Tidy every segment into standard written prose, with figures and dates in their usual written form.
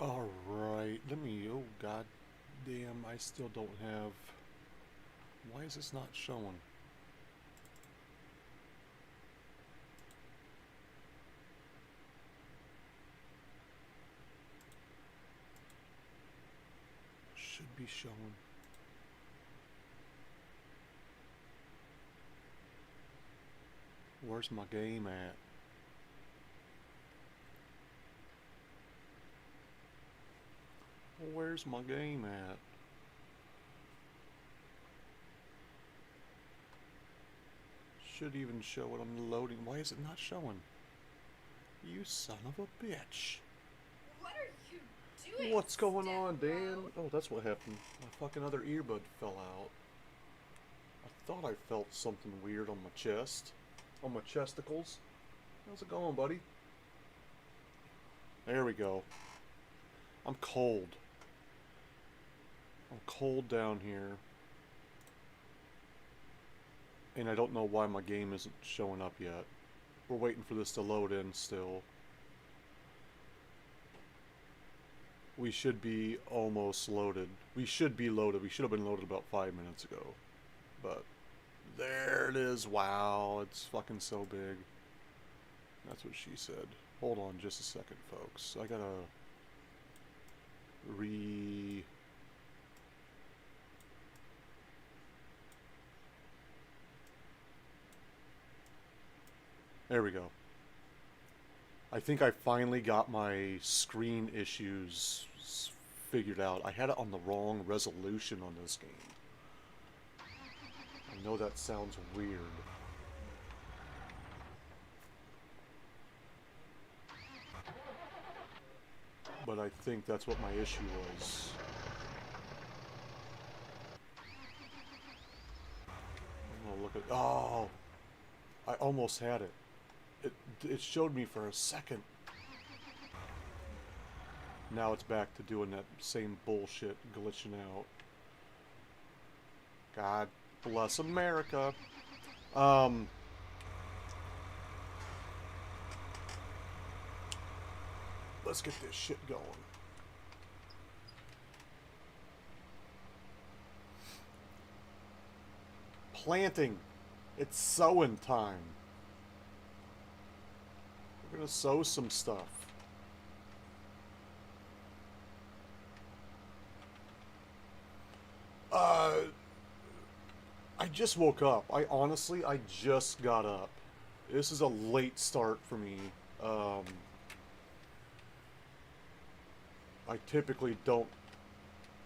Alright, let me. Oh, god damn, I still don't have. Why is this not showing? Should be showing. Where's my game at? Where's my game at? Should even show what I'm loading. Why is it not showing? You son of a bitch. What are you doing? What's going on, Stepbro? Dan? Oh, that's what happened. My fucking other earbud fell out. I thought I felt something weird on my chest. On my chesticles. How's it going, buddy? There we go. I'm cold. I'm cold down here. And I don't know why my game isn't showing up yet. We're waiting for this to load in still. We should be almost loaded. We should be loaded. We should have been loaded about 5 minutes ago. But there it is. Wow, it's fucking so big. That's what she said. Hold on just a second, folks. I gotta There we go. I think I finally got my screen issues figured out. I had it on the wrong resolution on this game. I know that sounds weird. But I think that's what my issue was. I'm gonna look at... Oh! I almost had it. It showed me for a second. Now it's back to doing that same bullshit, glitching out. God bless America. Let's get this shit going. Planting. It's sowing time. We're gonna sow some stuff. I just woke up. I just got up. This is a late start for me. I typically don't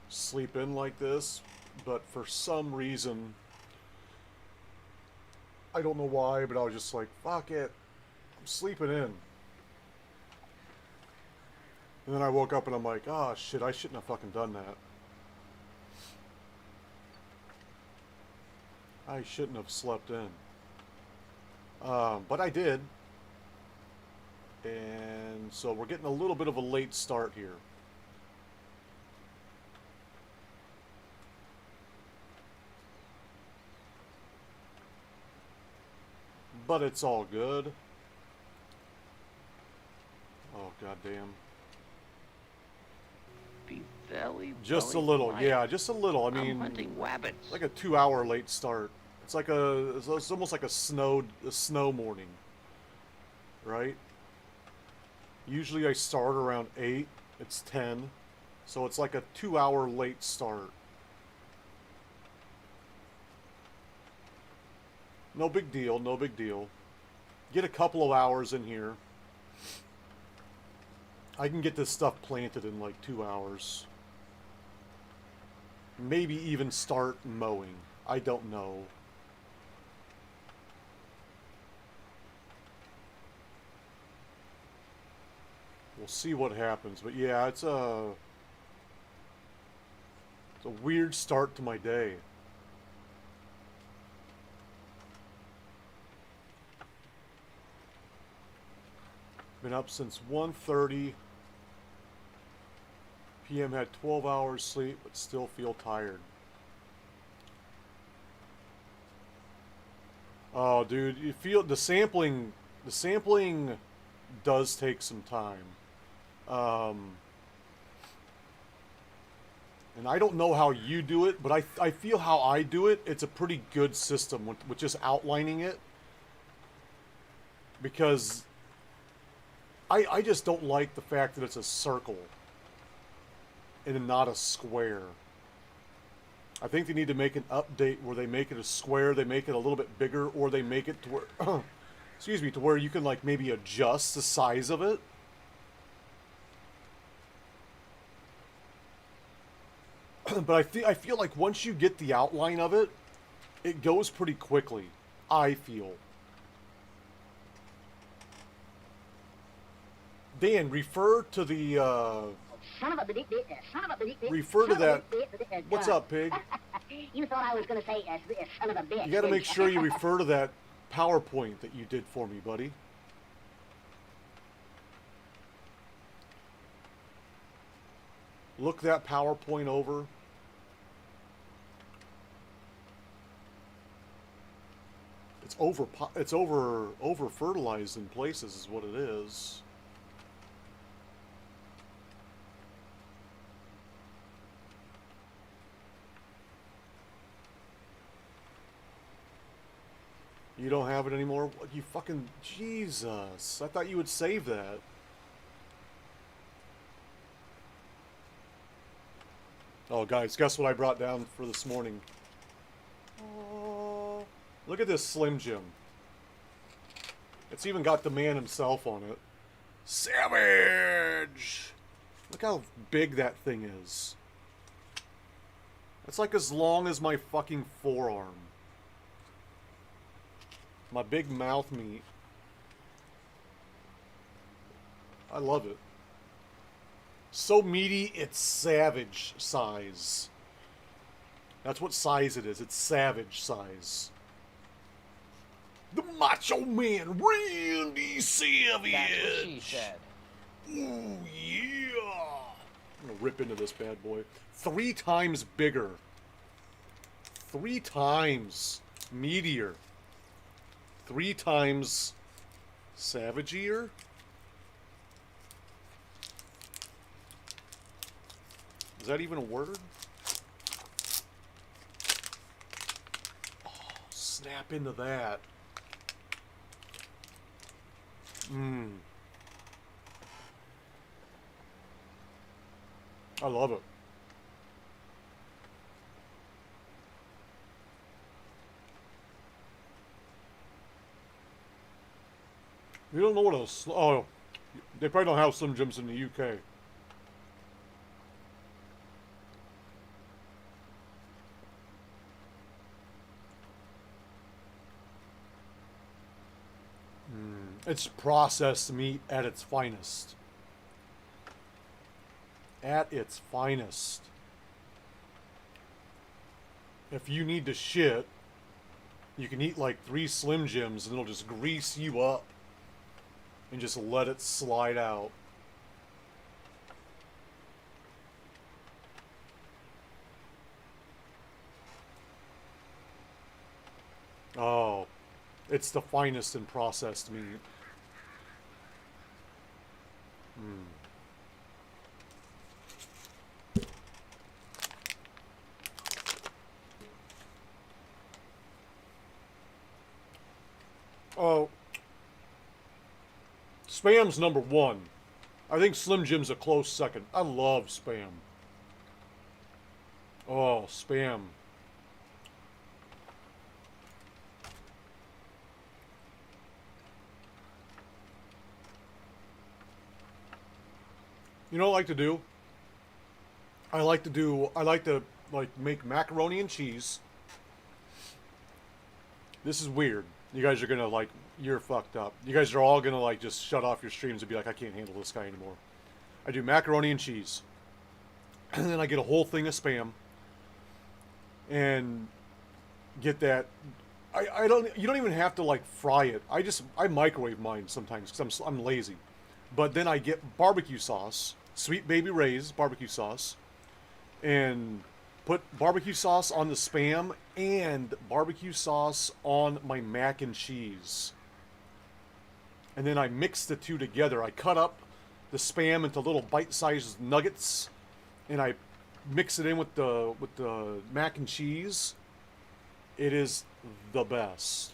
sleep in like this, but for some reason, I don't know why, but I was just like, fuck it, I'm sleeping in. And then I woke up and I'm like, ah, shit, I shouldn't have fucking done that. I shouldn't have slept in. But I did. And so we're getting a little bit of a late start here. But it's all good. Oh, goddamn. Be very, Just a very little, quiet. yeah, just a little. I I'm mean, hunting rabbits. like a 2 hour late start. It's almost like a snow morning, right? Usually I start around 8. It's 10, so it's like a 2 hour late start. No big deal, no big deal. Get a couple of hours in here. I can get this stuff planted in like 2 hours. Maybe even start mowing. I don't know. We'll see what happens. But yeah, it's a weird start to my day. Been up since 1:30 p.m. Had 12 hours sleep, but still feel tired. Oh, dude, you feel the sampling. The sampling does take some time. Um, And I don't know how you do it, but I feel how I do it, it's a pretty good system with just outlining it. Because I just don't like the fact that it's a circle and not a square. I think they need to make an update where they make it a square, they make it a little bit bigger, or they make it to where, excuse me, to where you can like maybe adjust the size of it. But I feel like once you get the outline of it, it goes pretty quickly. I feel. Dan, refer to the refer to that. What's up, pig? You thought I was going to say, son of a bitch. You got to make sure you refer to that PowerPoint that you did for me, buddy. Look that PowerPoint over. It's over fertilized in places is what it is. You don't have it anymore? What, you fucking Jesus. I thought you would save that. Oh, guys, guess what I brought down for this morning? Oh, look at this Slim Jim. It's even got the man himself on it. Savage! Look how big that thing is. It's like as long as my fucking forearm. My big mouth meat. I love it. So meaty, it's savage size. That's what size it is. It's savage size. The Macho Man, Randy Savage. That's what she said. Ooh, yeah. I'm gonna rip into this bad boy. 3 times bigger. 3 times meatier. 3 times savagier. Is that even a word? Oh, snap into that. Mmm. I love it. You don't know what else? Oh, they probably don't have Slim Jims in the UK. It's processed meat at its finest. At its finest. If you need to shit, you can eat like 3 Slim Jims and it'll just grease you up. And just let it slide out. Oh, it's the finest in processed meat. Oh. Spam's number 1. I think Slim Jim's a close second. I love Spam. Oh, Spam. You know what I like to do? I like to like make macaroni and cheese. This is weird. You guys are gonna like, you're fucked up. You guys are all gonna like just shut off your streams and be like, I can't handle this guy anymore. I do macaroni and cheese. And then I get a whole thing of Spam. And get that. You don't even have to like fry it. I microwave mine sometimes because I'm lazy. But then I get barbecue sauce, Sweet Baby Ray's barbecue sauce, and put barbecue sauce on the Spam and barbecue sauce on my mac and cheese. And then I mix the two together. I cut up the Spam into little bite-sized nuggets, and I mix it in with the mac and cheese, it is the best.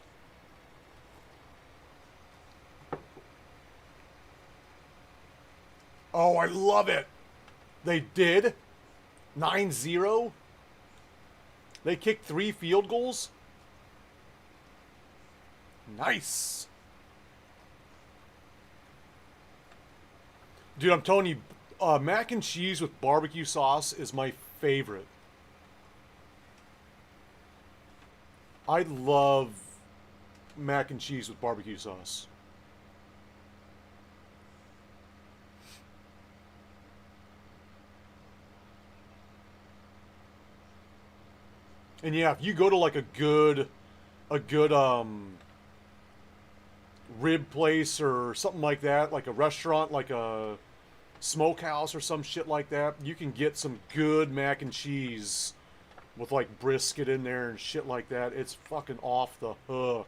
Oh, I love it. They did 9-0. They kicked 3 field goals. Nice. Dude, I'm telling you, mac and cheese with barbecue sauce is my favorite. I love mac and cheese with barbecue sauce. And yeah, if you go to like a good rib place or something like that, like a restaurant, like a smokehouse or some shit like that, you can get some good mac and cheese with like brisket in there and shit like that. It's fucking off the hook.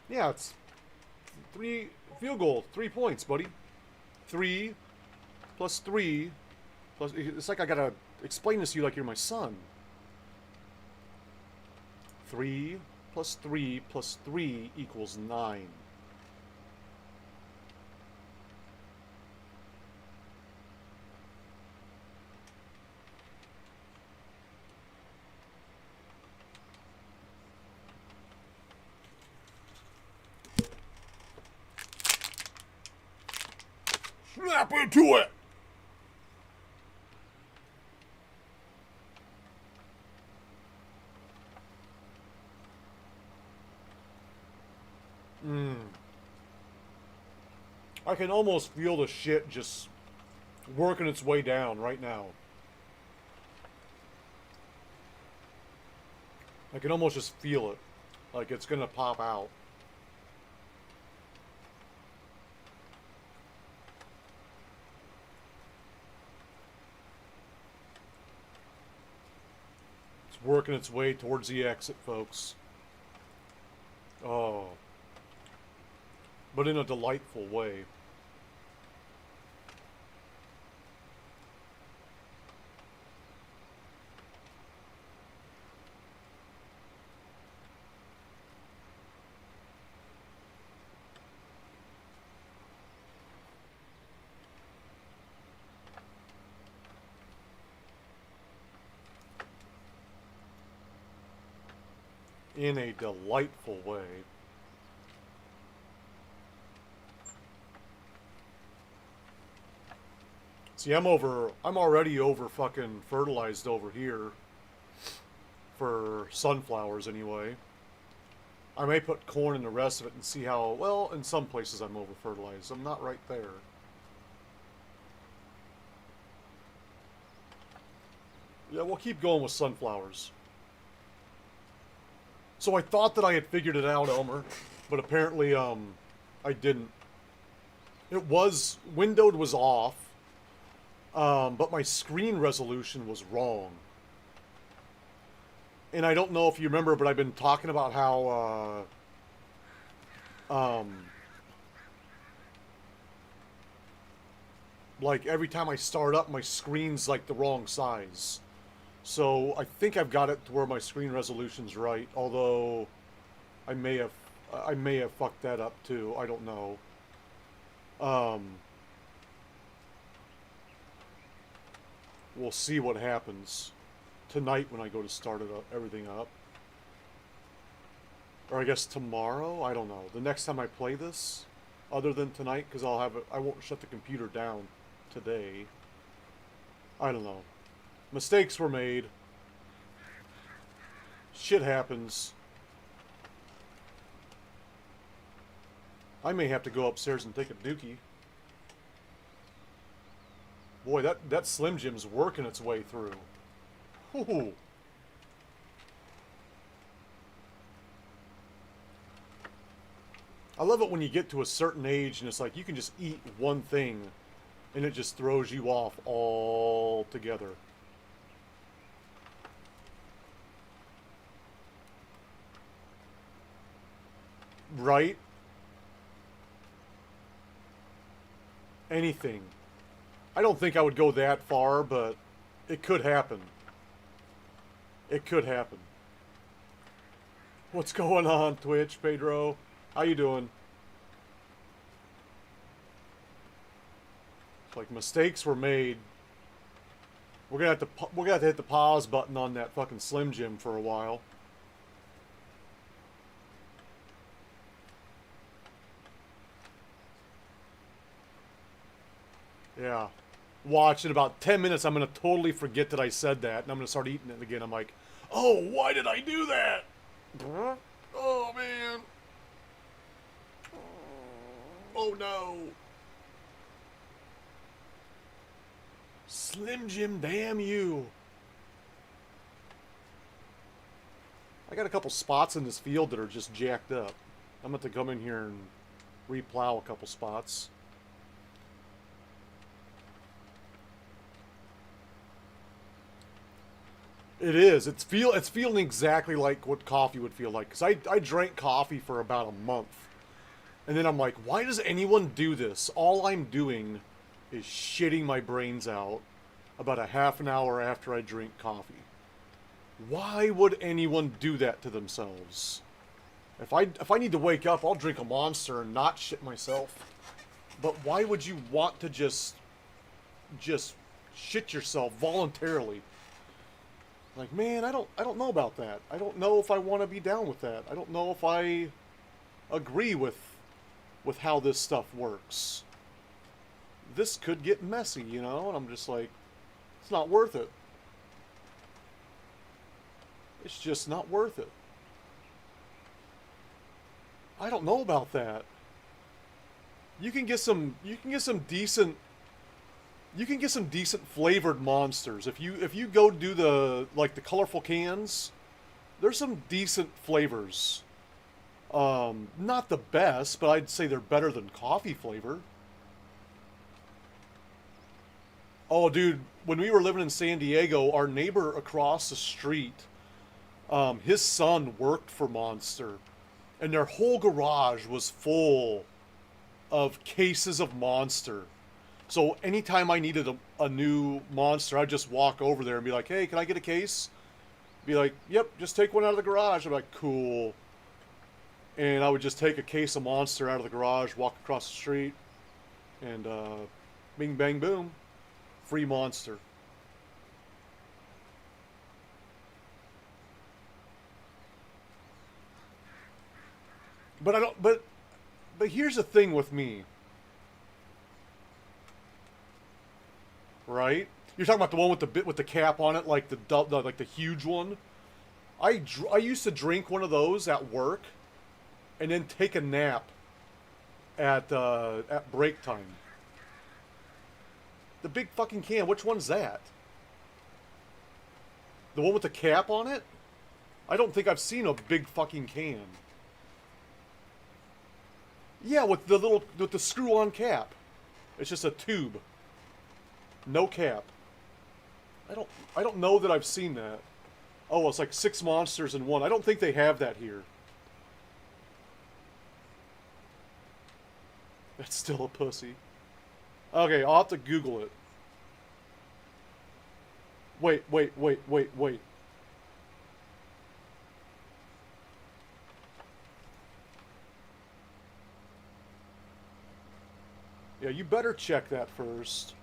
Yeah, it's 3 field goal, 3 points, buddy. 3 plus 3 plus. It's like I gotta explain this to you like you're my son. 3 plus 3 plus 3 equals 9. Snap into it! I can almost feel the shit just working its way down right now. I can almost just feel it. Like it's gonna pop out. It's working its way towards the exit, folks. Oh. But in a delightful way. In a delightful way. See, I'm already over fucking fertilized over here. For sunflowers, anyway. I may put corn in the rest of it and see how, well, in some places I'm over fertilized. I'm not right there. Yeah, we'll keep going with sunflowers. So I thought that I had figured it out, Elmer, but apparently, I didn't. It was, windowed was off, but my screen resolution was wrong. And I don't know if you remember, but I've been talking about how, like every time I start up, my screen's like the wrong size. So I think I've got it to where my screen resolution's right, although I may have fucked that up too. I don't know. We'll see what happens tonight when I go to start it up, everything up. Or I guess tomorrow? I don't know. The next time I play this, other than tonight, because I won't shut the computer down today. I don't know. Mistakes were made. Shit happens. I may have to go upstairs and take a dookie. Boy, that Slim Jim's working its way through. Ooh. I love it when you get to a certain age and it's like you can just eat one thing and it just throws you off altogether. Right? Anything. I don't think I would go that far, but it could happen. It could happen. What's going on, Twitch, Pedro? How you doing? Like, mistakes were made. We're gonna have to hit the pause button on that fucking Slim Jim for a while. Yeah. Watch, in about 10 minutes, I'm gonna totally forget that I said that, and I'm gonna start eating it again. I'm like, oh, why did I do that? Oh, man. Oh, no. Slim Jim, damn you. I got a couple spots in this field that are just jacked up. I'm going to come in here and replow a couple spots. It is. It's feeling exactly like what coffee would feel like. Because I drank coffee for about a month. And then I'm like, why does anyone do this? All I'm doing is shitting my brains out about a half an hour after I drink coffee. Why would anyone do that to themselves? If I need to wake up, I'll drink a Monster and not shit myself. But why would you want to just shit yourself voluntarily? Like, man, I don't know about that. I don't know if I want to be down with that. I don't know if I agree with how this stuff works. This could get messy, you know? And I'm just like, it's not worth it. It's just not worth it. I don't know about that. You can get some decent flavored Monsters. If you go do the colorful cans, there's some decent flavors. Not the best, but I'd say they're better than coffee flavor. Oh, dude, when we were living in San Diego, our neighbor across the street, his son worked for Monster, and their whole garage was full of cases of Monster. So anytime I needed a new Monster, I'd just walk over there and be like, hey, can I get a case? Be like, yep, just take one out of the garage. I'm like, cool. And I would just take a case of Monster out of the garage, walk across the street, and bing, bang, boom. Free Monster. But I don't. But here's the thing with me. Right? You're talking about the one with the cap on it, like the huge one. I used to drink one of those at work, and then take a nap at break time. The big fucking can. Which one's that? The one with the cap on it? I don't think I've seen a big fucking can. Yeah, with the screw-on cap. It's just a tube. No cap. I don't know that I've seen that. Oh, it's like 6 Monsters in one. I don't think they have that here. That's still a pussy. Okay, I'll have to Google it. Wait. Yeah, you better check that first.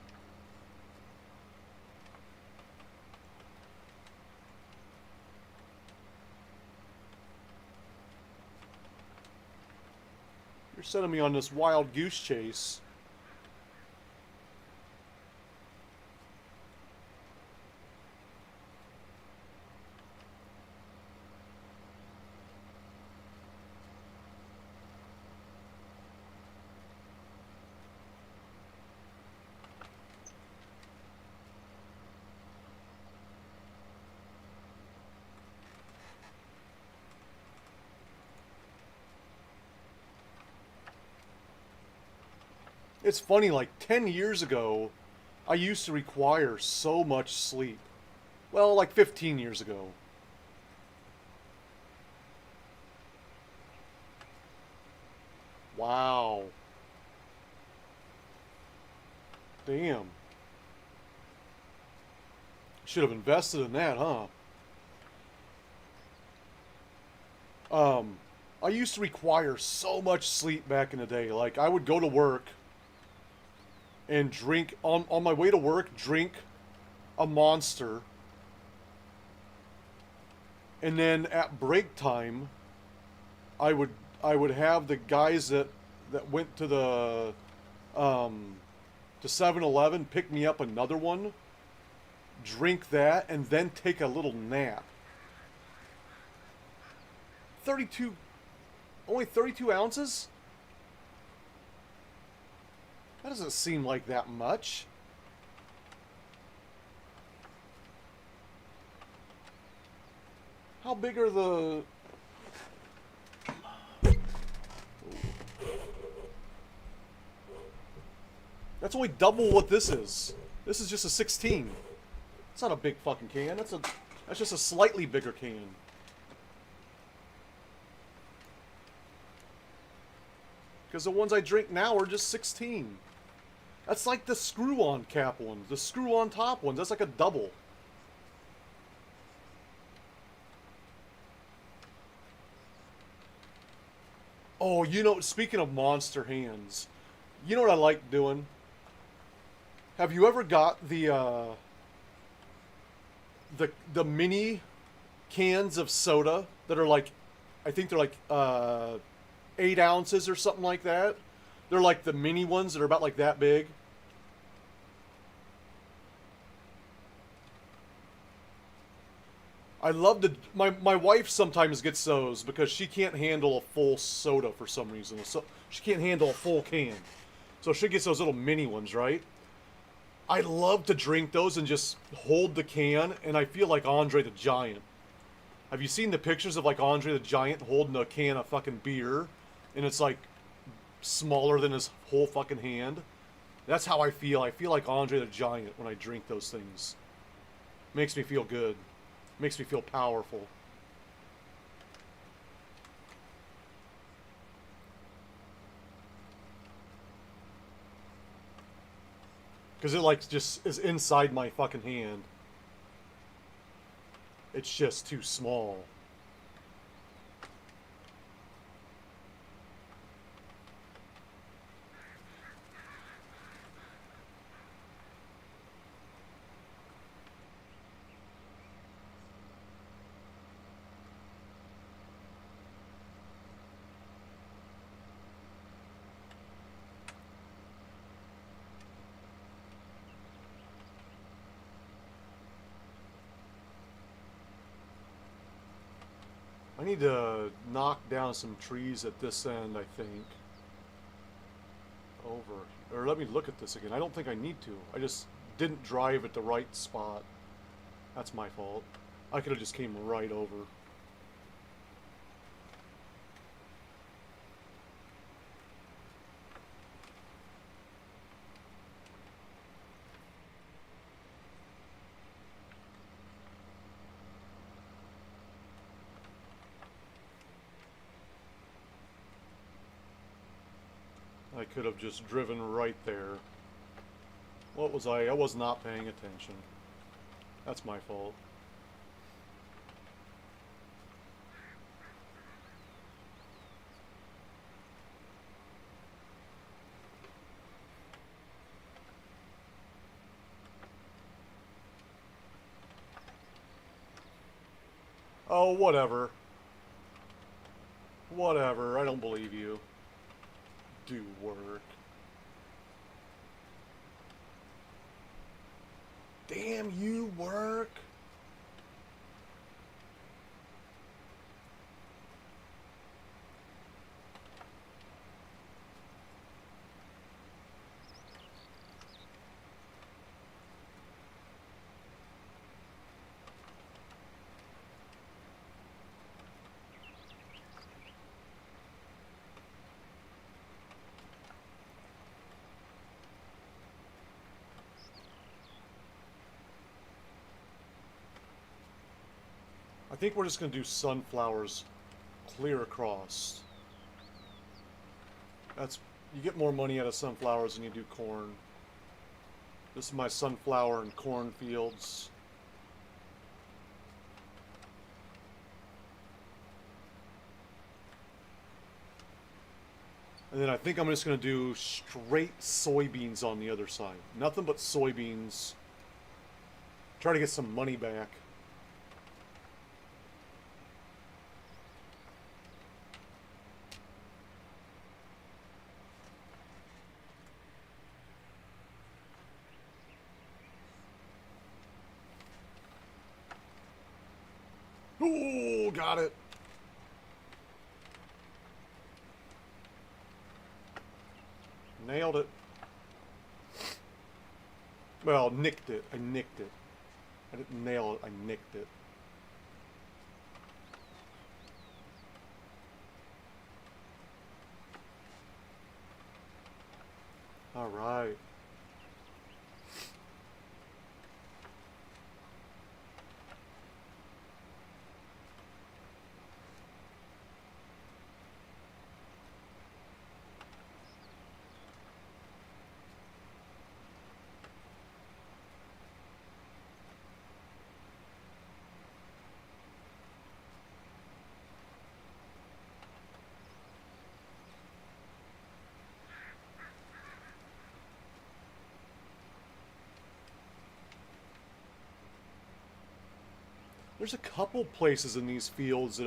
You're sending me on this wild goose chase. It's funny, like 10 years ago, I used to require so much sleep. Well, like 15 years ago. Wow. Damn. Should have invested in that, huh? I used to require so much sleep back in the day. Like, I would go to work and drink, on my way to work, drink a Monster. And then at break time, I would I would have the guys that went to the to 7-Eleven pick me up another one, drink that, and then take a little nap. 32, only 32 ounces? That doesn't seem like that much. How big are the... That's only double what this is. This is just a 16. It's not a big fucking can. That's just a slightly bigger can. Because the ones I drink now are just 16. That's like the screw-on cap ones. The screw-on top ones. That's like a double. Oh, you know, speaking of Monster hands, you know what I like doing? Have you ever got the mini cans of soda that are like, I think they're like 8 ounces or something like that? They're like the mini ones that are about like that big. I love to... My wife sometimes gets those because she can't handle a full soda for some reason. So she can't handle a full can. So she gets those little mini ones, right? I love to drink those and just hold the can, and I feel like Andre the Giant. Have you seen the pictures of like Andre the Giant holding a can of fucking beer, and it's like smaller than his whole fucking hand? That's how I feel. I feel like Andre the Giant when I drink those things. Makes me feel good. Makes me feel powerful. Because it like just is inside my fucking hand. It's just too small. I need to knock down some trees at this end, I think. Over. Or let me look at this again. I don't think I need to. I just didn't drive at the right spot. That's my fault. I could have just came right over. I could have just driven right there. What was I? I was not paying attention. That's my fault. Oh, whatever. Whatever, I don't believe you. Do work. Damn you, work. think we're just going to do sunflowers clear across. You get more money out of sunflowers than you do corn. This is my sunflower and corn fields. And then I think I'm just going to do straight soybeans on the other side. Nothing but soybeans. Try to get some money back. Ooh, got it. Nailed it. Well, nicked it. I nicked it. I didn't nail it, I nicked it. All right. There's a couple places in these fields that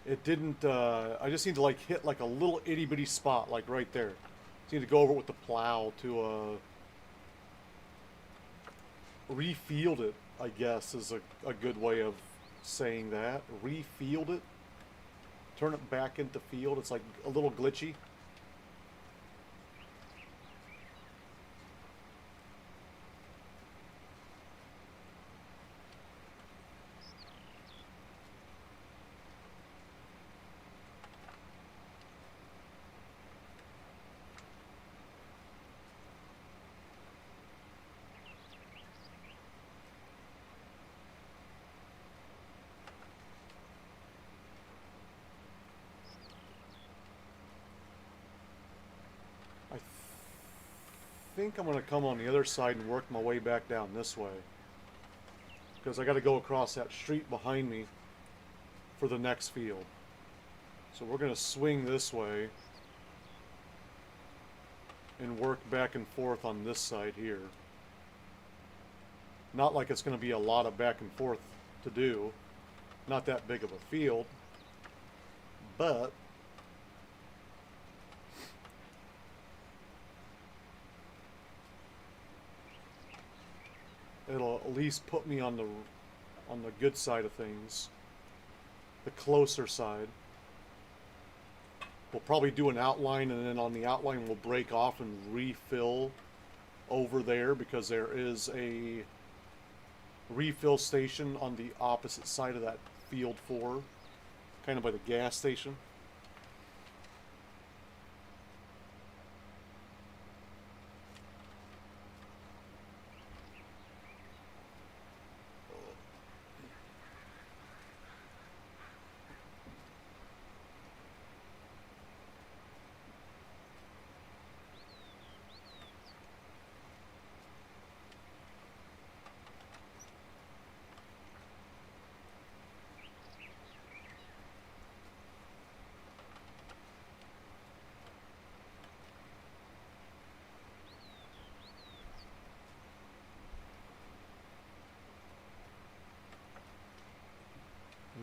it didn't, I just need to like hit like a little itty bitty spot, like right there. Just need to go over it with the plow to refield it, I guess is a good way of saying that. Refield it. Turn it back into field. It's like a little glitchy. I think I'm going to come on the other side and work my way back down this way. Because I got to go across that street behind me for the next field. So we're going to swing this way and work back and forth on this side here. Not like it's going to be a lot of back and forth to do. Not that big of a field. But it'll at least put me on the good side of things, the closer side. We'll probably do an outline, and then on the outline we'll break off and refill over there, because there is a refill station on the opposite side of that field 4, kind of by the gas station.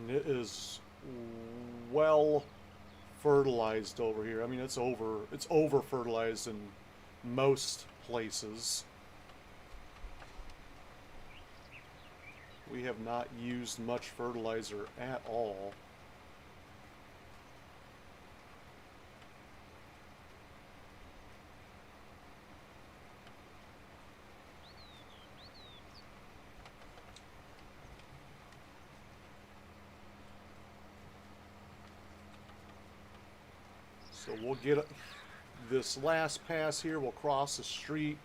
It is well fertilized over here. I mean, it's over fertilized in most places. We have not used much fertilizer at all. So we'll get this last pass here. We'll cross the street.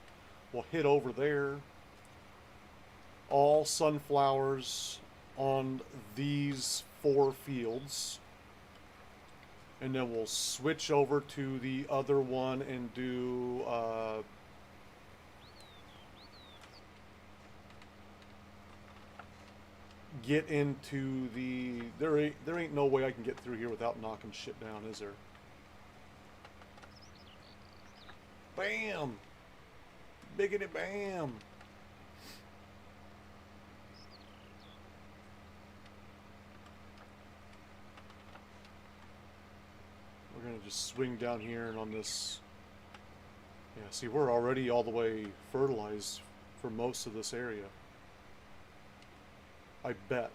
We'll hit over there. All sunflowers on these 4 fields. And then we'll switch over to the other one and do get into the there ain't no way I can get through here without knocking shit down, is there? Bam! Biggity bam! We're gonna just swing down here and on this. Yeah, see, we're already all the way fertilized for most of this area. I bet.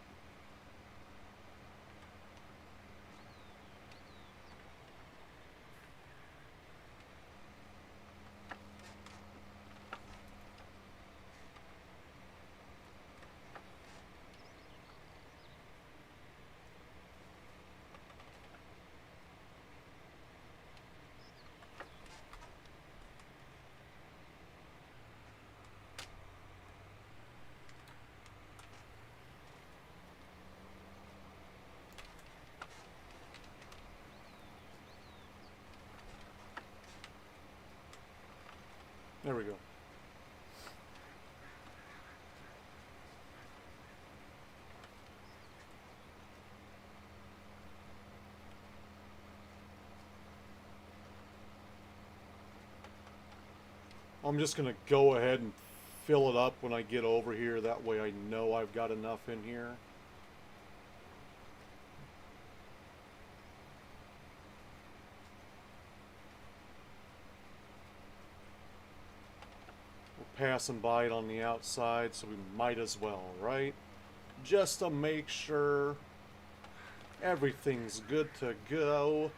There we go. I'm just going to go ahead and fill it up when I get over here. That way I know I've got enough in here. Passing by it on the outside, so we might as well, right? Just to make sure everything's good to go.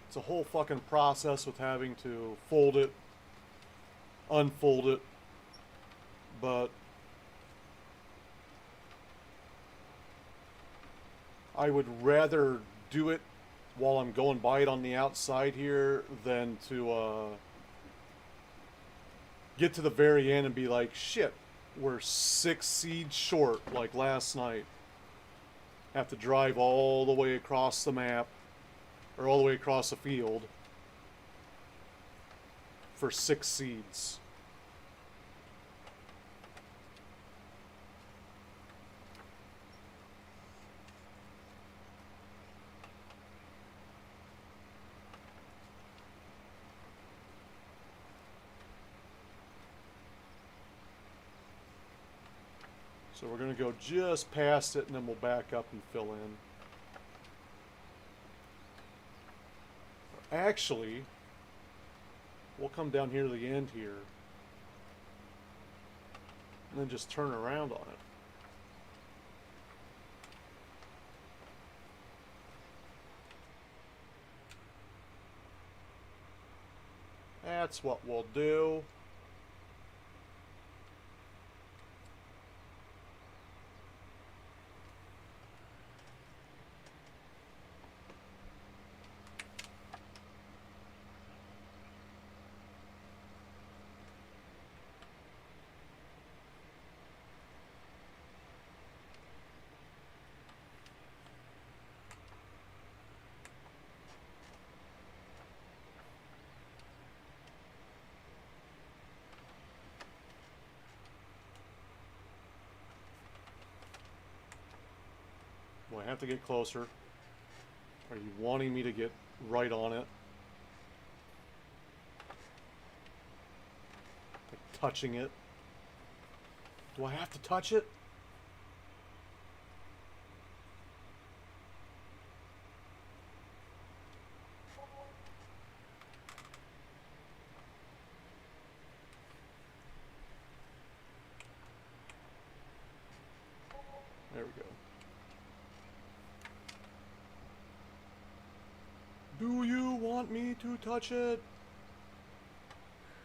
It's a whole fucking process with having to fold it, unfold it, but I would rather do it while I'm going by it on the outside here than to get to the very end and be like, shit, we're 6 seeds short like last night. Have to drive all the way across the map, or all the way across the field for 6 seeds. So we're going to go just past it and then we'll back up and fill in. Actually, we'll come down here to the end here and then just turn around on it. That's what we'll do. Do I have to get closer? Are you wanting me to get right on it? Like touching it? Do I have to touch it? There we go. Do you want me to touch it?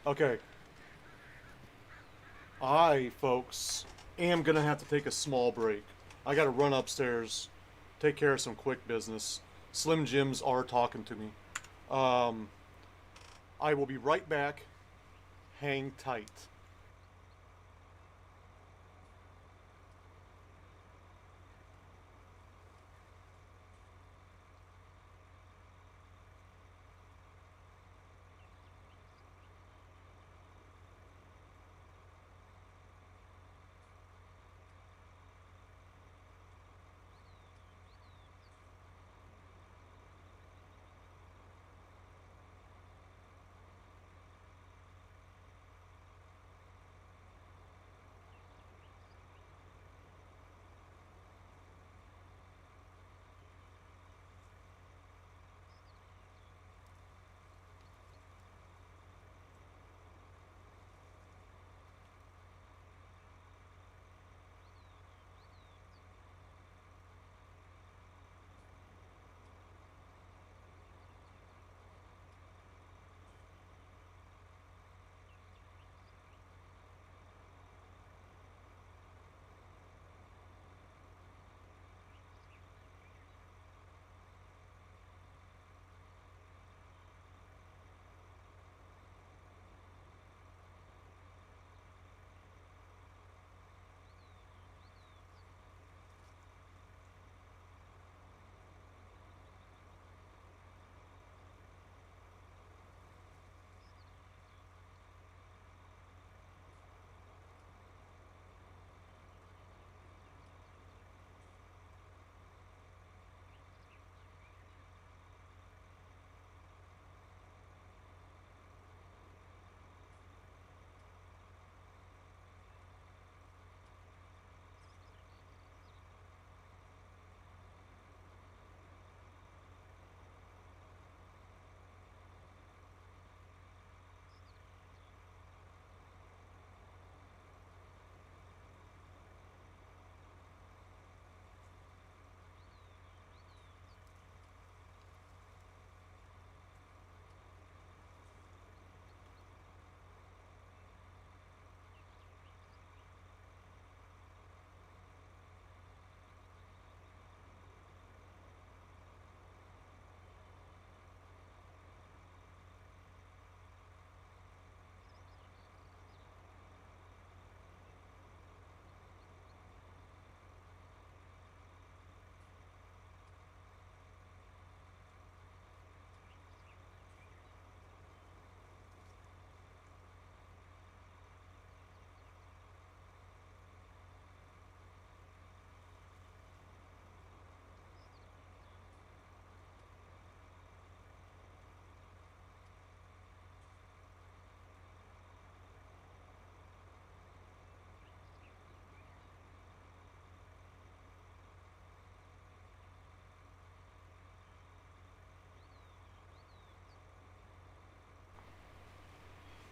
Okay. I, folks, am gonna have to take a small break. I gotta run upstairs, take care of some quick business. Slim Jims are talking to me. I will be right back. Hang tight.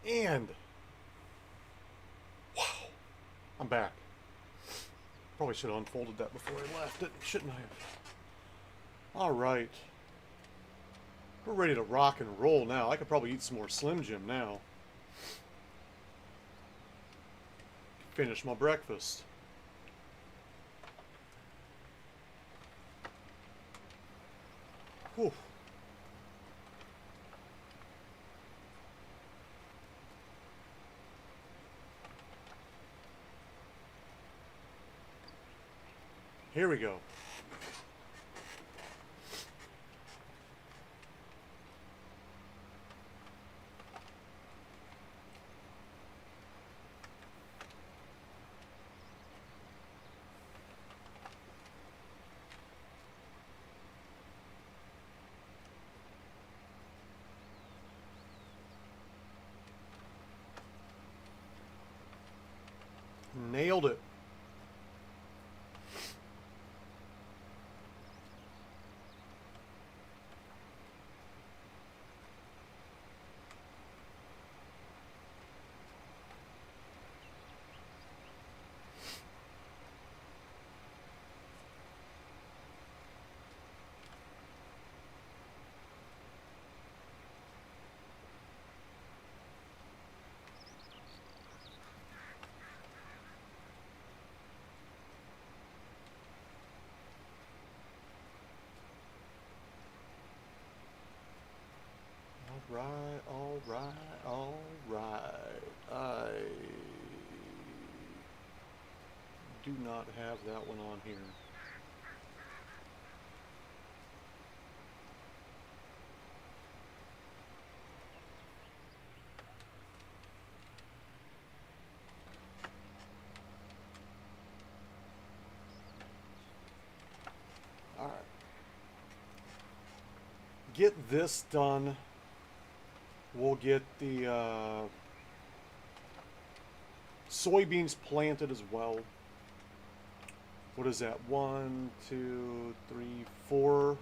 And wow, I'm back. Probably should have unfolded that before I left it, shouldn't I have? Alright. We're ready to rock and roll now. I could probably eat some more Slim Jim now. Finish my breakfast. Whew. Here we go. Nailed it. alright. I do not have that one on here. Alright. Get this done. We'll get the soybeans planted as well. What is that? 1, 2, 3, 4.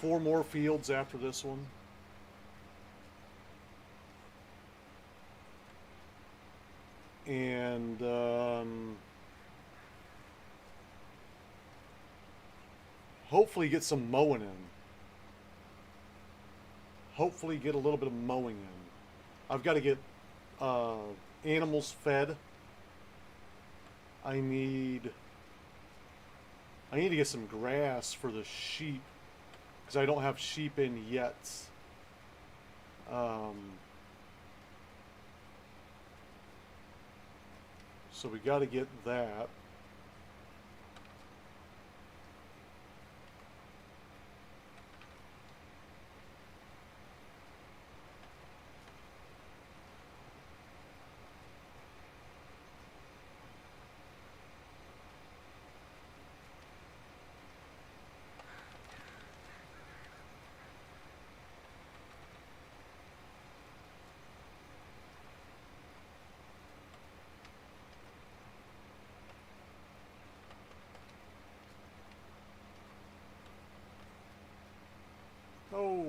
4 more fields after this one. And hopefully get some mowing in. Hopefully get a little bit of mowing in. I've got to get animals fed. I need to get some grass for the sheep because I don't have sheep in yet. So we got to get that. Oh.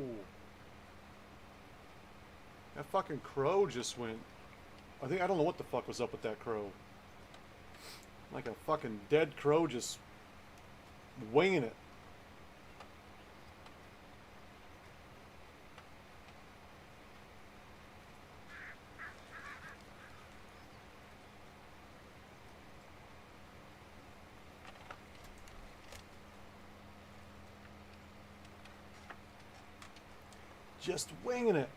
That fucking crow just went. I don't know what the fuck was up with that crow. Like a fucking dead crow just winging it. Just winging it.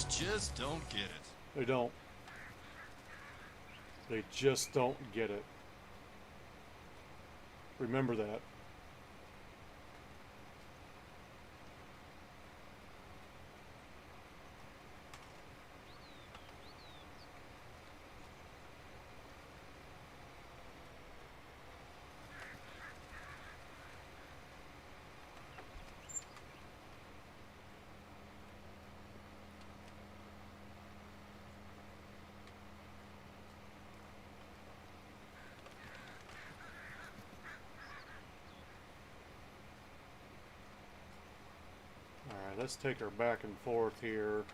Just don't get it. They don't. They just don't get it. Remember that. Alright, let's take her back and forth here.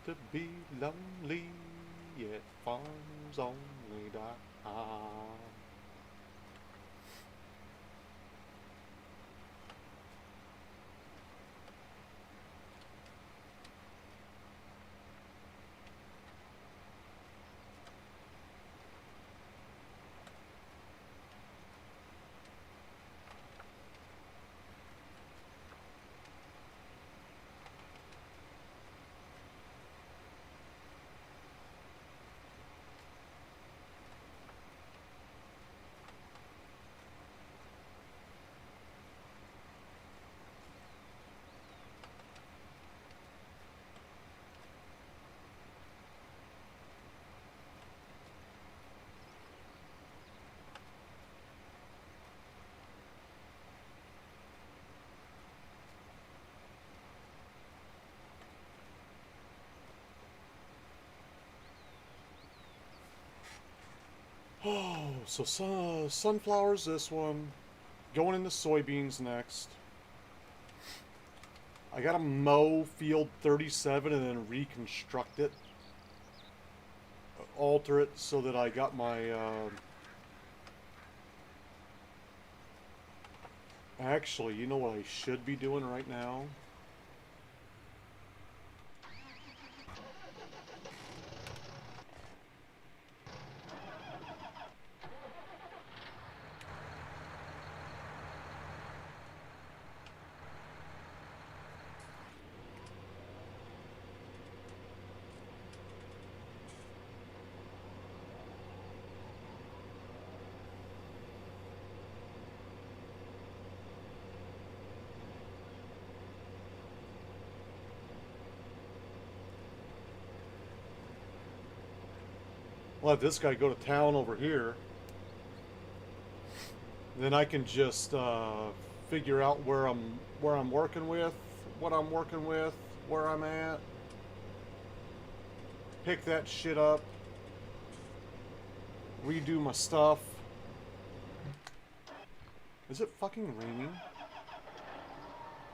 To be lonely at farmsonly.com. Oh, so sunflowers this one. Going into soybeans next. I gotta mow field 37 and then reconstruct it. Alter it so that I got my... Actually, you know what I should be doing right now? Let this guy go to town over here. Then I can just figure out where I'm working with, what I'm working with, where I'm at. Pick that shit up. Redo my stuff. Is it fucking raining?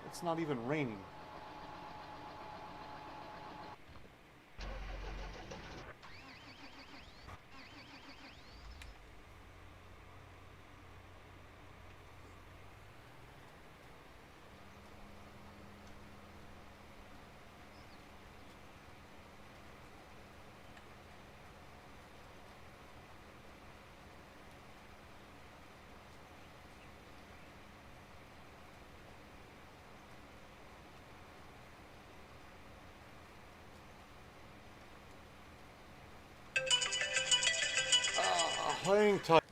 It's not even raining. Hang tight.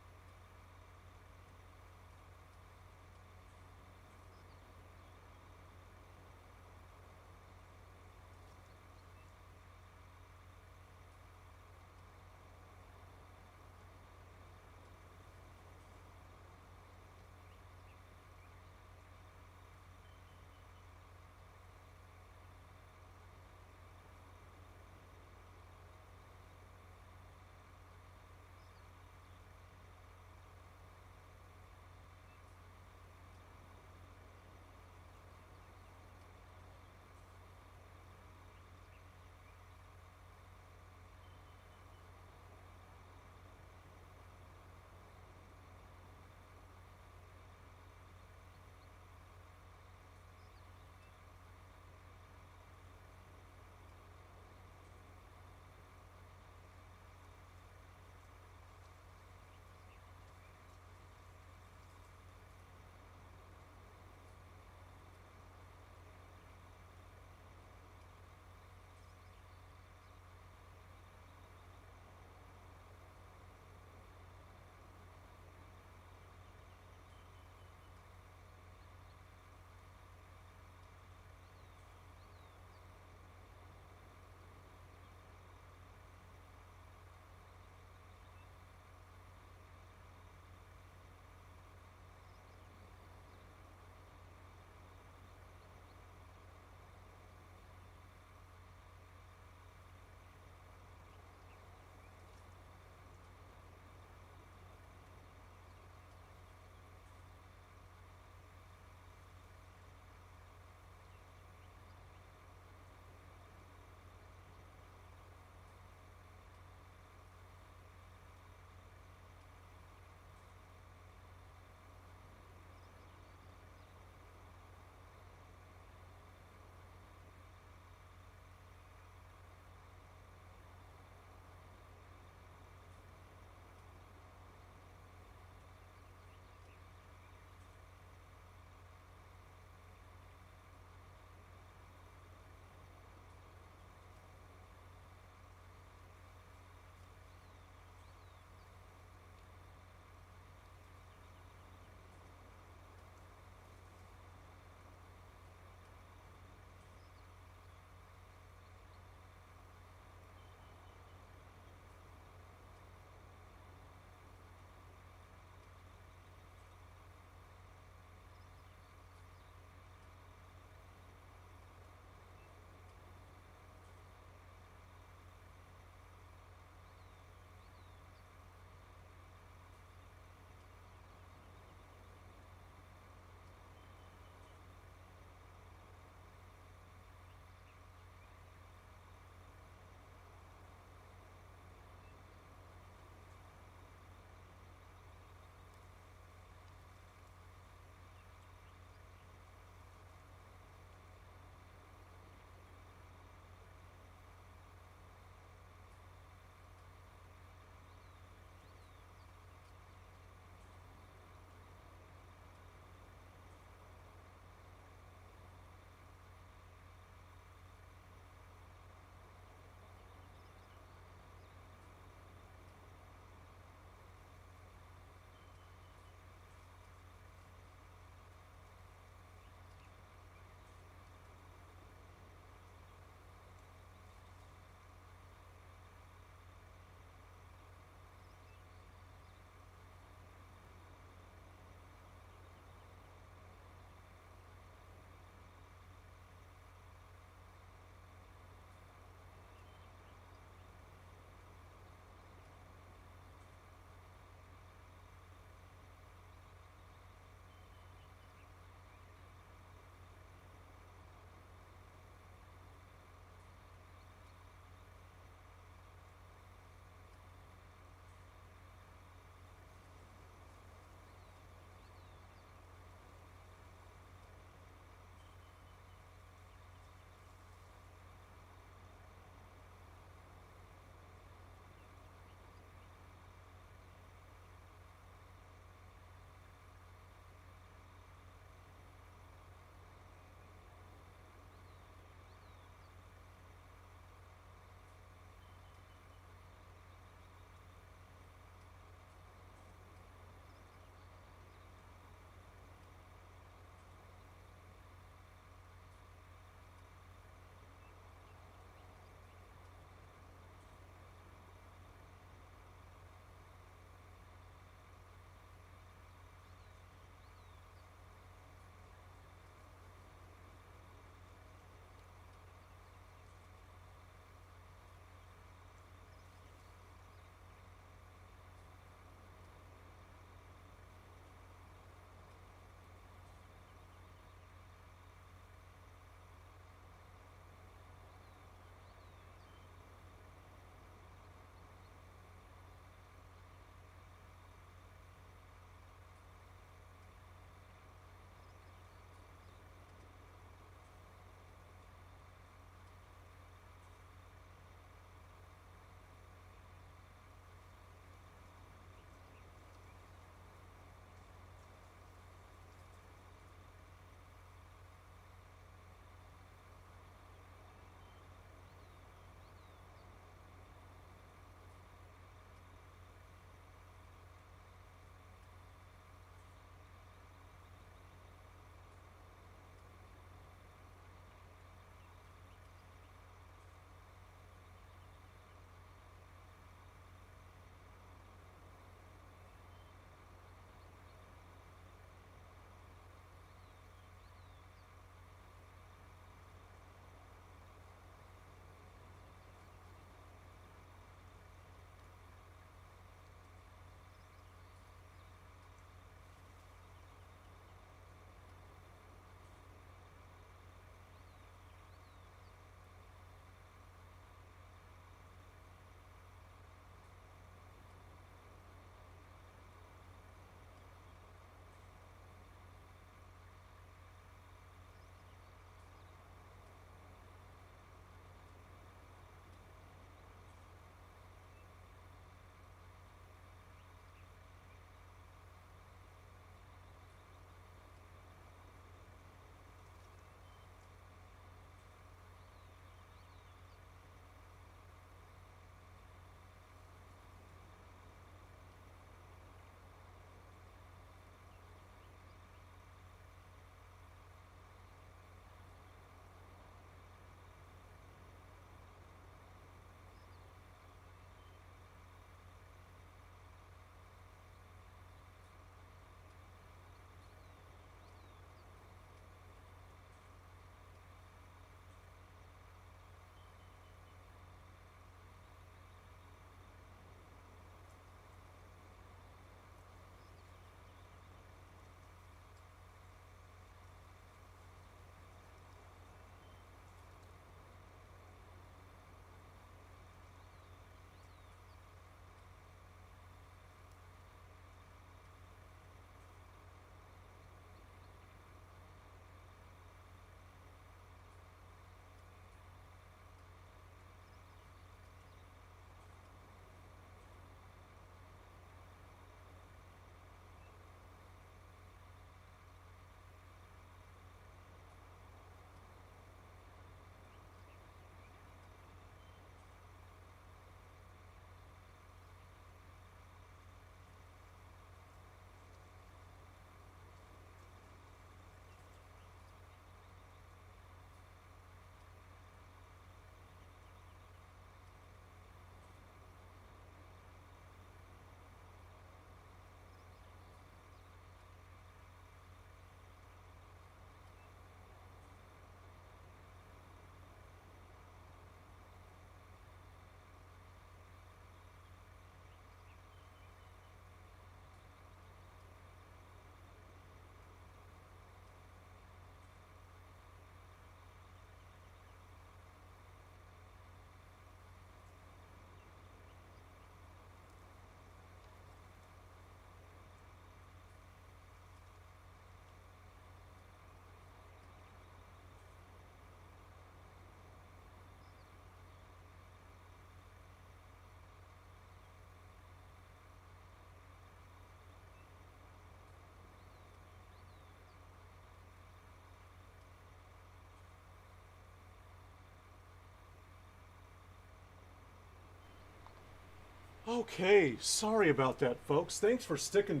Okay, sorry about that, folks. Thanks for sticking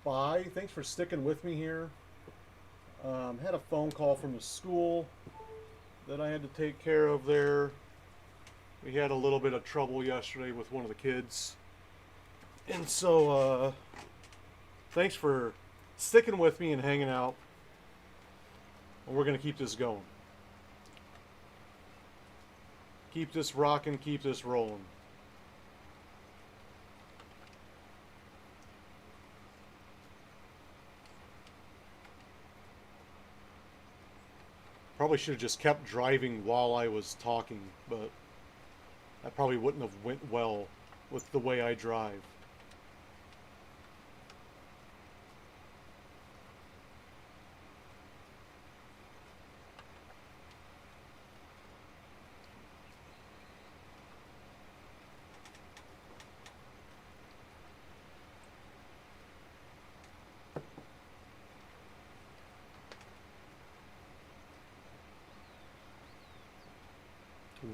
by. Thanks for sticking with me here. Had a phone call from the school that I had to take care of there. We had a little bit of trouble yesterday with one of the kids. And so, thanks for sticking with me and hanging out. And we're going to keep this going. Keep this rocking, keep this rolling. Probably should have just kept driving while I was talking, but that probably wouldn't have went well with the way I drive.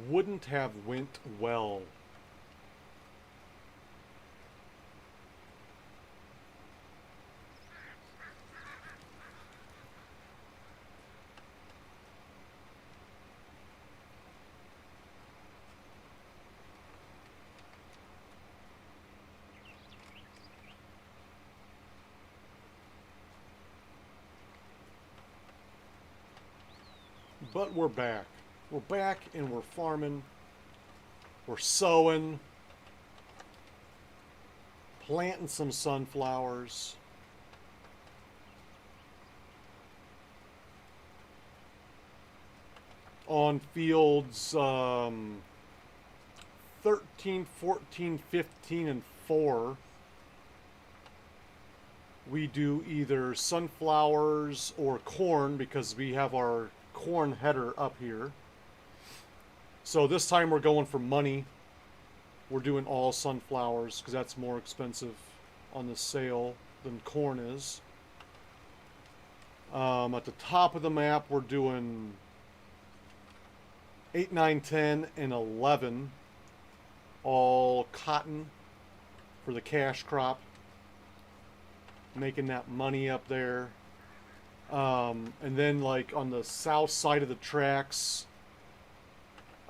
Wouldn't have went well. But we're back. We're back and we're farming. We're sowing. Planting some sunflowers. On fields 13, 14, 15, and 4. We do either sunflowers or corn because we have our corn header up here. So this time we're going for money. We're doing all sunflowers because that's more expensive on the sale than corn is. At the top of the map we're doing 8, 9, 10, and 11. All cotton for the cash crop. Making that money up there. And then like on the south side of the tracks,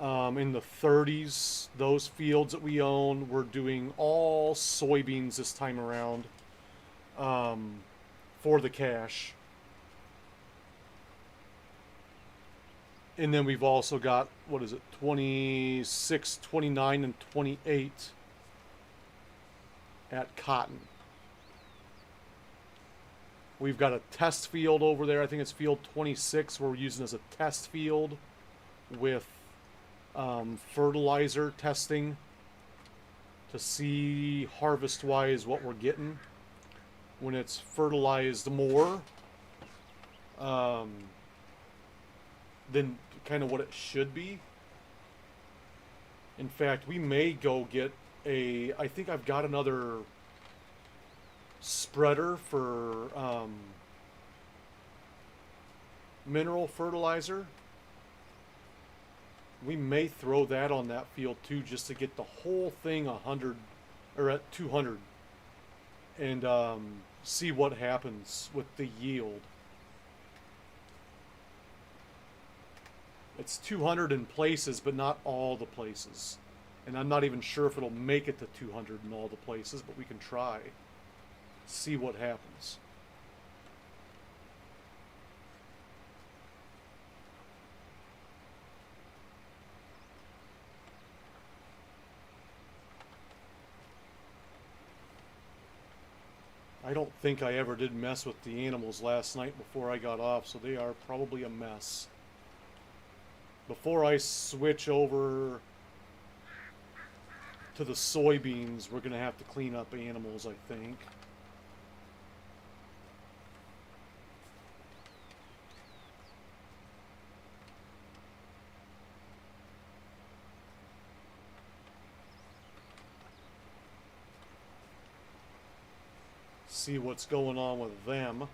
in the 30s, those fields that we own, we're doing all soybeans this time around, for the cash. And then we've also got, 26, 29, and 28 at cotton. We've got a test field over there. I think it's field 26 we're using as a test field with fertilizer testing to see harvest-wise what we're getting when it's fertilized more than kind of what it should be. In fact, we may go get I think I've got another spreader for mineral fertilizer. We may throw that on that field too, just to get the whole thing 100 or at 200 and see what happens with the yield. It's 200 in places, but not all the places. And I'm not even sure if it'll make it to 200 in all the places, but we can try. See what happens. I don't think I ever did mess with the animals last night before I got off, so they are probably a mess. Before I switch over to the soybeans, we're going to have to clean up animals, I think. See what's going on with them.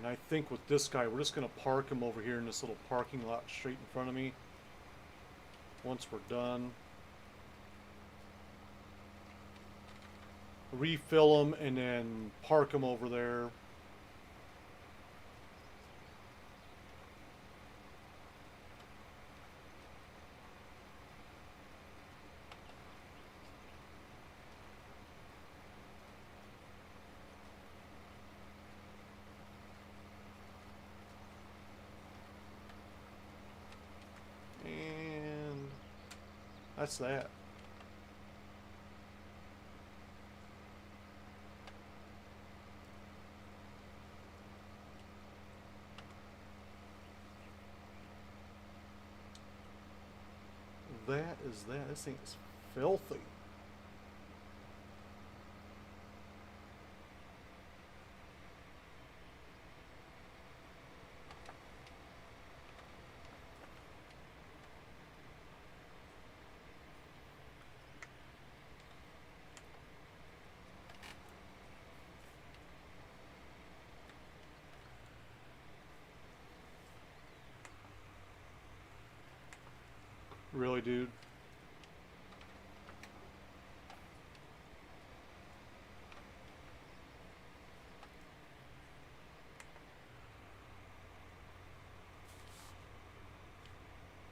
And I think with this guy, we're just going to park him over here in this little parking lot straight in front of me. Once we're done. Refill him and then park him over there. And that's that. That is that. This thing is filthy. Really, dude?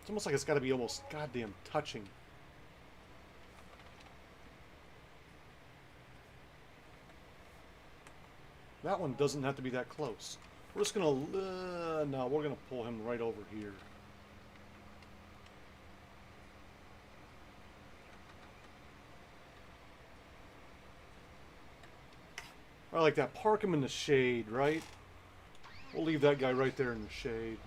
It's almost like it's got to be almost goddamn touching. That one doesn't have to be that close. We're just gonna, no, we're gonna pull him right over here. I like that. Park him in the shade, right? We'll leave that guy right there in the shade.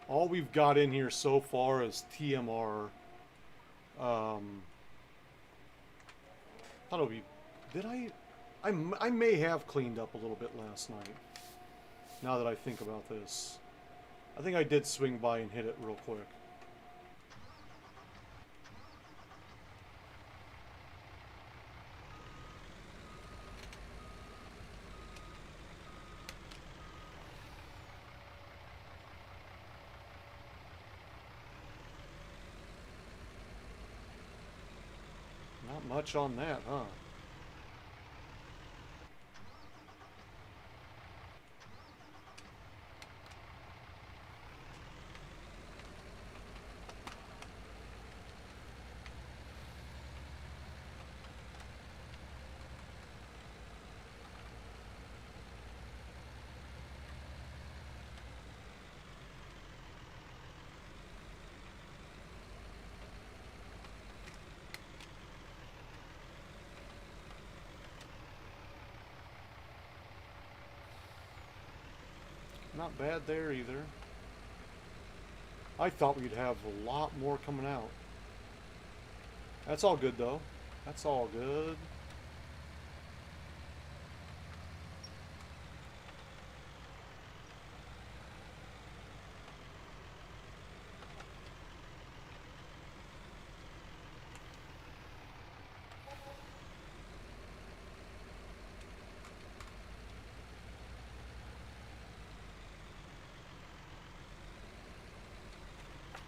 All we've got in here so far is TMR. Thought it would be. Did I may have cleaned up a little bit last night. Now that I think about this, I think I did swing by and hit it real quick. Not much on that, huh? Not bad there either. I thought we'd have a lot more coming out. That's all good though. That's all good.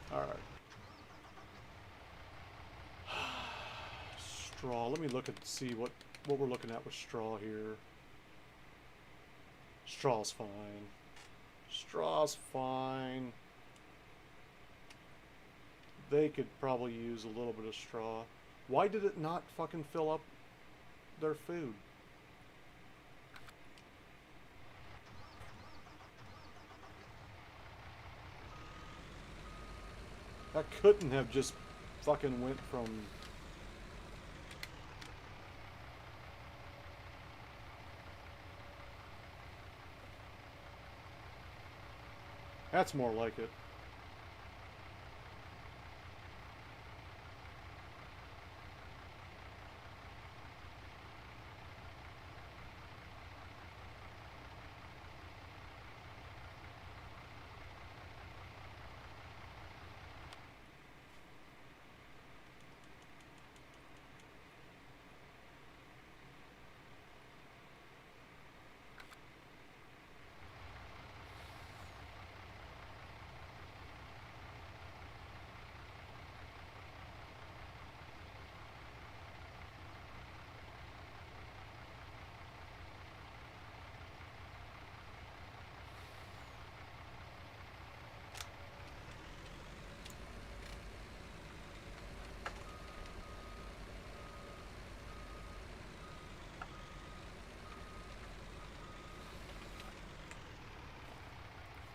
Alright. Straw. Let me look at see what we're looking at with straw here. Straw's fine. Straw's fine. They could probably use a little bit of straw. Why did it not fucking fill up their food? That couldn't have just fucking went from... That's more like it.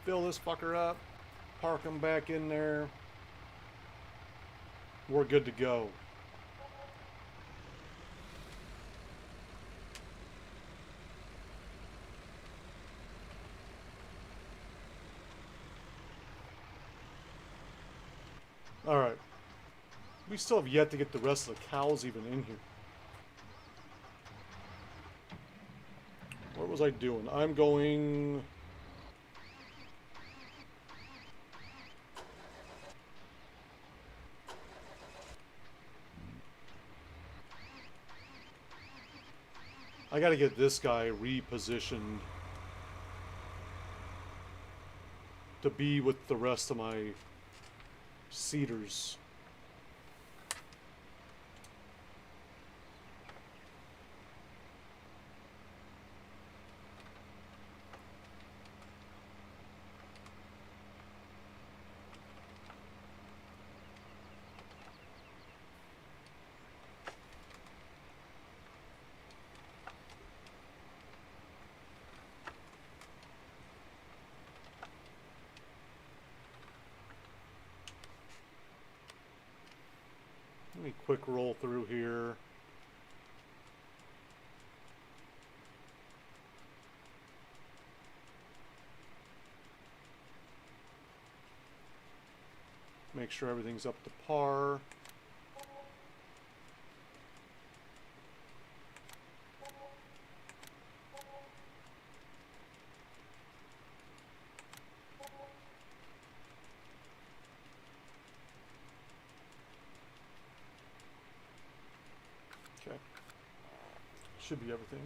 Fill this fucker up. Park him back in there. We're good to go. Alright. We still have yet to get the rest of the cows even in here. What was I doing? I'm going... I gotta get this guy repositioned to be with the rest of my cedars. Let me quick roll through here. Make sure everything's up to par. Okay. Should be everything.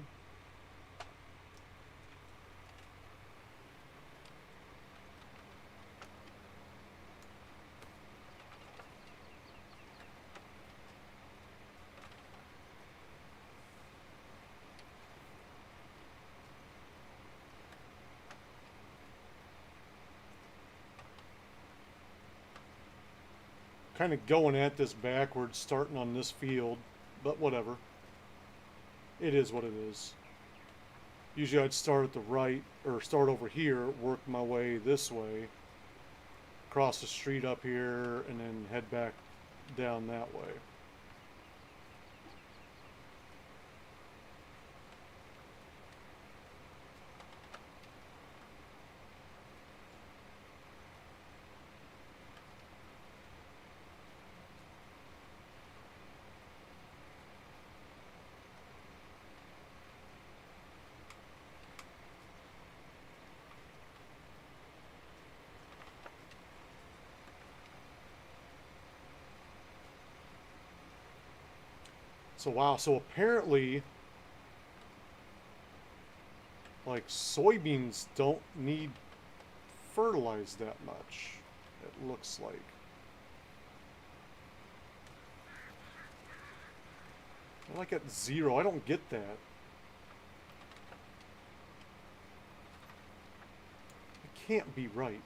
Kind of going at this backwards, starting on this field, but whatever. It is what it is. Usually I'd start at the right, or start over here, work my way this way, cross the street up here, and then head back down that way. So wow, so apparently like soybeans don't need fertilized that much, it looks like. They're like at 0. I don't get that. It can't be right.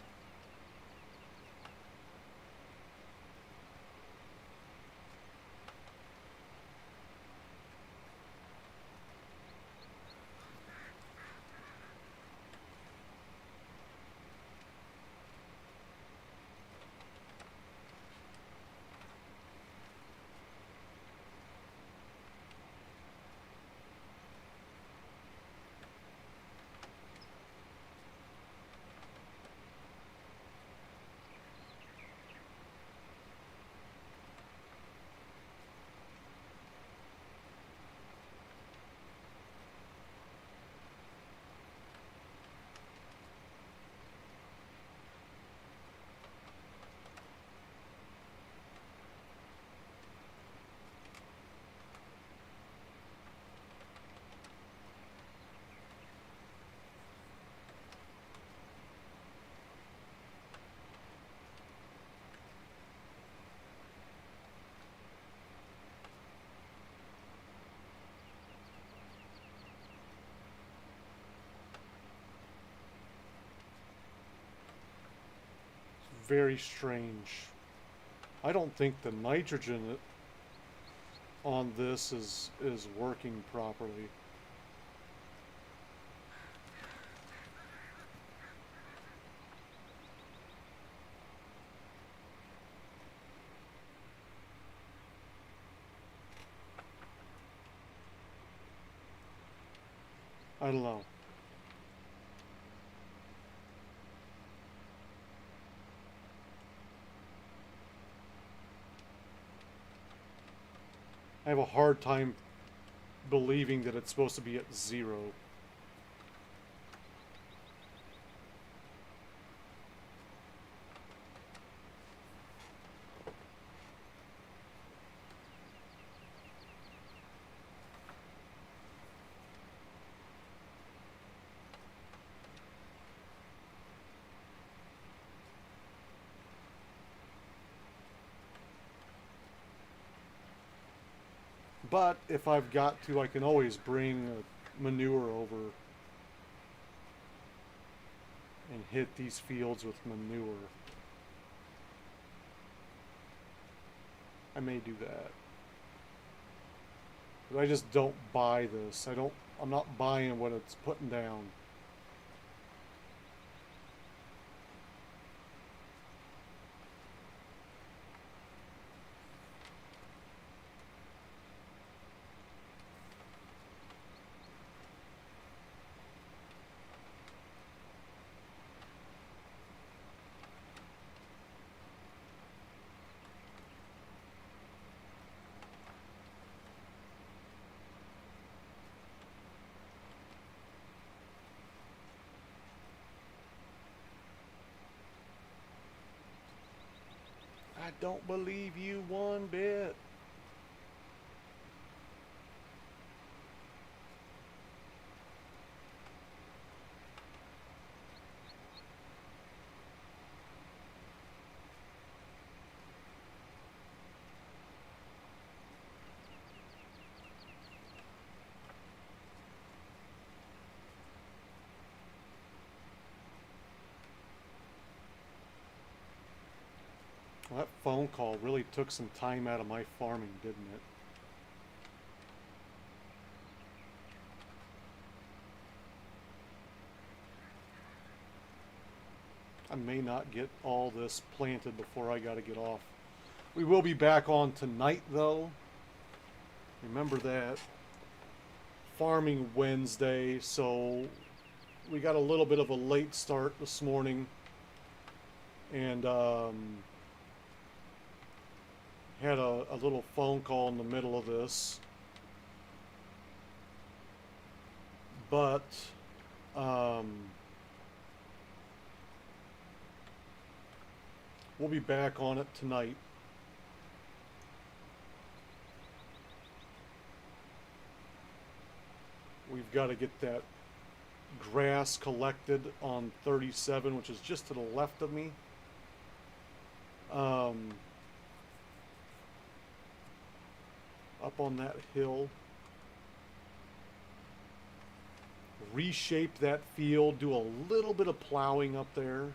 Very strange. I don't think the nitrogen on this is working properly. I don't know. I have a hard time believing that it's supposed to be at 0. But if I've got to, I can always bring manure over and hit these fields with manure. I may do that. But I just don't buy this. I'm not buying what it's putting down. I don't believe you one bit. Well, that phone call really took some time out of my farming, didn't it? I may not get all this planted before I gotta get off. We will be back on tonight, though. Remember that. Farming Wednesday, so we got a little bit of a late start this morning. And, had a little phone call in the middle of this. But, we'll be back on it tonight. We've got to get that grass collected on 37, which is just to the left of me. Up on that hill. Reshape that field, do a little bit of plowing up there.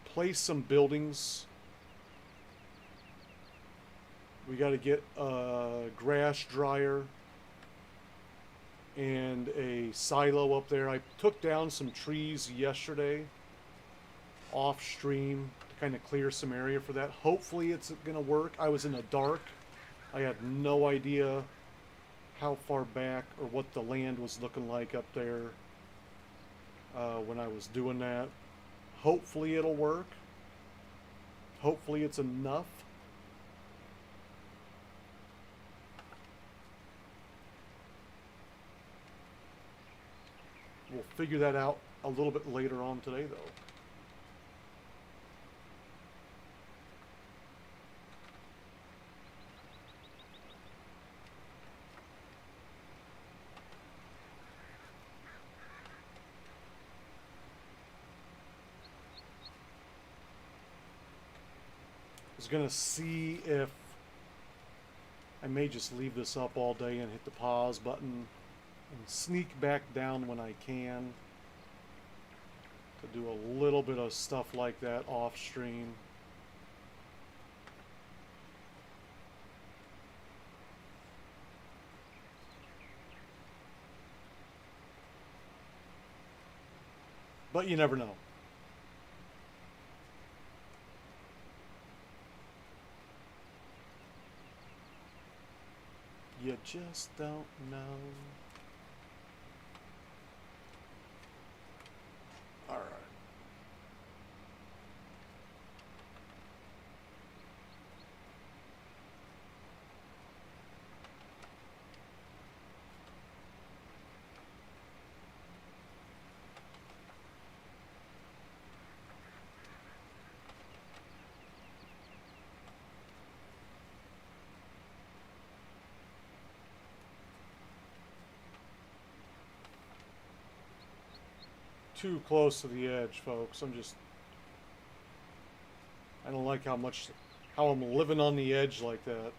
Place some buildings. We got to get a grass dryer and a silo up there. I took down some trees yesterday off stream to kind of clear some area for that. Hopefully it's gonna work. I was in the dark. I had no idea how far back or what the land was looking like up there when I was doing that. Hopefully it'll work. Hopefully it's enough. We'll figure that out a little bit later on today, though. I was going to see if I may just leave this up all day and hit the pause button and sneak back down when I can to do a little bit of stuff like that off stream. But you never know. You just don't know. All right. Too close to the edge, folks. I don't like how I'm living on the edge like that.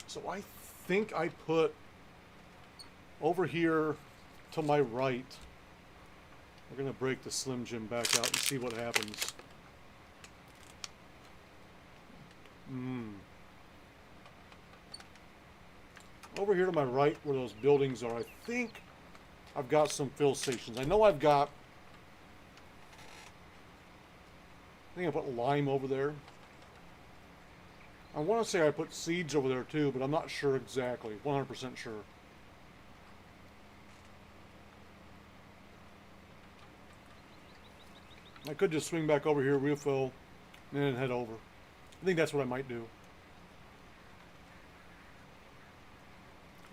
So I think I put over here to my right. We're gonna break the Slim Jim back out and see what happens. Over here to my right where those buildings are, I think I've got some fill stations. I know I think I put lime over there. I want to say I put seeds over there too, but I'm not sure exactly. 100% sure. I could just swing back over here, refill, and then head over. I think that's what I might do.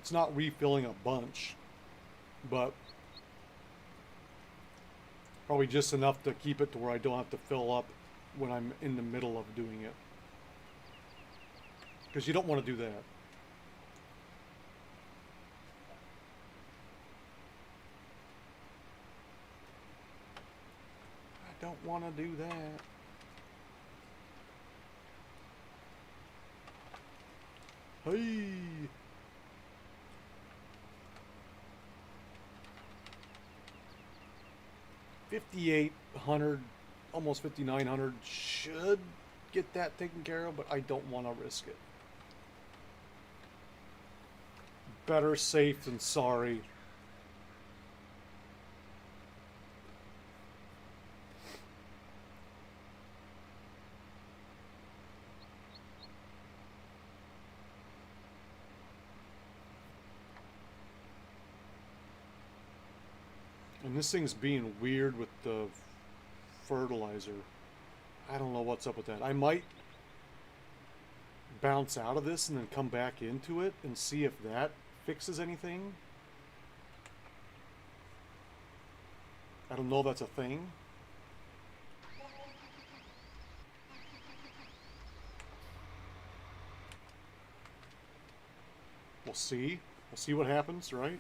It's not refilling a bunch, but probably just enough to keep it to where I don't have to fill up when I'm in the middle of doing it. Because you don't want to do that. I don't want to do that. Hey! 5,800, almost 5,900 should get that taken care of, but I don't want to risk it. Better safe than sorry. And this thing's being weird with the fertilizer. I don't know what's up with that. I might bounce out of this and then come back into it and see if that fixes anything. I don't know if that's a thing. We'll see. We'll see what happens, right?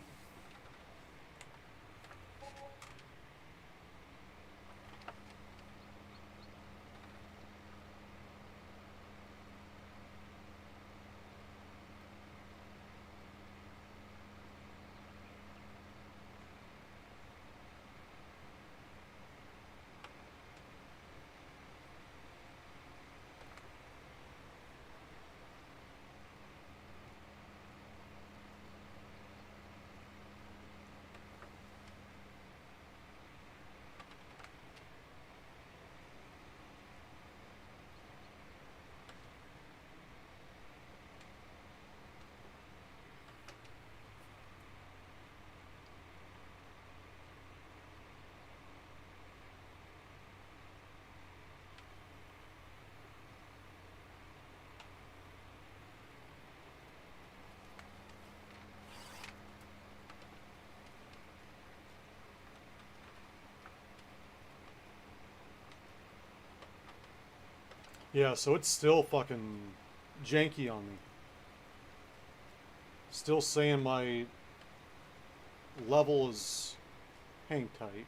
Yeah, so it's still fucking janky on me. Still saying my level is Hang tight.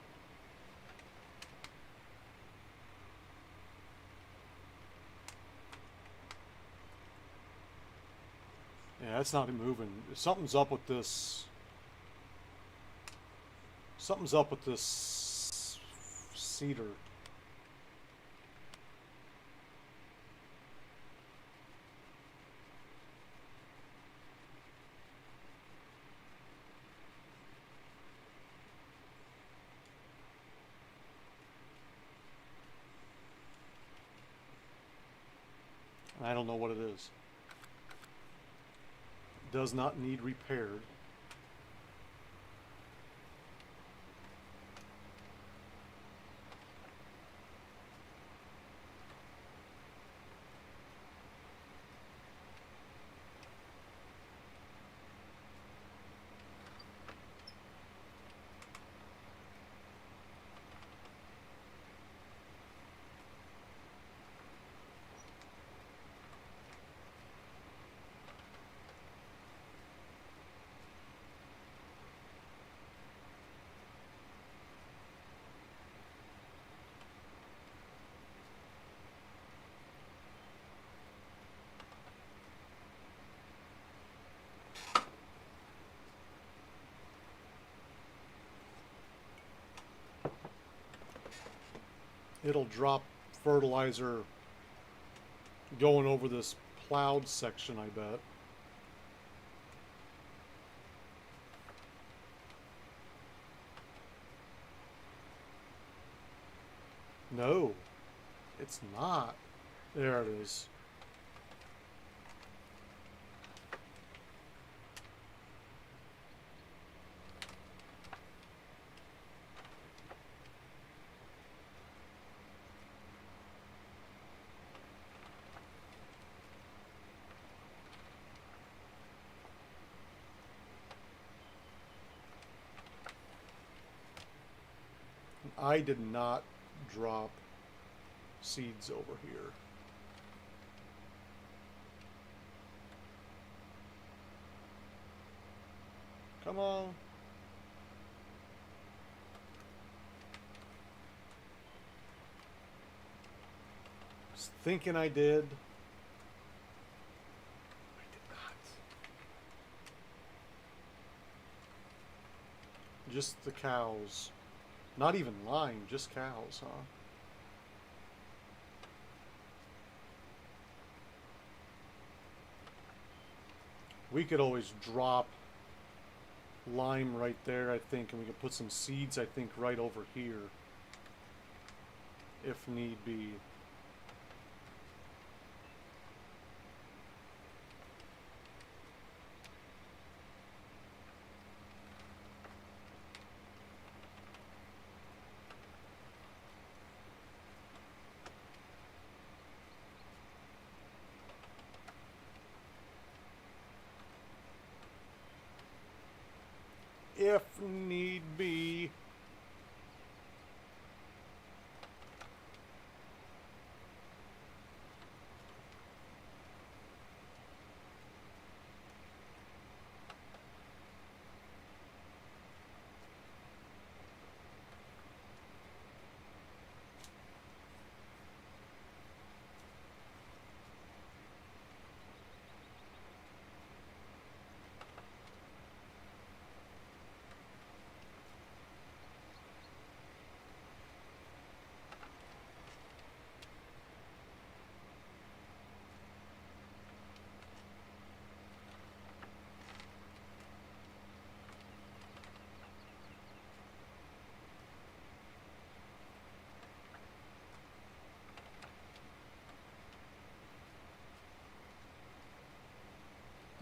Yeah, it's not moving. Something's up with this. Something's up with this cedar. I don't know what it is. Does not need repaired. It'll drop fertilizer going over this plowed section, I bet. No, it's not. There it is. I did not drop seeds over here. Come on. Was thinking I did. I did not. Just the cows. Not even lime, just cows, huh? We could always drop lime right there, I think, and we could put some seeds, I think, right over here, if need be. If need be.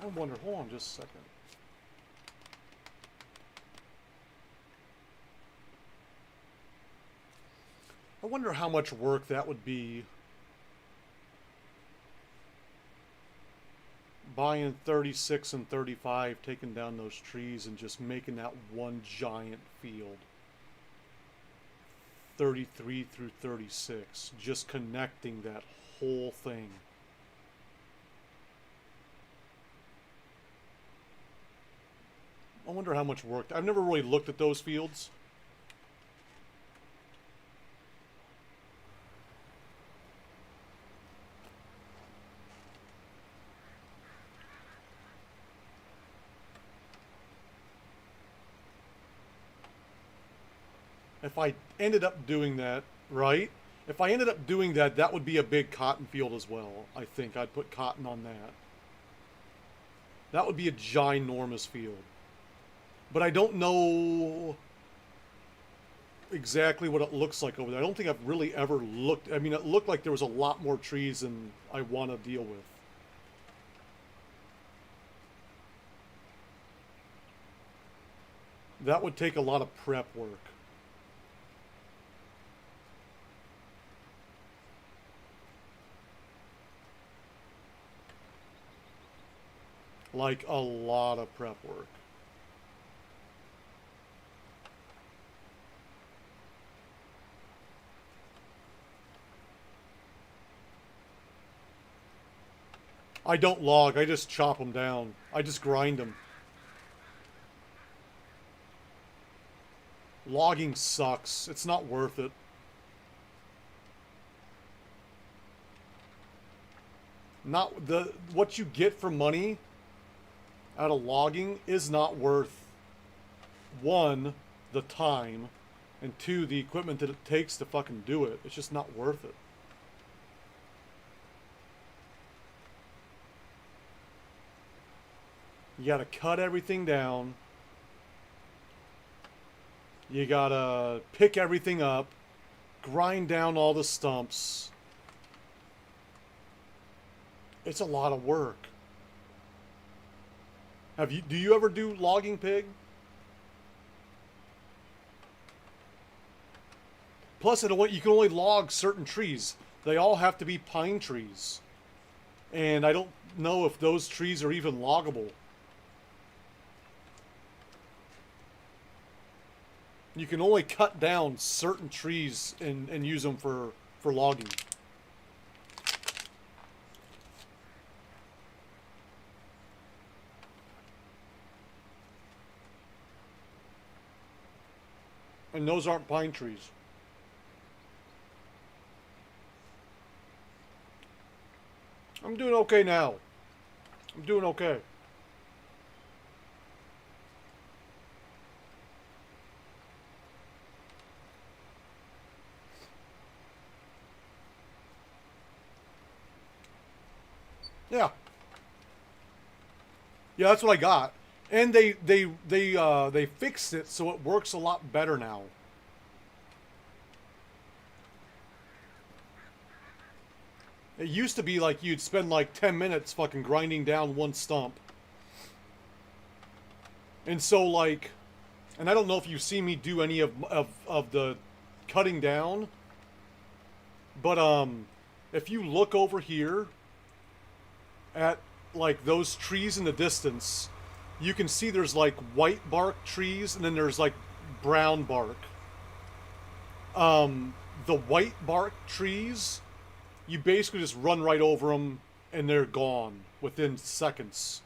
I wonder, hold on just a second. I wonder how much work that would be buying 36 and 35, taking down those trees and just making that one giant field. 33 through 36, just connecting that whole thing. I wonder how much work. I've never really looked at those fields. if I ended up doing that, right? If I ended up doing that, that would be a big cotton field as well. I think I'd put cotton on that. That would be a ginormous field. But I don't know exactly what it looks like over there. I don't think I've really ever looked. I mean, it looked like there was a lot more trees than I want to deal with. That would take a lot of prep work. Like a lot of prep work. I don't log, I just chop them down. I just grind them. Logging sucks. It's not worth it. Not the what you get for money out of logging is not worth, one, the time, and two, the equipment that it takes to fucking do it. It's just not worth it. You gotta cut everything down. You gotta pick everything up, grind down all the stumps. It's a lot of work. Do you ever do logging, Pig? Plus, you can only log certain trees. They all have to be pine trees. And I don't know if those trees are even loggable. You can only cut down certain trees and use them for logging. And those aren't pine trees. I'm doing okay now. I'm doing okay. Yeah. Yeah, that's what I got. And they fixed it so it works a lot better now. It used to be like you'd spend like 10 minutes fucking grinding down one stump. And so like, and I don't know if you've seen me do any of the cutting down, but if you look over here at like those trees in the distance, you can see there's like white bark trees and then there's like brown bark. The white bark trees, you basically just run right over them and they're gone within seconds.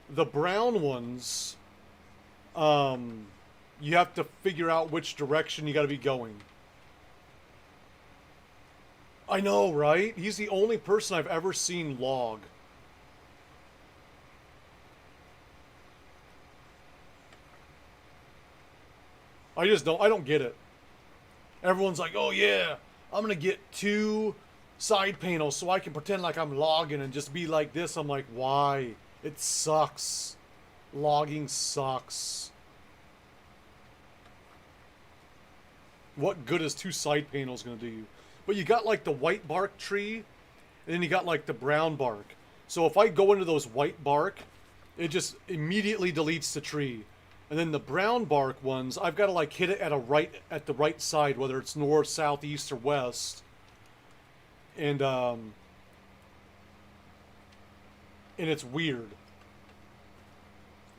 The brown ones, you have to figure out which direction you gotta be going. I know, right? He's the only person I've ever seen log. I don't get it. Everyone's like, oh yeah, I'm gonna get 2 side panels so I can pretend like I'm logging and just be like this. I'm like, why? It sucks. Logging sucks. What good is 2 side panels gonna do you? But you got like the white bark tree, and then you got like the brown bark. So if I go into those white bark, it just immediately deletes the tree. And then the brown bark ones, I've got to like hit it at the right side, whether it's north, south, east, or west. And it's weird.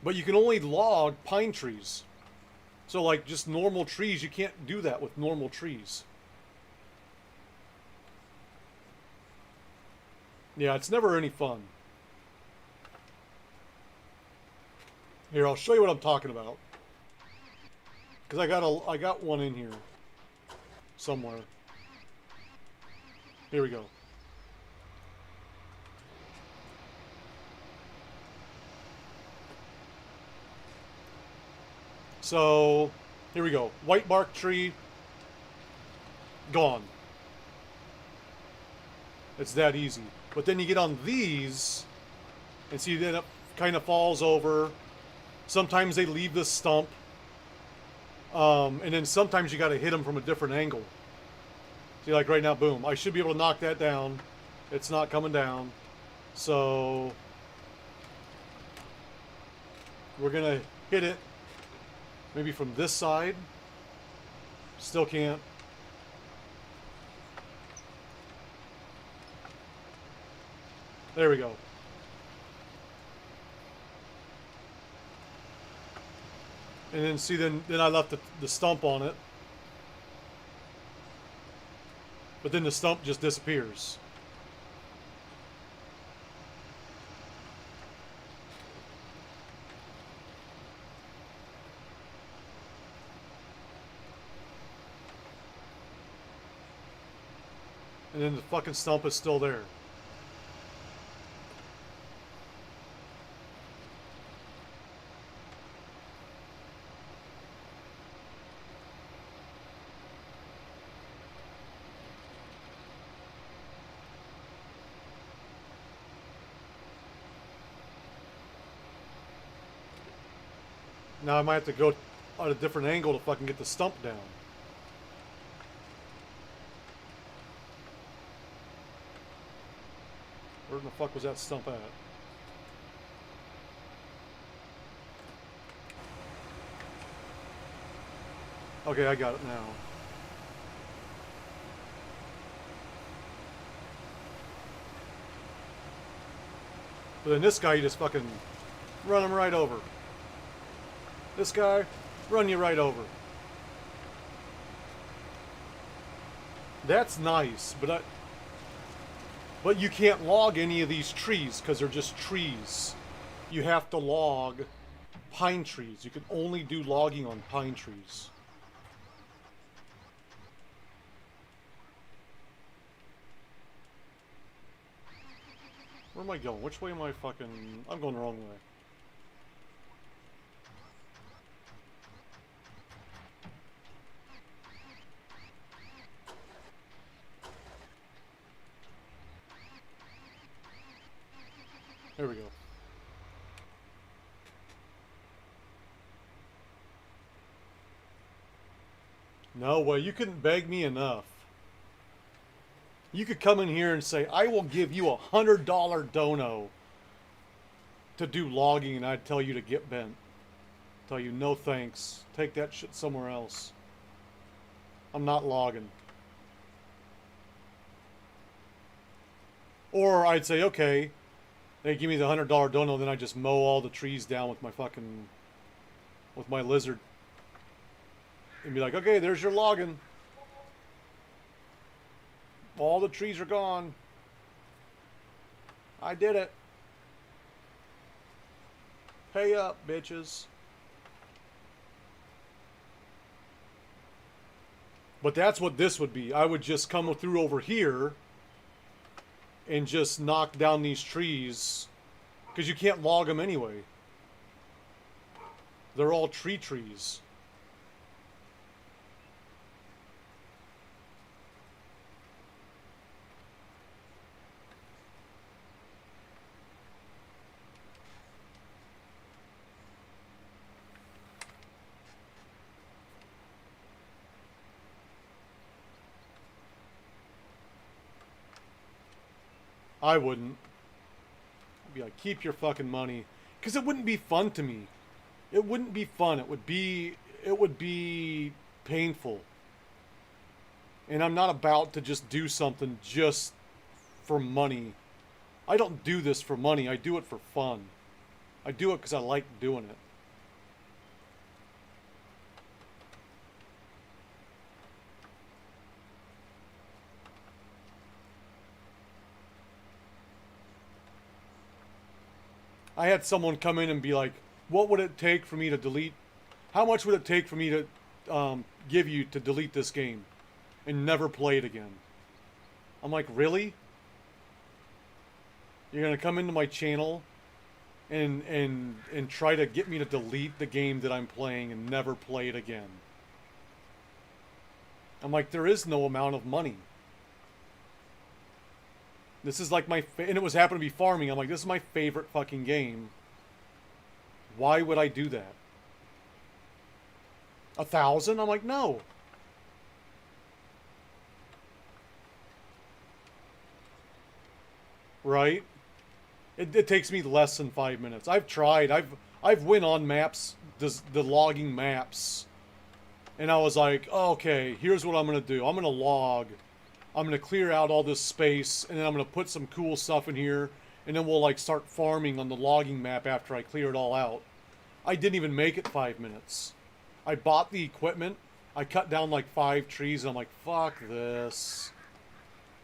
But you can only log pine trees. So like just normal trees, you can't do that with normal trees. Yeah, it's never any fun. Here, I'll show you what I'm talking about. Because I got one in here. Somewhere. Here we go. So, Here we go. White bark tree. Gone. It's that easy. But then you get on these, and see then it kind of falls over. Sometimes they leave the stump. And then sometimes you got to hit them from a different angle. See, like right now, boom. I should be able to knock that down. It's not coming down. So we're going to hit it maybe from this side. Still can't. There we go. And then see, then I left the stump on it. But then the stump just disappears. And then the fucking stump is still there. Now I might have to go at a different angle to fucking get the stump down. Where in the fuck was that stump at? Okay, I got it now. But then this guy, you just fucking run him right over. This guy, run you right over. That's nice, but you can't log any of these trees because they're just trees. You have to log pine trees. You can only do logging on pine trees. Where am I going? Which way am I fucking... I'm going the wrong way. There we go. No way, you couldn't beg me enough. You could come in here and say, I will give you $100 dono to do logging, and I'd tell you to get bent. Tell you, no thanks. Take that shit somewhere else. I'm not logging. Or I'd say, okay, they give me the $100 dono, then I just mow all the trees down with my fucking, with my lizard. And be like, okay, there's your logging. All the trees are gone. I did it. Pay up, bitches. But that's what this would be. I would just come through over here and just knock down these trees, because you can't log them anyway. They're all trees. I wouldn't. I'd be like, keep your fucking money. Because it wouldn't be fun to me. It wouldn't be fun. It would be painful. And I'm not about to just do something just for money. I don't do this for money. I do it for fun. I do it because I like doing it. I had someone come in and be like, what would it take for me to delete? How much would it take for me to give you to delete this game and never play it again? I'm like, really? You're going to come into my channel and try to get me to delete the game that I'm playing and never play it again? I'm like, there is no amount of money. This is like and it was happened to be farming. I'm like, this is my favorite fucking game. Why would I do that? 1,000? I'm like, no. Right? It takes me less than 5 minutes. I've tried. I've went on maps, the logging maps, and I was like, oh, okay, here's what I'm gonna do. I'm gonna log. I'm gonna clear out all this space, and then I'm gonna put some cool stuff in here, and then we'll like start farming on the logging map after I clear it all out. I didn't even make it 5 minutes. I bought the equipment. I cut down like 5 trees, and I'm like, fuck this.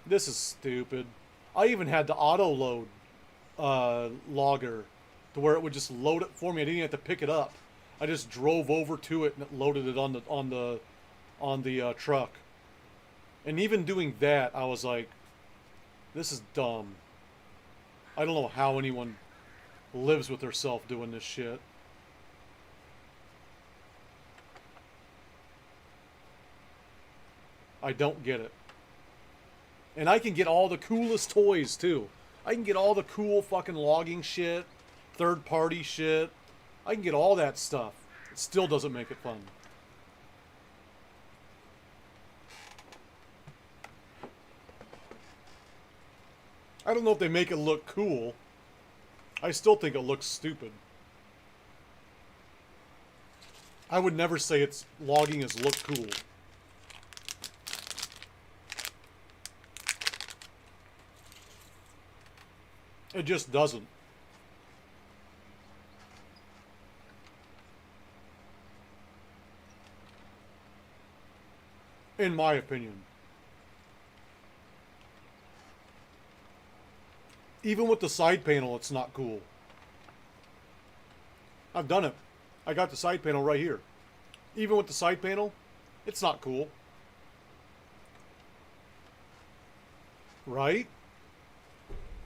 This is stupid. I even had the auto load logger to where it would just load it for me. I didn't even have to pick it up. I just drove over to it and it loaded it on the truck. And even doing that, I was like, this is dumb. I don't know how anyone lives with herself doing this shit. I don't get it. And I can get all the coolest toys, too. I can get all the cool fucking logging shit, third-party shit. I can get all that stuff. It still doesn't make it fun. I don't know if they make it look cool. I still think it looks stupid. I would never say it's logging as look cool. It just doesn't. In my opinion. Even with the side panel, it's not cool. I've done it. I got the side panel right here. Even with the side panel, it's not cool. Right?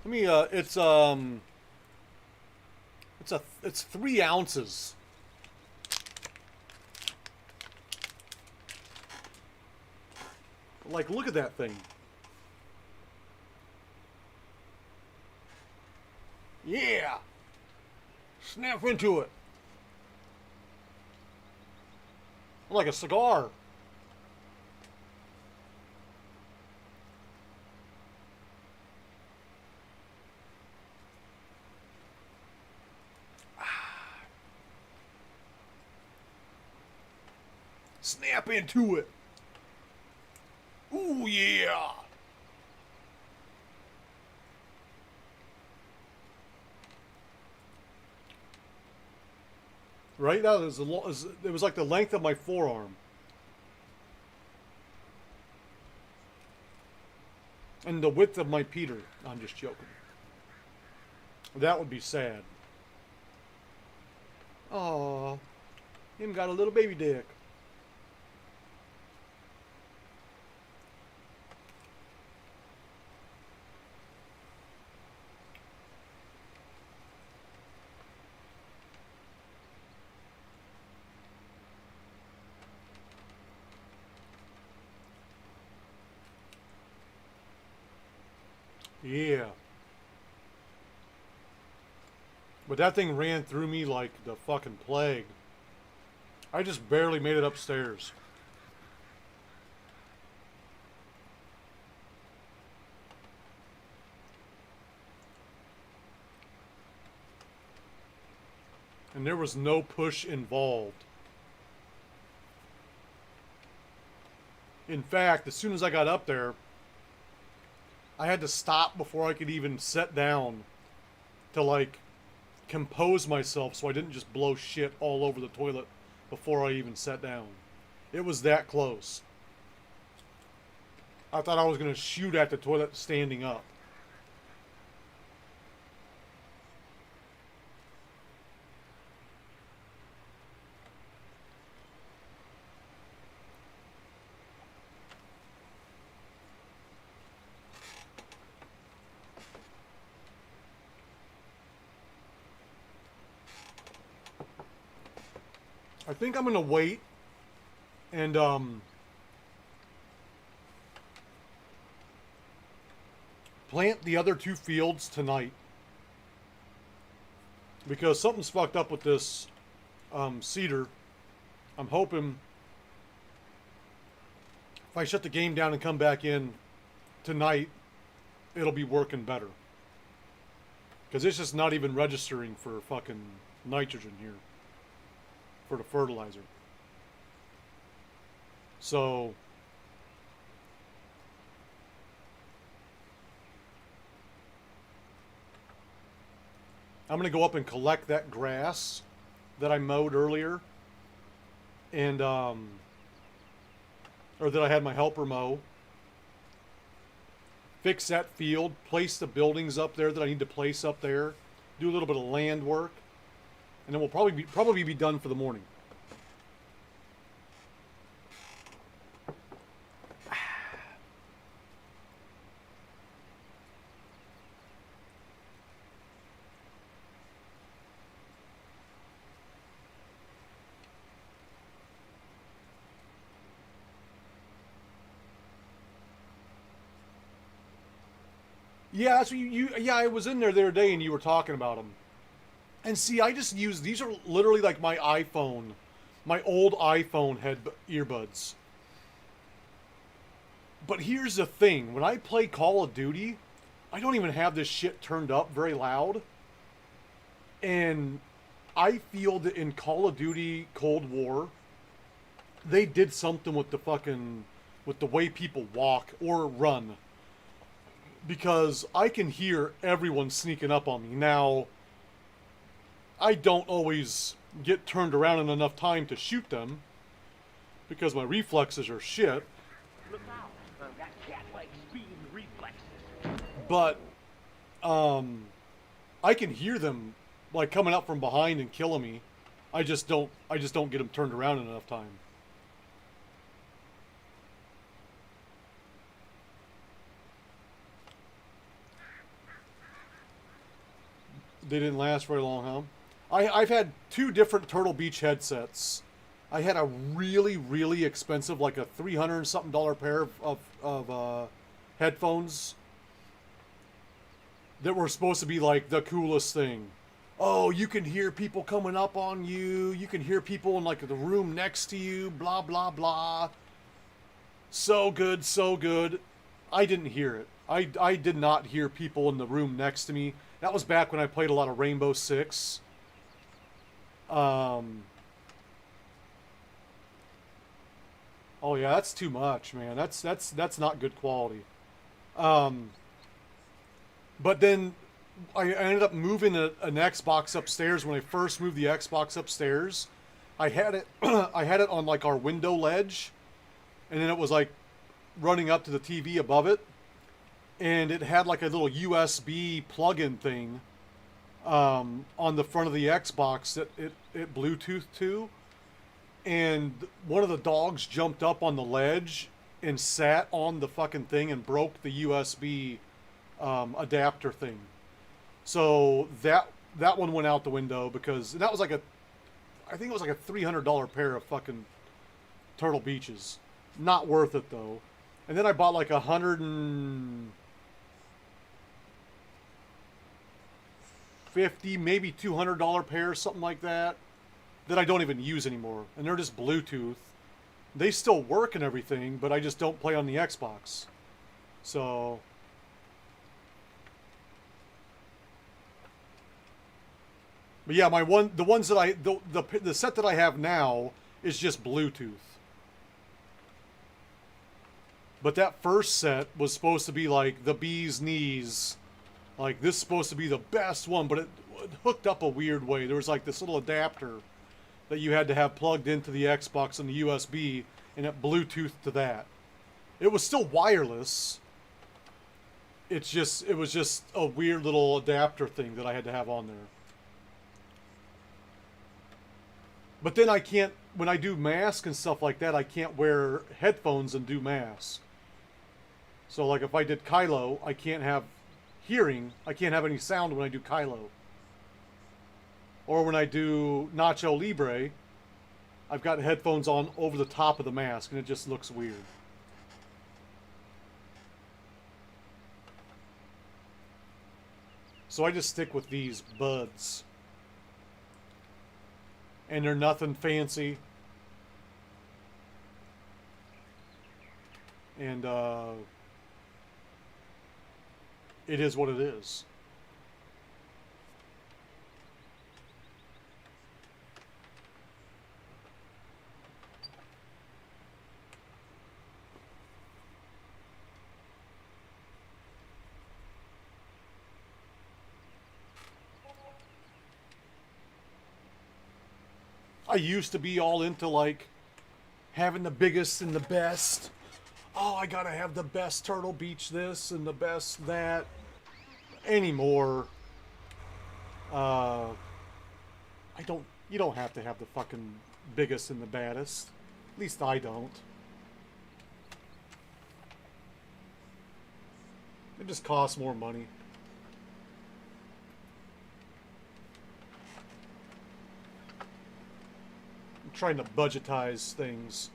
I mean, it's 3 ounces. Like, look at that thing. Yeah! Snap into it. Like a cigar. Snap into it. Ooh, yeah. Right? That was it was like the length of my forearm. And the width of my Peter. I'm just joking. That would be sad. Aw. Him got a little baby dick. Yeah. But that thing ran through me like the fucking plague. I just barely made it upstairs. And there was no push involved. In fact, as soon as I got up there, I had to stop before I could even sit down to, like, compose myself so I didn't just blow shit all over the toilet before I even sat down. It was that close. I thought I was going to shoot at the toilet standing up. I think I'm gonna wait and plant the other 2 fields tonight. Because something's fucked up with this cedar. I'm hoping if I shut the game down and come back in tonight, it'll be working better. Because it's just not even registering for fucking nitrogen here. For the fertilizer. So... I'm going to go up and collect that grass that I mowed earlier. And, or that I had my helper mow. Fix that field. Place the buildings up there that I need to place up there. Do a little bit of land work. And then we'll probably be done for the morning. Yeah, so yeah, I was in there the other day and you were talking about them. And see, I just use, these are literally like my iPhone, my old iPhone earbuds. But here's the thing, when I play Call of Duty, I don't even have this shit turned up very loud. And I feel that in Call of Duty Cold War, they did something with the fucking, with the way people walk or run. Because I can hear everyone sneaking up on me. Now, I don't always get turned around in enough time to shoot them. Because my reflexes are shit. Look out, I've got cat-like speed and reflexes. But, I can hear them, like, coming up from behind and killing me. I just don't get them turned around in enough time. They didn't last very long, huh? I've had 2 different Turtle Beach headsets. I had a really, really expensive, like a $300 and something pair of headphones that were supposed to be like the coolest thing. Oh, you can hear people coming up on you. You can hear people in like the room next to you. Blah, blah, blah. So good, so good. I didn't hear it. I did not hear people in the room next to me. That was back when I played a lot of Rainbow Six. Oh yeah, that's too much, man. That's not good quality. But then I ended up moving an Xbox upstairs. When I first moved the Xbox upstairs, I had it I had it on like our window ledge, and then it was like running up to the TV above it. And it had like a little USB plug-in thing on the front of the Xbox that it Bluetooth to. And one of the dogs jumped up on the ledge and sat on the fucking thing and broke the USB adapter thing. So that one went out the window because that was like I think it was like a $300 pair of fucking Turtle Beaches. Not worth it though. And then I bought like $150, maybe $200 pair, something like that I don't even use anymore. And they're just Bluetooth. They still work and everything, but I just don't play on the Xbox. So... But yeah, the set that I have now is just Bluetooth. But that first set was supposed to be like the bee's knees. Like, this is supposed to be the best one, but it hooked up a weird way. There was like this little adapter that you had to have plugged into the Xbox and the USB, and it Bluetoothed to that. It was still wireless. It was just a weird little adapter thing that I had to have on there. But then I can't, when I do mask and stuff like that, I can't wear headphones and do mask. So like if I did Kylo, I can't have hearing, I can't have any sound when I do Kylo. Or when I do Nacho Libre, I've got headphones on over the top of the mask and it just looks weird. So I just stick with these buds. And they're nothing fancy. And it is what it is. I used to be all into like having the biggest and the best. Oh, I gotta have the best Turtle Beach this and the best that. Anymore, you don't have to have the fucking biggest and the baddest. At least I don't. It just costs more money. I'm trying to budgetize things.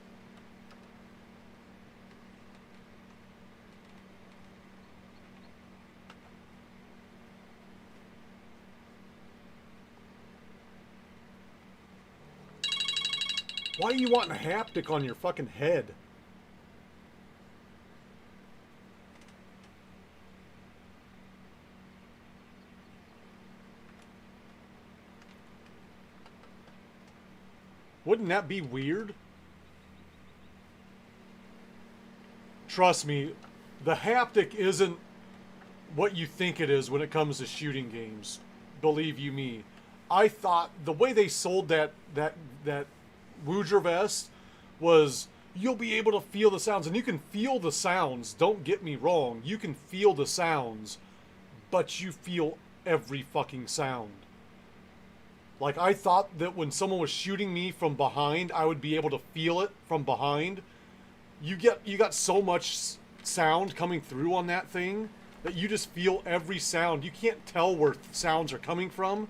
Why are you wanting a haptic on your fucking head? Wouldn't that be weird? Trust me, the haptic isn't what you think it is when it comes to shooting games. Believe you me. I thought the way they sold that Woodger vest was you'll be able to feel the sounds, and you can feel the sounds, don't get me wrong, you can feel the sounds, but you feel every fucking sound. Like, I thought that when someone was shooting me from behind, I would be able to feel it from behind. You got so much sound coming through on that thing that you just feel every sound. You can't tell where sounds are coming from.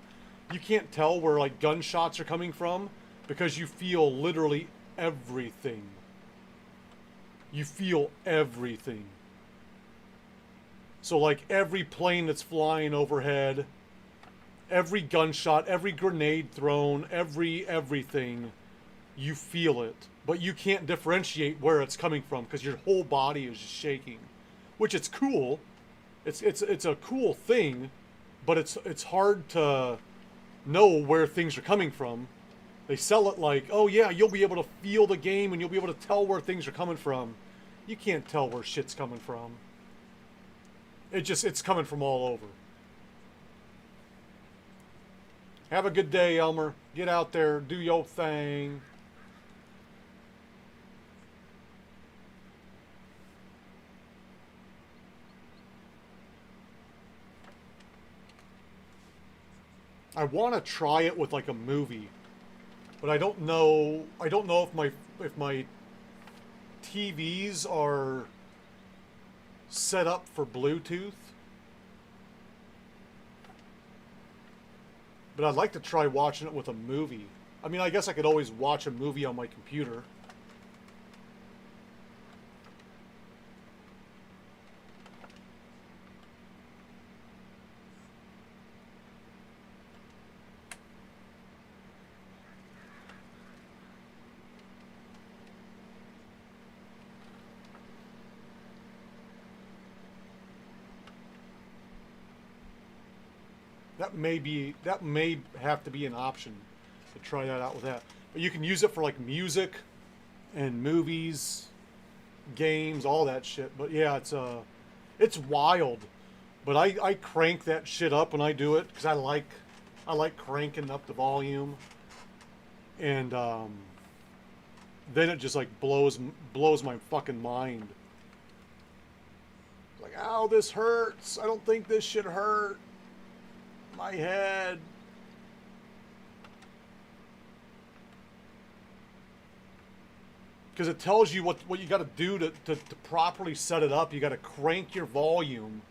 You can't tell where like gunshots are coming from. Because you feel literally everything. You feel everything. So like every plane that's flying overhead, every gunshot, every grenade thrown, everything, you feel it. But you can't differentiate where it's coming from because your whole body is just shaking. Which it's cool. It's a cool thing, but it's hard to know where things are coming from. They sell it like, oh yeah, you'll be able to feel the game and you'll be able to tell where things are coming from. You can't tell where shit's coming from. It's coming from all over. Have a good day, Elmer. Get out there, do your thing. I want to try it with like a movie. But I don't know if my TVs are set up for Bluetooth. But I'd like to try watching it with a movie. I mean, I guess I could always watch a movie on my computer. That may have to be an option to try that out with that. But you can use it for like music and movies, games, all that shit. But yeah, it's wild. But I crank that shit up when I do it because I like cranking up the volume. And then it just like blows my fucking mind. Like, ow, this hurts. I don't think this should hurt. My head. Because it tells you what you got to do to properly set it up. You got to crank your volume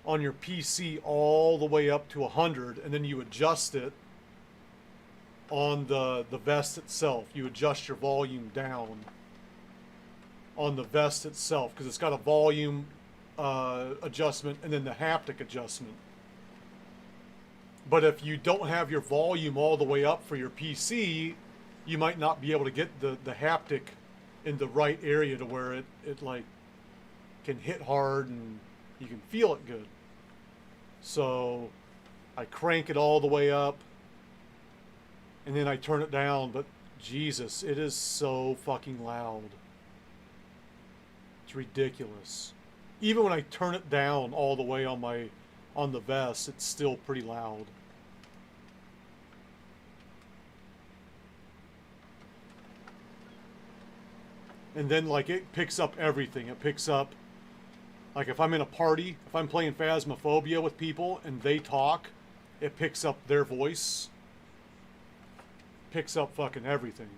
on your PC all the way up to 100, and then you adjust it on the vest itself. You adjust your volume down on the vest itself because it's got a volume adjustment and then the haptic adjustment. But if you don't have your volume all the way up for your PC, you might not be able to get the haptic in the right area to where it like can hit hard and you can feel it good. So I crank it all the way up and then I turn it down, but Jesus, it is so fucking loud. It's ridiculous. Even when I turn it down all the way on the vest, it's still pretty loud. And then like it picks up everything. It picks up, like if I'm in a party, if I'm playing Phasmophobia with people and they talk, it picks up their voice. Picks up fucking everything.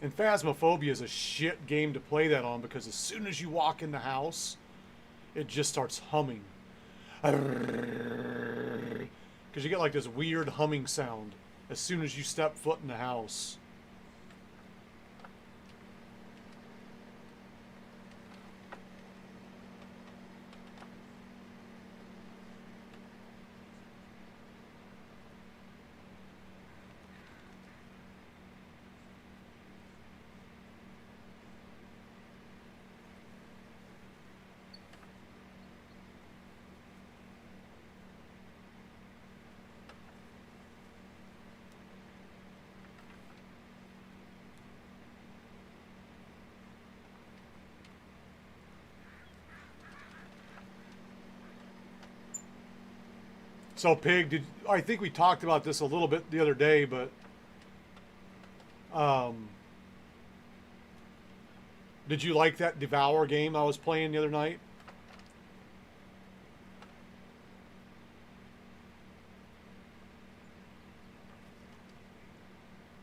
And Phasmophobia is a shit game to play that on because as soon as you walk in the house, it just starts humming. Because you get like this weird humming sound as soon as you step foot in the house. So, Pig, I think we talked about this a little bit the other day, but did you like that Devour game I was playing the other night?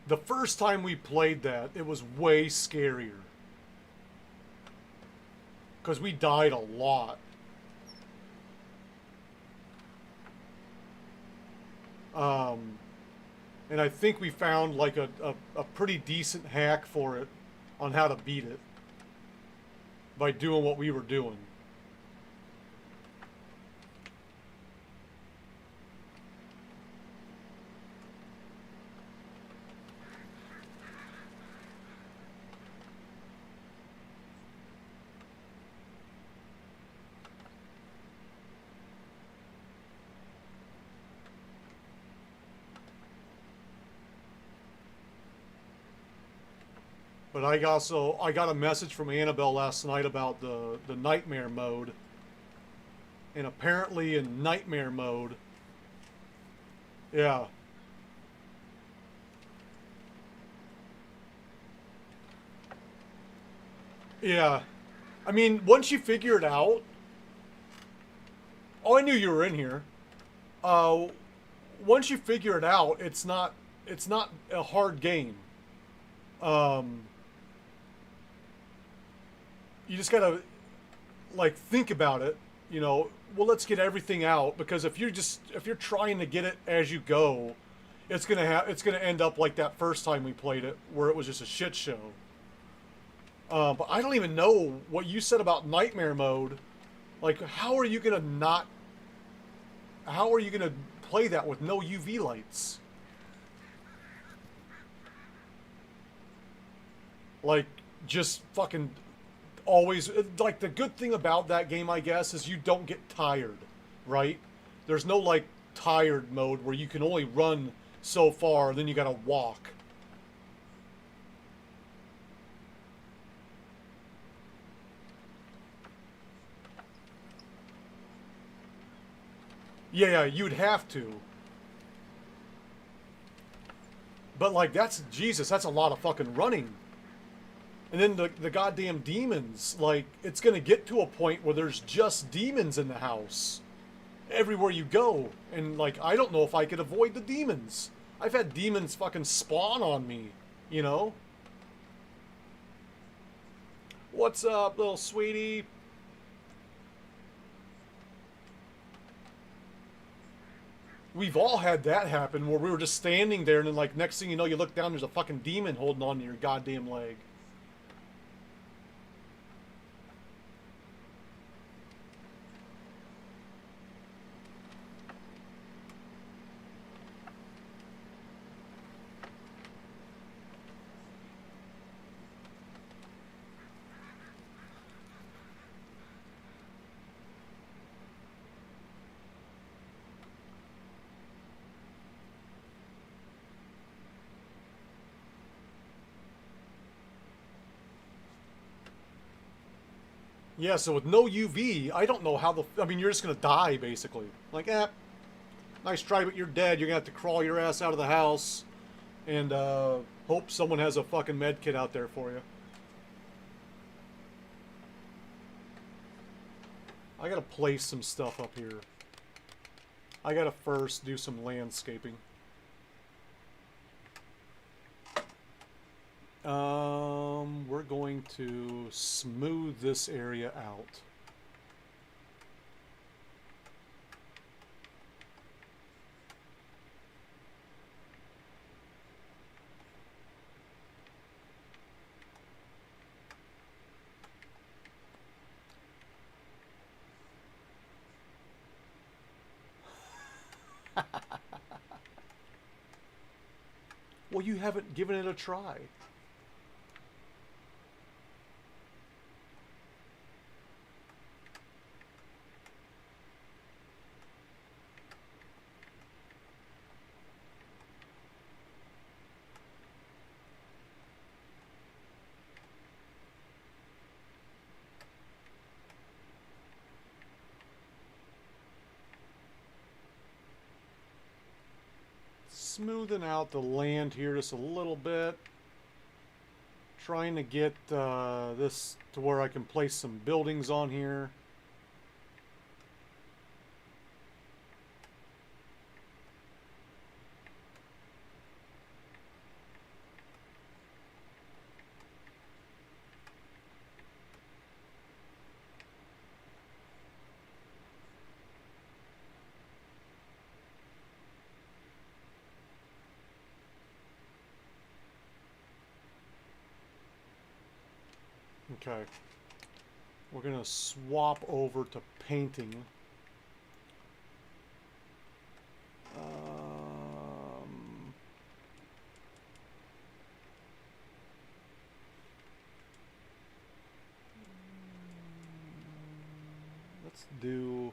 The first time we played that, it was way scarier. Because we died a lot. And I think we found like a pretty decent hack for it on how to beat it by doing what we were doing. But I got a message from Annabelle last night about the nightmare mode. And apparently in nightmare mode, yeah. Yeah. I mean, once you figure it out, oh, I knew you were in here. Once you figure it out, it's not a hard game. You just gotta, like, think about it, you know, well, let's get everything out, because if you're trying to get it as you go, it's gonna end up like that first time we played it, where it was just a shit show. But I don't even know what you said about nightmare mode. Like, how are you gonna play that with no UV lights? Like, just fucking always, like, the good thing about that game, I guess, is you don't get tired, right? There's no, like, tired mode where you can only run so far, then you gotta walk. Yeah, you'd have to. But, like, Jesus, that's a lot of fucking running. And then the goddamn demons, like, it's going to get to a point where there's just demons in the house. Everywhere you go. And, like, I don't know if I could avoid the demons. I've had demons fucking spawn on me, you know? What's up, little sweetie? We've all had that happen where we were just standing there and then, like, next thing you know, you look down, there's a fucking demon holding on to your goddamn leg. Yeah, so with no UV, I don't know how the... I mean, you're just going to die, basically. Like, nice try, but you're dead. You're going to have to crawl your ass out of the house and hope someone has a fucking med kit out there for you. I got to place some stuff up here. I got to first do some landscaping. We're going to smooth this area out. Well, you haven't given it a try. Smoothing out the land here just a little bit. Trying to get this to where I can place some buildings on here. Okay, we're gonna swap over to painting. Let's do...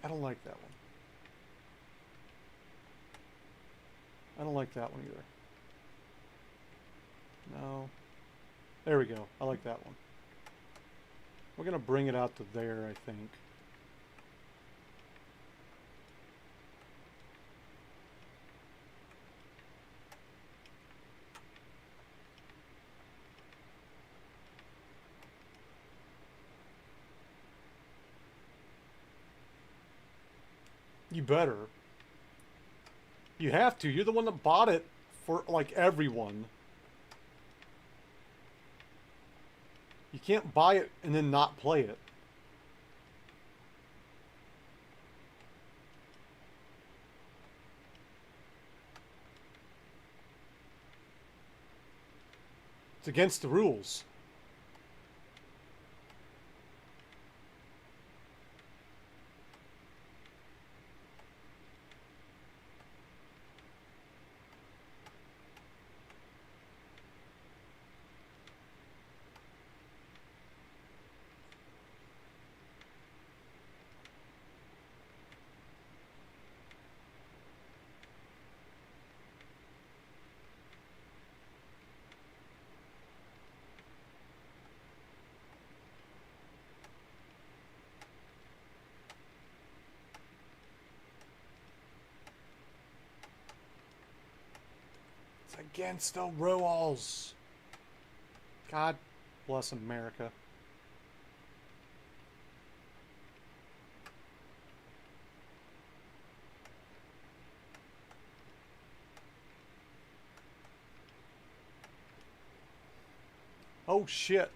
I don't like that one. I don't like that one either. No. There we go. I like that one. We're going to bring it out to there, I think. You better. You have to. You're the one that bought it for, like, everyone. You can't buy it and then not play it. It's against the rules. Against the rules. God bless America. Oh shit.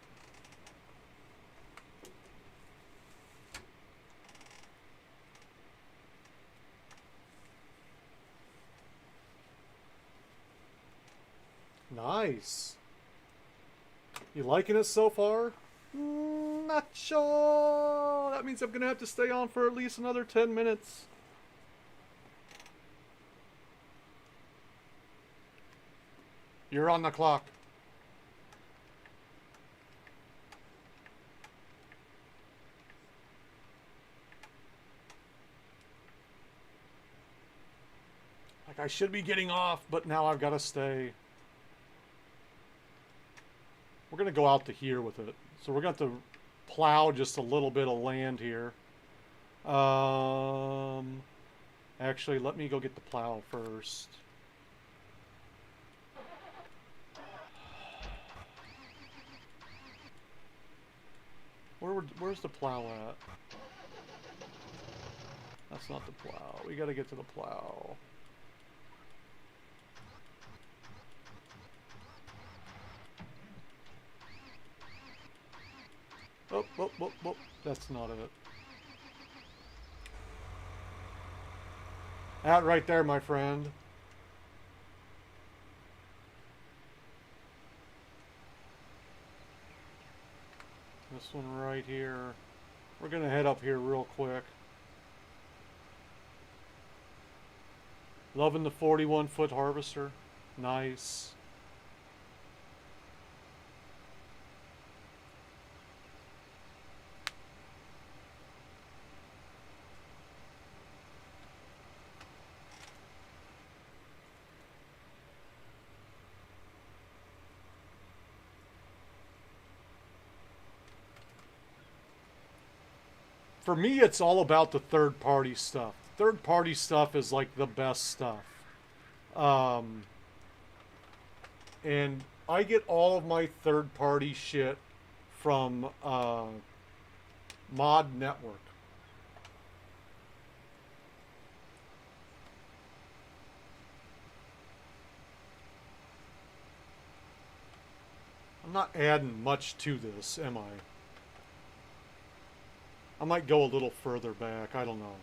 Nice. You liking it so far? Not sure. That means I'm gonna have to stay on for at least another 10 minutes. You're on the clock. Like, I should be getting off, but now I've got to stay. we're gonna go out to here with it. So we're gonna have to plow just a little bit of land here. Actually, let me go get the plow first. Where's the plow at? That's not the plow. We gotta get to the plow. Oh, oh, oh, oh. That's not it. That right there, my friend. This one right here. We're gonna head up here real quick. Loving the 41-foot harvester. Nice. For me, it's all about the third-party stuff. Third-party stuff is like the best stuff. And I get all of my third-party shit from Mod Network. I'm not adding much to this, am I? I might go a little further back. I don't know.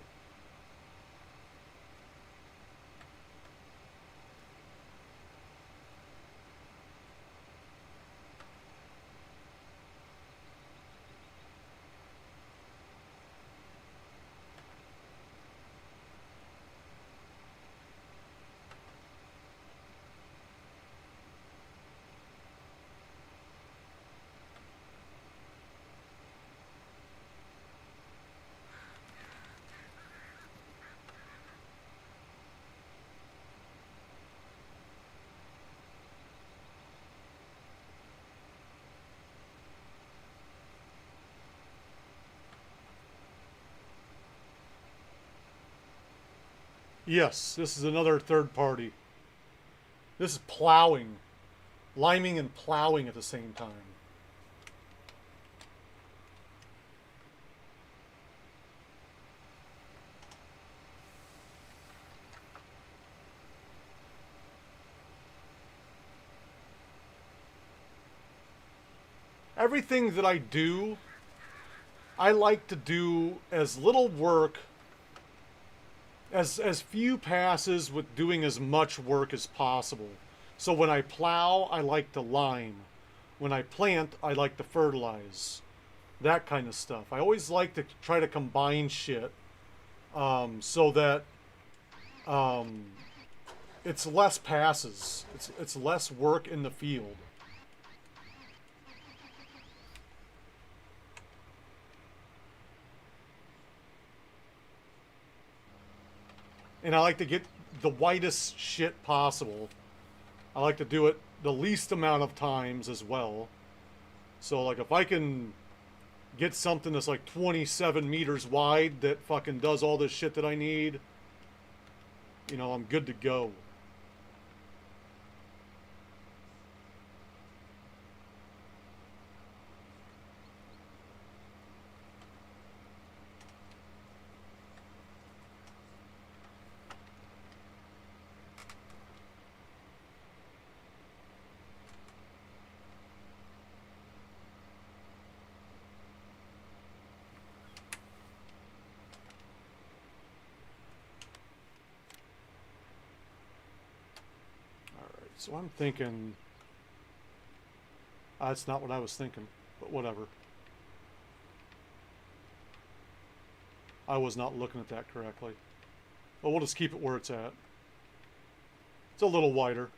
Yes, this is another third party. This is plowing. Liming and plowing at the same time. Everything that I do, I like to do as little work, as few passes with doing as much work as possible. So when I plow, I like to lime. When I plant, I like to fertilize. That kind of stuff. I always like to try to combine shit so that it's less passes. It's less work in the field. And I like to get the whitest shit possible. I like to do it the least amount of times as well. So, like, if I can get something that's like 27 meters wide that fucking does all this shit that I need, you know, I'm good to go. So I'm thinking, that's not what I was thinking, but whatever. I was not looking at that correctly. But we'll just keep it where it's at. It's a little wider.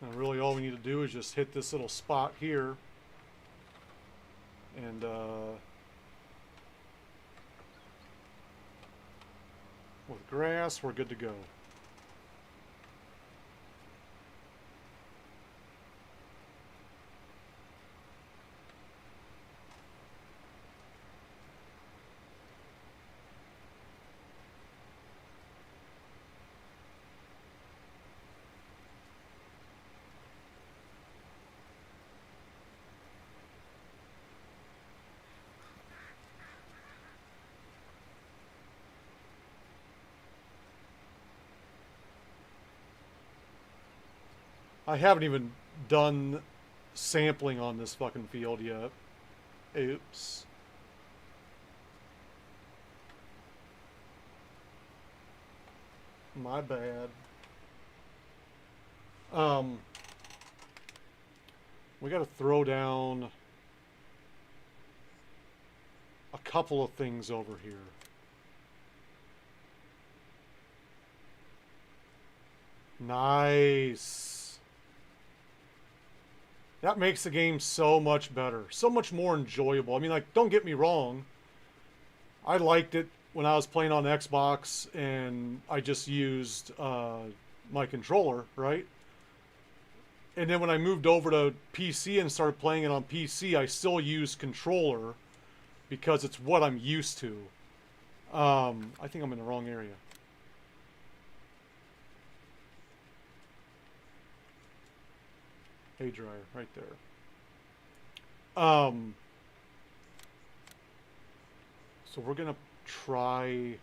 And really all we need to do is just hit this little spot here. And with grass, we're good to go. I haven't even done sampling on this fucking field yet. Oops. My bad. We gotta throw down a couple of things over here. Nice. That makes the game so much better. So much more enjoyable. I mean, like, don't get me wrong. I liked it when I was playing on Xbox and I just used my controller, right? And then when I moved over to PC and started playing it on PC, I still use controller because it's what I'm used to. I think I'm in the wrong area. Hay dryer, right there. So we're gonna try.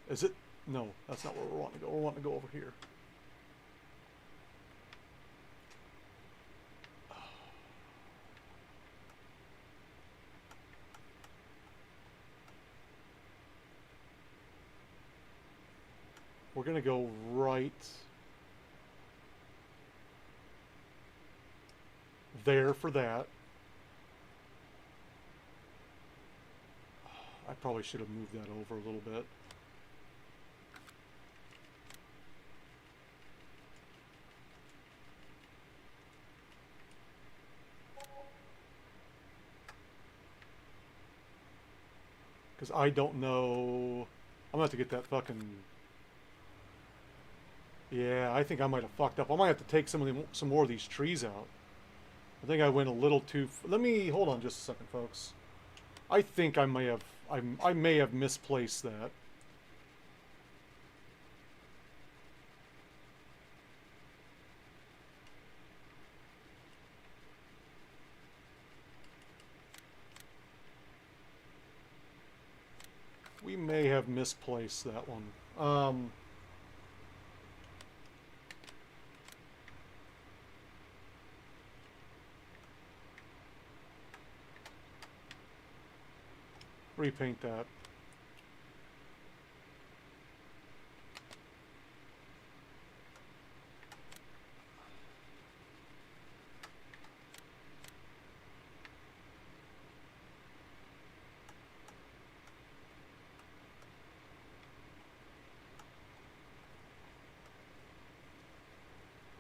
Is it? No, that's not where we're wanting to go. We're wanting to go over here. We're gonna go right there for that. I probably should have moved that over a little bit. Because I don't know. I'm gonna have to get that fucking. Yeah, I think I might have fucked up. I might have to take some more of these trees out. I think I went a little too. Let me hold on just a second, folks. I think I may have. I may have misplaced that. We may have misplaced that one. Repaint that.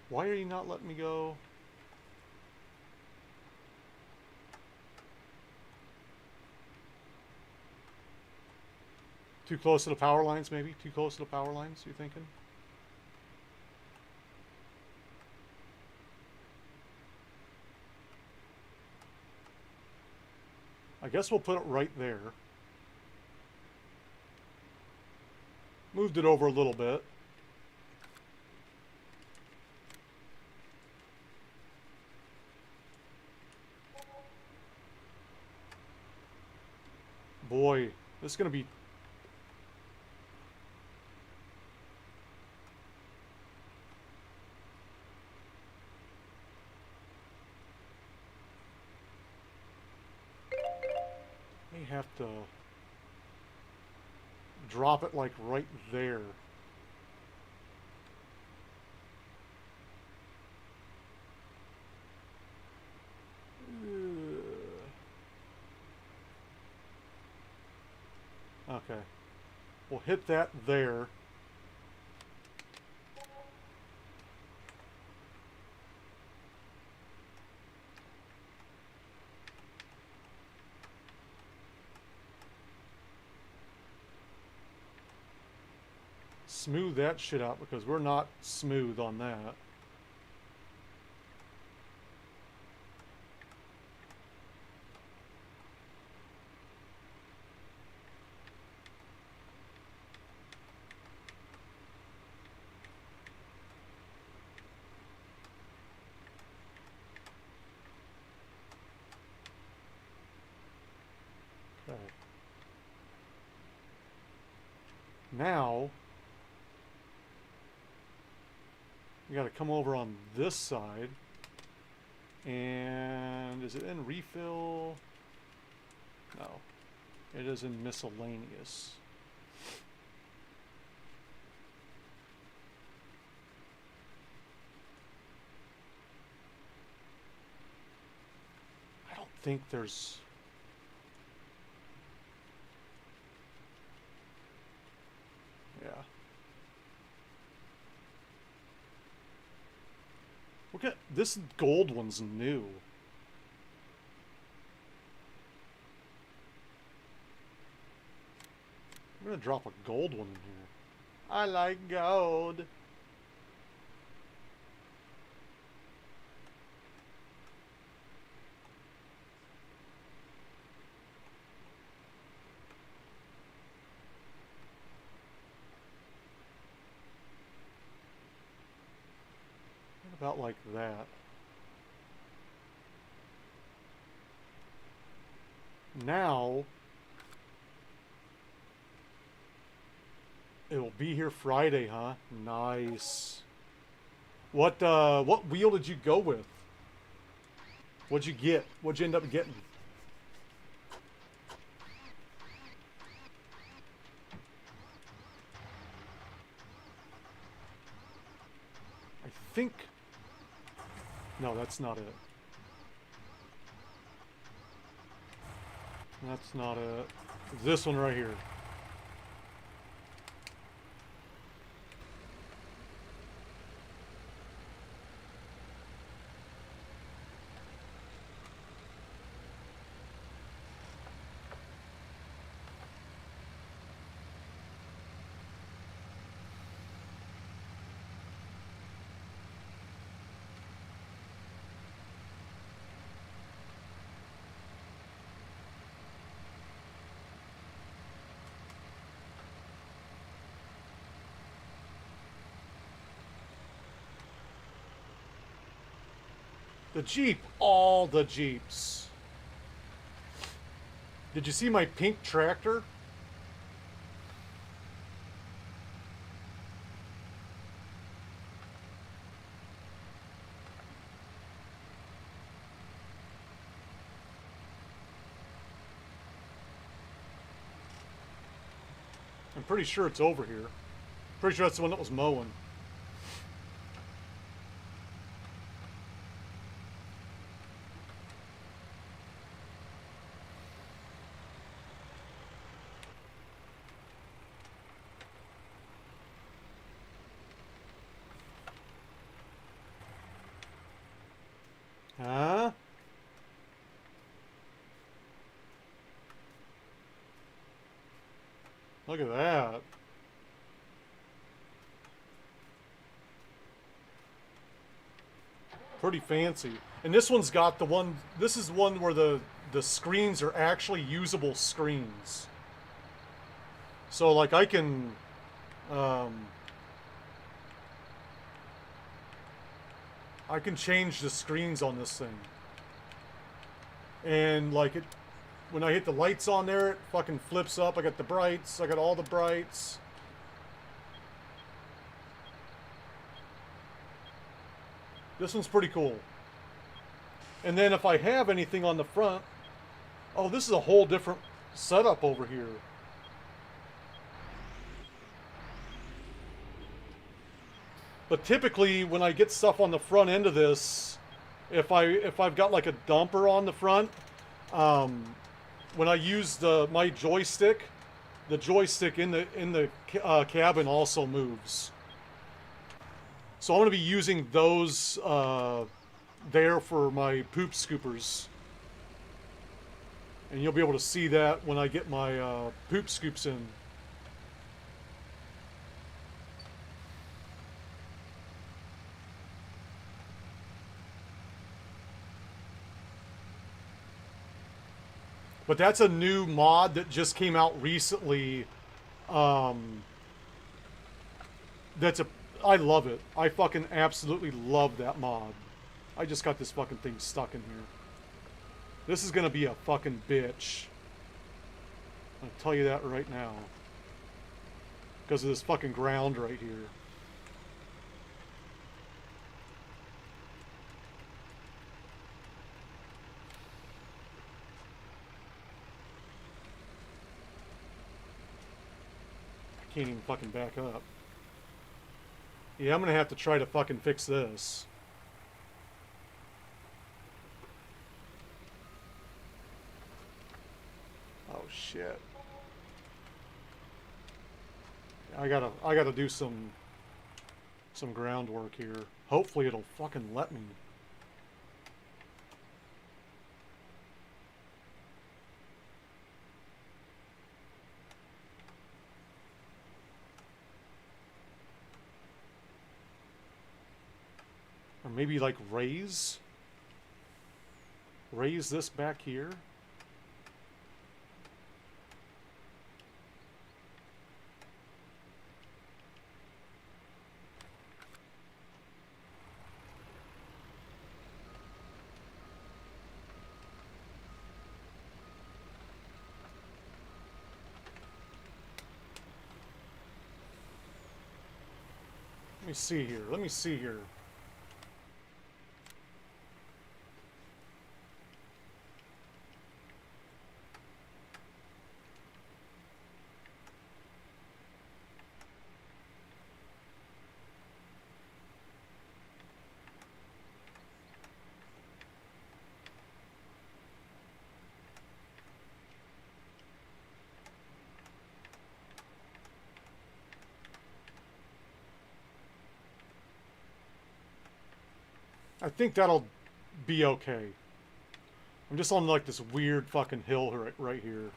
Why are you not letting me go? Too close to the power lines, maybe? Too close to the power lines, you thinking? I guess we'll put it right there. Moved it over a little bit. Boy, this is going to be... May have to drop it like right there. Okay. We'll hit that there. smooth that shit out because we're not smooth on that. Okay. Now, you got to come over on this side. And is it in refill? No. It is in miscellaneous. I don't think there's... Yeah. Look at this gold one's new. I'm gonna drop a gold one in here. I like gold. About like that. Now it'll be here Friday, huh? Nice. What wheel did you go with? What'd you get? What'd you end up getting? I think... No, that's not it. That's not it. This one right here. The Jeep. All the Jeeps. Did you see my pink tractor? I'm pretty sure it's over here. Pretty sure that's the one that was mowing. Huh? Look at that. Pretty fancy. And this one's got the one, this is one where the screens are actually usable screens. So like I can, I can change the screens on this thing. And like it, when I hit the lights on there, it fucking flips up. I got the brights, I got all the brights. This one's pretty cool. And then if I have anything on the front, oh, this is a whole different setup over here. But typically, when I get stuff on the front end of this, if I've got like a dumper on the front, when I use my joystick, the joystick in the cabin also moves. So I'm going to be using those there for my poop scoopers, and you'll be able to see that when I get my poop scoops in. But that's a new mod that just came out recently. I love it. I fucking absolutely love that mod. I just got this fucking thing stuck in here. This is gonna be a fucking bitch. I'll tell you that right now. Because of this fucking ground right here. I can't even fucking back up. Yeah, I'm gonna have to try to fucking fix this. Oh shit. I gotta do some groundwork here. Hopefully it'll fucking let me. Or maybe like raise this back here. Let me see here. Let me see here. I think that'll be okay. I'm just on like this weird fucking hill right here.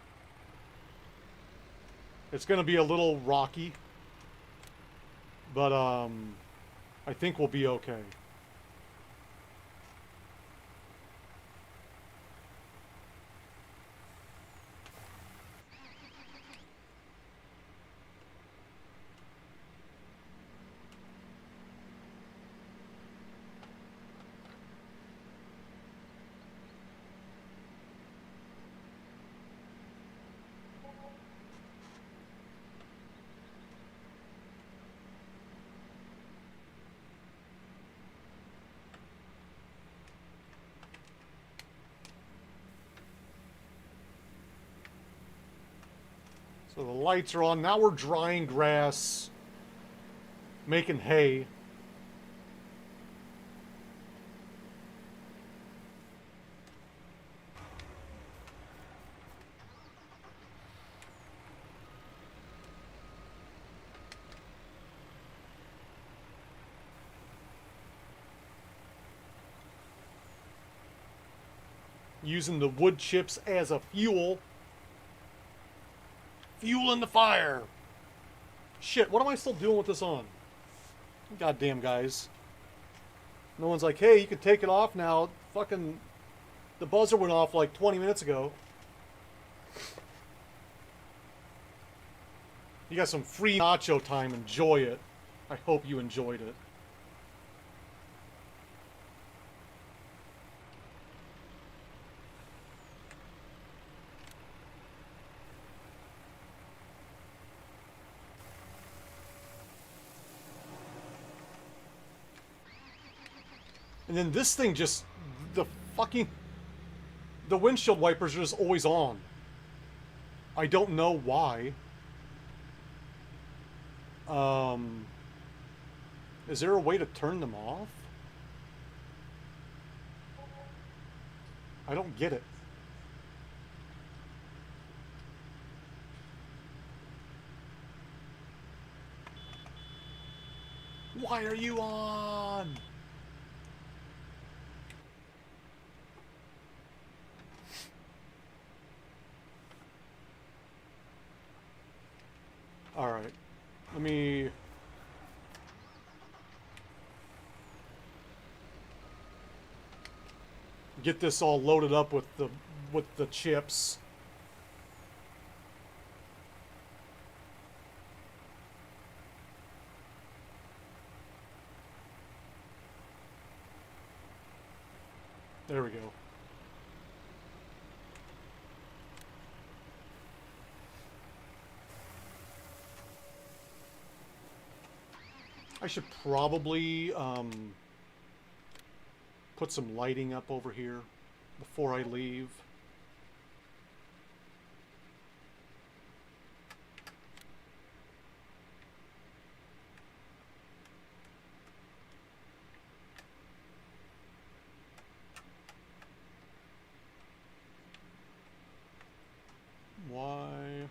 It's gonna be a little rocky, but I think we'll be okay. So the lights are on. Now we're drying grass, making hay. Using the wood chips as a fuel. Fuel in the fire. Shit, what am I still doing with this on? Goddamn, guys. No one's like, hey, you can take it off now. Fucking, the buzzer went off like 20 minutes ago. You got some free nacho time. Enjoy it. I hope you enjoyed it. And then this thing just, the windshield wipers are just always on. I don't know why. Is there a way to turn them off? I don't get it. Why are you on? Alright, let me... get this all loaded up with the chips. There we go. I should probably put some lighting up over here before I leave. Why?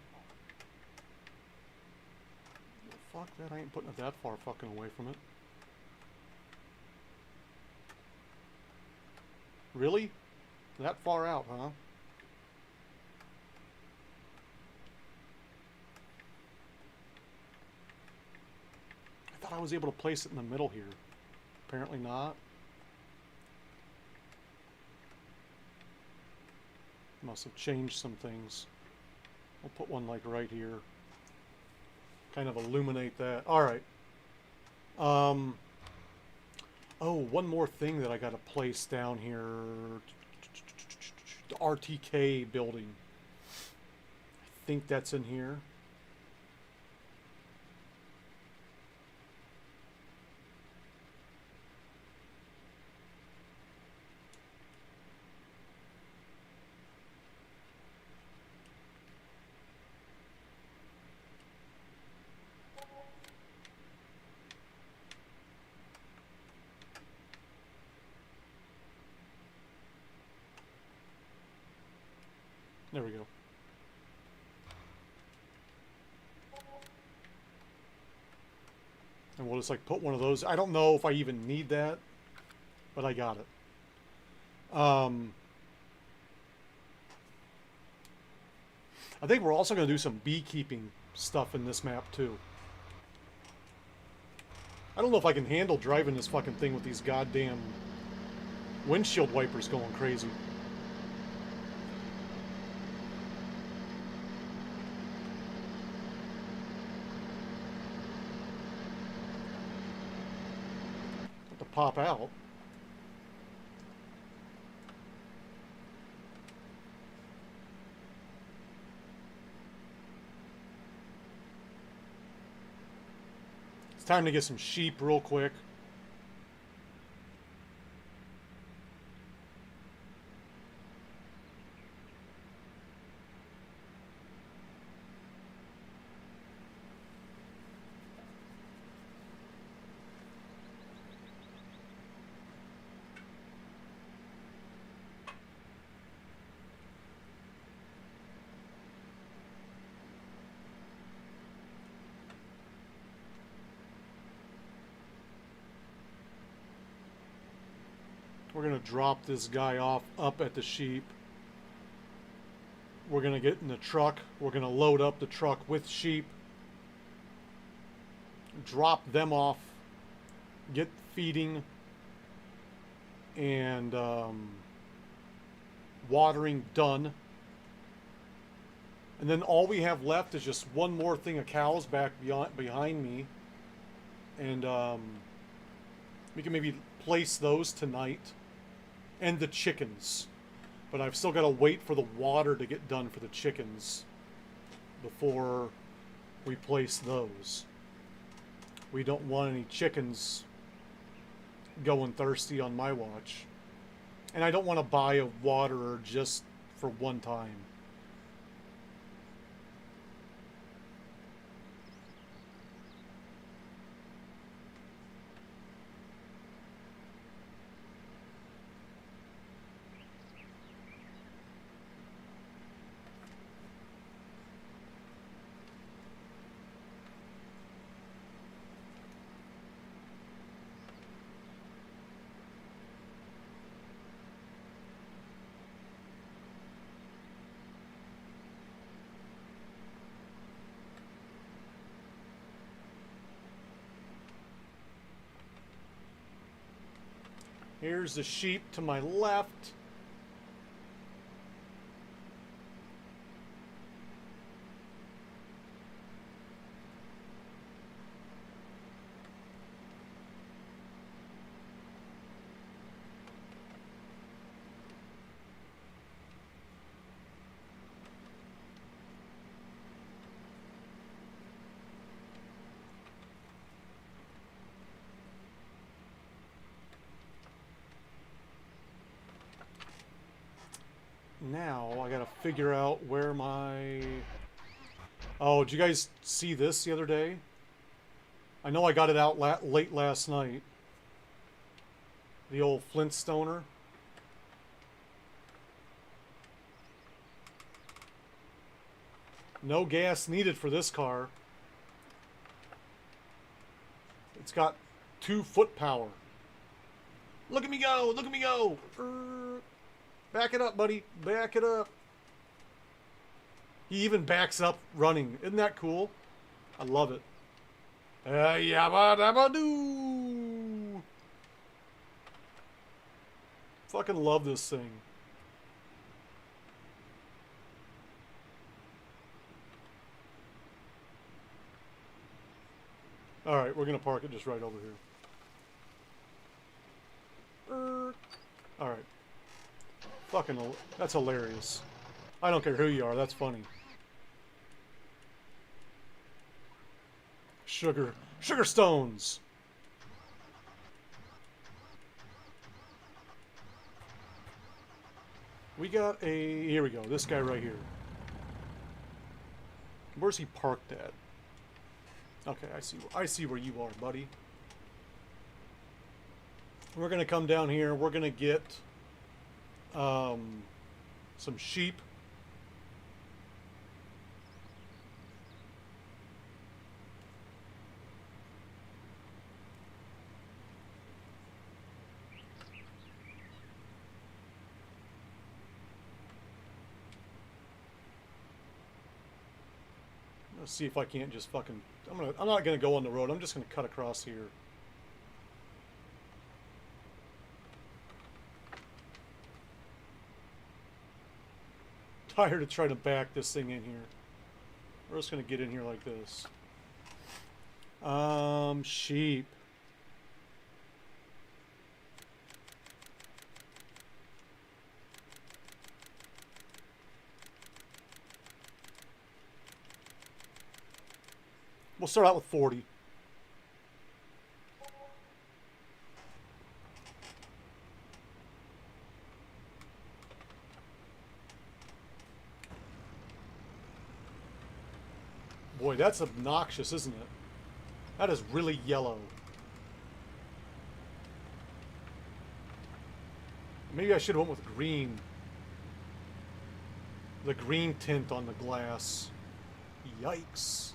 Fuck that, I ain't putting it that far fucking away from it. Really? That far out, huh? I thought I was able to place it in the middle here. Apparently not. Must have changed some things. I'll put one like right here. Kind of illuminate that. Alright. Oh, one more thing that I got to place down here. The RTK building. I think that's in here. There we go. And we'll just like put one of those. I don't know if I even need that, but I got it. I think we're also going to do some beekeeping stuff in this map too. I don't know if I can handle driving this fucking thing with these goddamn windshield wipers going crazy. Pop out. It's time to get some sheep real quick. We're going to drop this guy off up at the sheep. We're going to get in the truck. We're going to load up the truck with sheep. Drop them off. Get feeding and watering done. And then all we have left is just one more thing of cows back behind me. And we can maybe place those tonight. And the chickens. But I've still got to wait for the water to get done for the chickens before we place those. We don't want any chickens going thirsty on my watch. And I don't want to buy a waterer just for one time. Here's the sheep to my left. now I gotta figure out where my... Oh, did you guys see this the other day? I know I got it out late last night. The old Flintstoner. No gas needed for this car. It's got 2 foot power. Look at me go! Look at me go! Back it up, buddy. Back it up. He even backs up running. Isn't that cool? I love it. Yabba dabba doo! Fucking love this thing. Alright, we're gonna park it just right over here. Alright. Fucking, that's hilarious. I don't care who you are, that's funny. Sugar stones! We got a, here we go, this guy right here. Where's he parked at? Okay, I see where you are, buddy. We're gonna come down here, we're gonna get some sheep. Let's see if I can't just fucking... I'm not gonna go on the road. I'm just gonna cut across here. Tired of trying to back this thing in here. We're just gonna get in here like this. Sheep. We'll start out with 40. Boy, that's obnoxious, isn't it? That is really yellow. Maybe I should have went with green. The green tint on the glass. Yikes.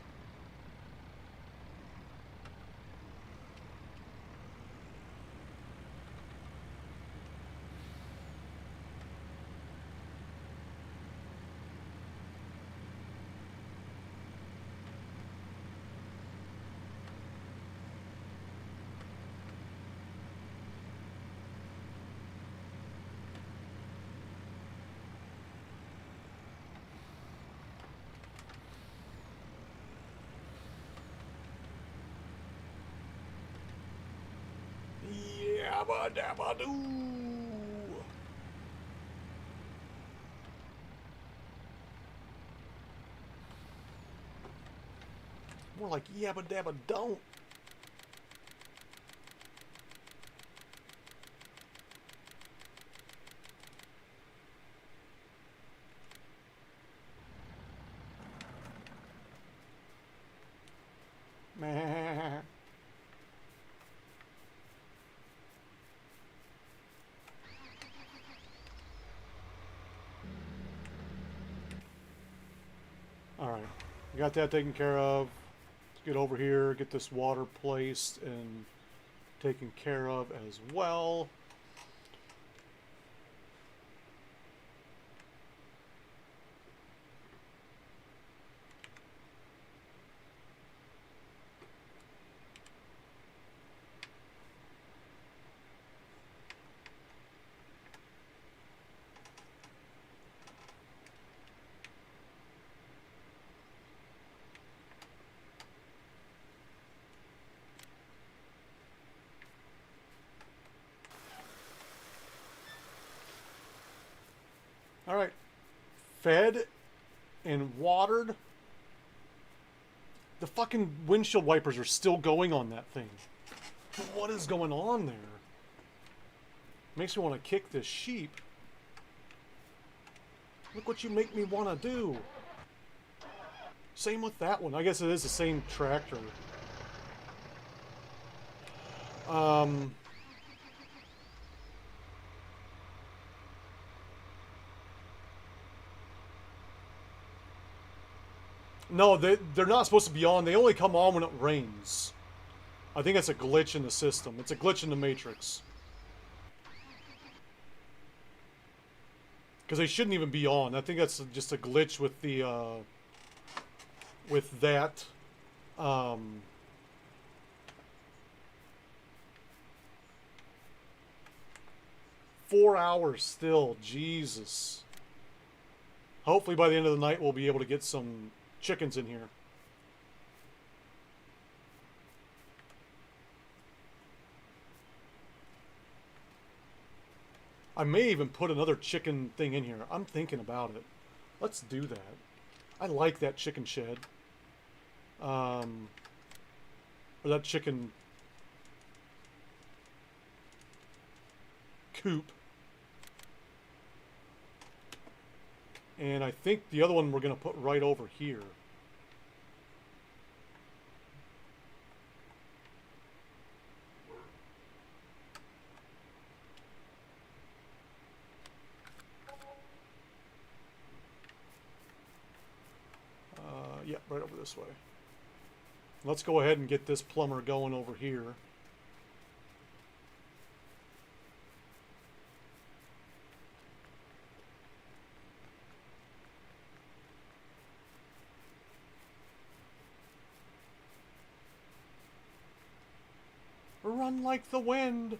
Yabba dabba doo. More like yabba dabba don't. Meh. Alright, we got that taken care of. Let's get over here, get this water placed and taken care of as well. Alright, fed and watered. The fucking windshield wipers are still going on that thing. What is going on there? Makes me want to kick this sheep. Look what you make me want to do. Same with that one. I guess it is the same tractor. No, they're not supposed to be on. They only come on when it rains. I think it's a glitch in the system. It's a glitch in the Matrix. Because they shouldn't even be on. I think that's just a glitch with the, with that. 4 hours still. Jesus. Hopefully by the end of the night we'll be able to get some chickens in here. I may even put another chicken thing in here. I'm thinking about it. Let's do that. I like that chicken shed. Or that chicken coop. And I think the other one we're going to put right over here. Yeah, right over this way. Let's go ahead and get this plumber going over here. Run like the wind.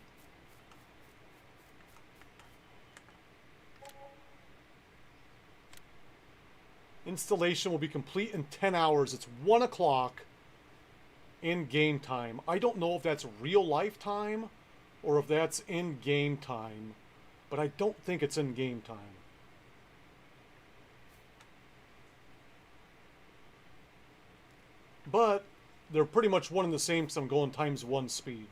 Installation will be complete in 10 hours. It's 1 o'clock in game time. I don't know if that's real life time or if that's in game time, but I don't think it's in game time. But they're pretty much one and the same because I'm going ×1 speed.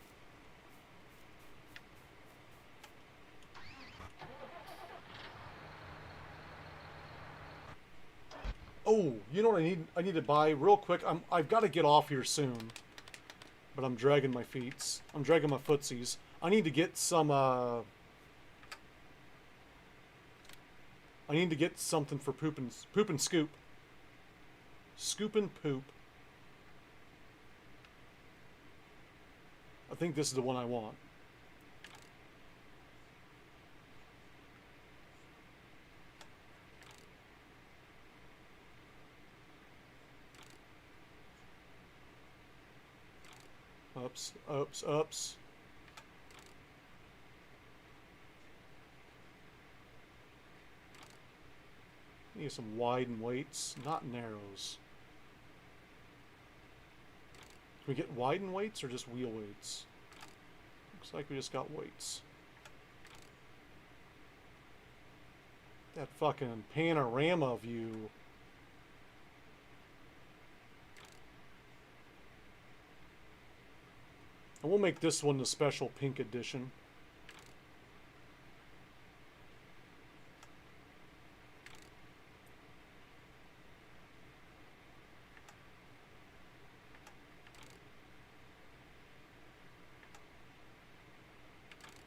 Oh, you know what I need to buy real quick? I've got to get off here soon. But I'm dragging my feet. I'm dragging my footsies. I need to get some I need to get something for poop and scoop. Scoop and poop. I think this is the one I want. Ups, ups, ups. Need some widen weights, not narrows. Can we get widen weights or just wheel weights? Looks like we just got weights. That fucking panorama view. And we'll make this one the special pink edition.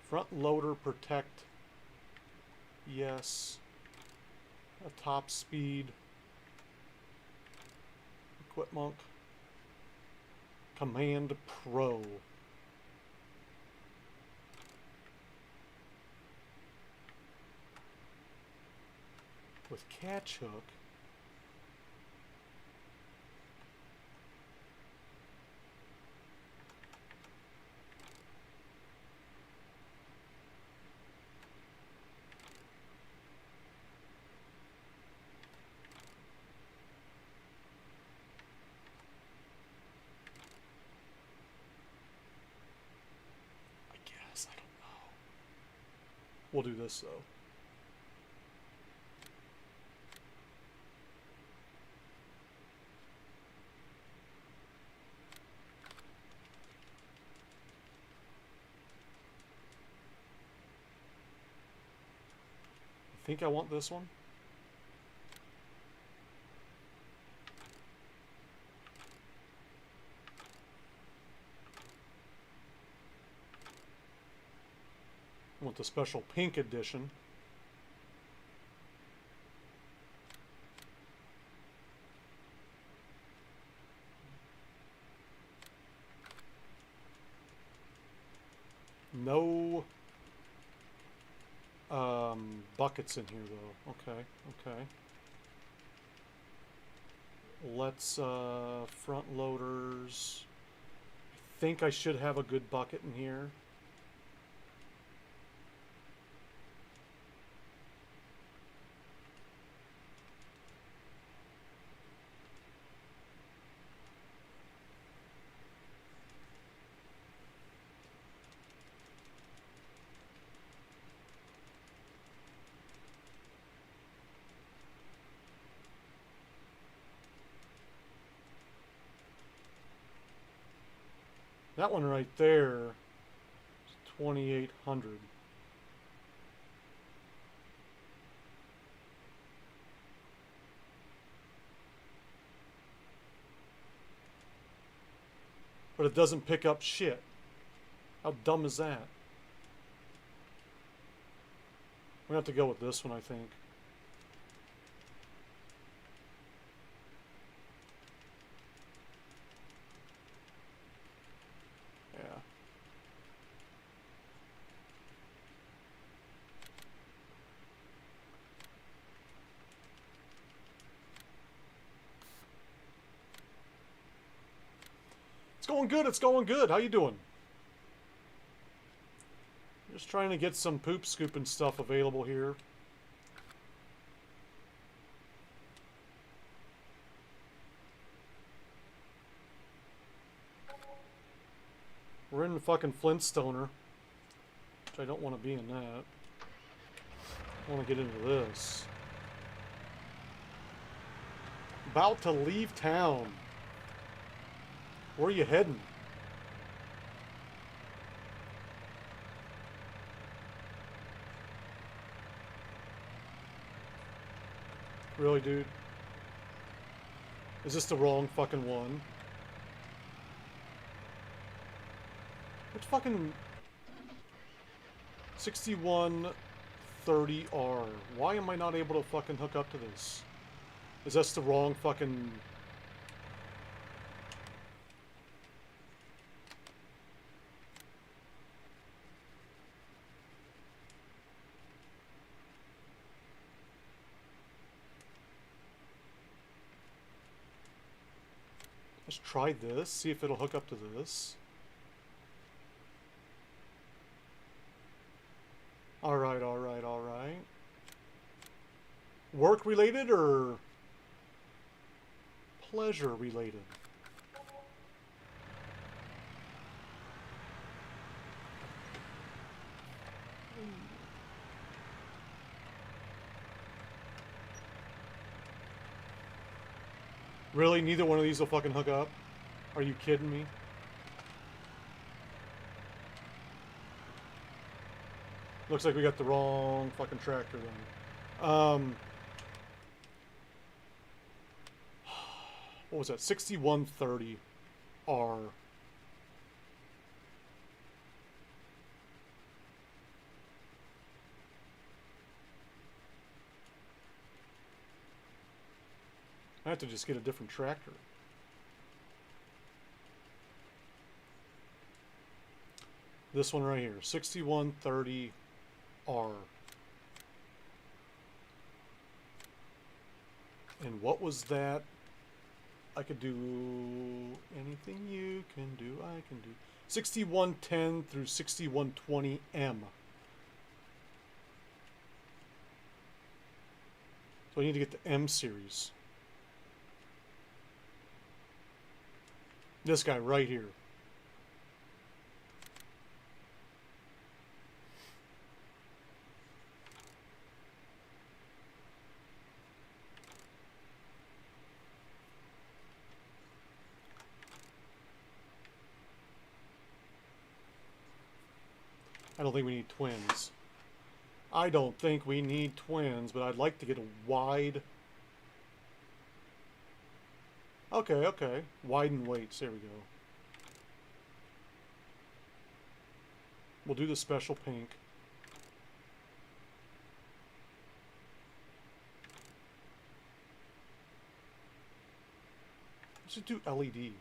Front loader protect. Yes. A top speed. Equipment. Command Pro. With catch hook. I guess, I don't know. We'll do this though. I think I want this one. the special pink edition. No buckets in here though. Okay, okay. Let's front loaders. I think I should have a good bucket in here. That one right there is 2,800. But it doesn't pick up shit. How dumb is that? We have to go with this one, I think. Yeah. It's going good, it's going good. How you doing? Just trying to get some poop scooping stuff available here. We're in the fucking Flintstoner, which I don't want to be in that. I want to get into this. About to leave town. Where are you heading? Really, dude? Is this the wrong fucking one? Which fucking 6130R? Why am I not able to fucking hook up to this? Is this the wrong fucking... Let's try this, see if it'll hook up to this. Alright, alright, alright. Work related or pleasure related? Really? Neither one of these will fucking hook up? Are you kidding me? Looks like we got the wrong fucking tractor then. What was that? 6130R. I have to just get a different tractor. This one right here, 6130R. And what was that? I could do anything you can do, I can do. 6110 through 6120M. So I need to get the M series. This guy right here. I don't think we need twins. I don't think we need twins, but I'd like to get a wide... Okay, okay. Widen weights. There we go. We'll do the special pink. Let's just do LED.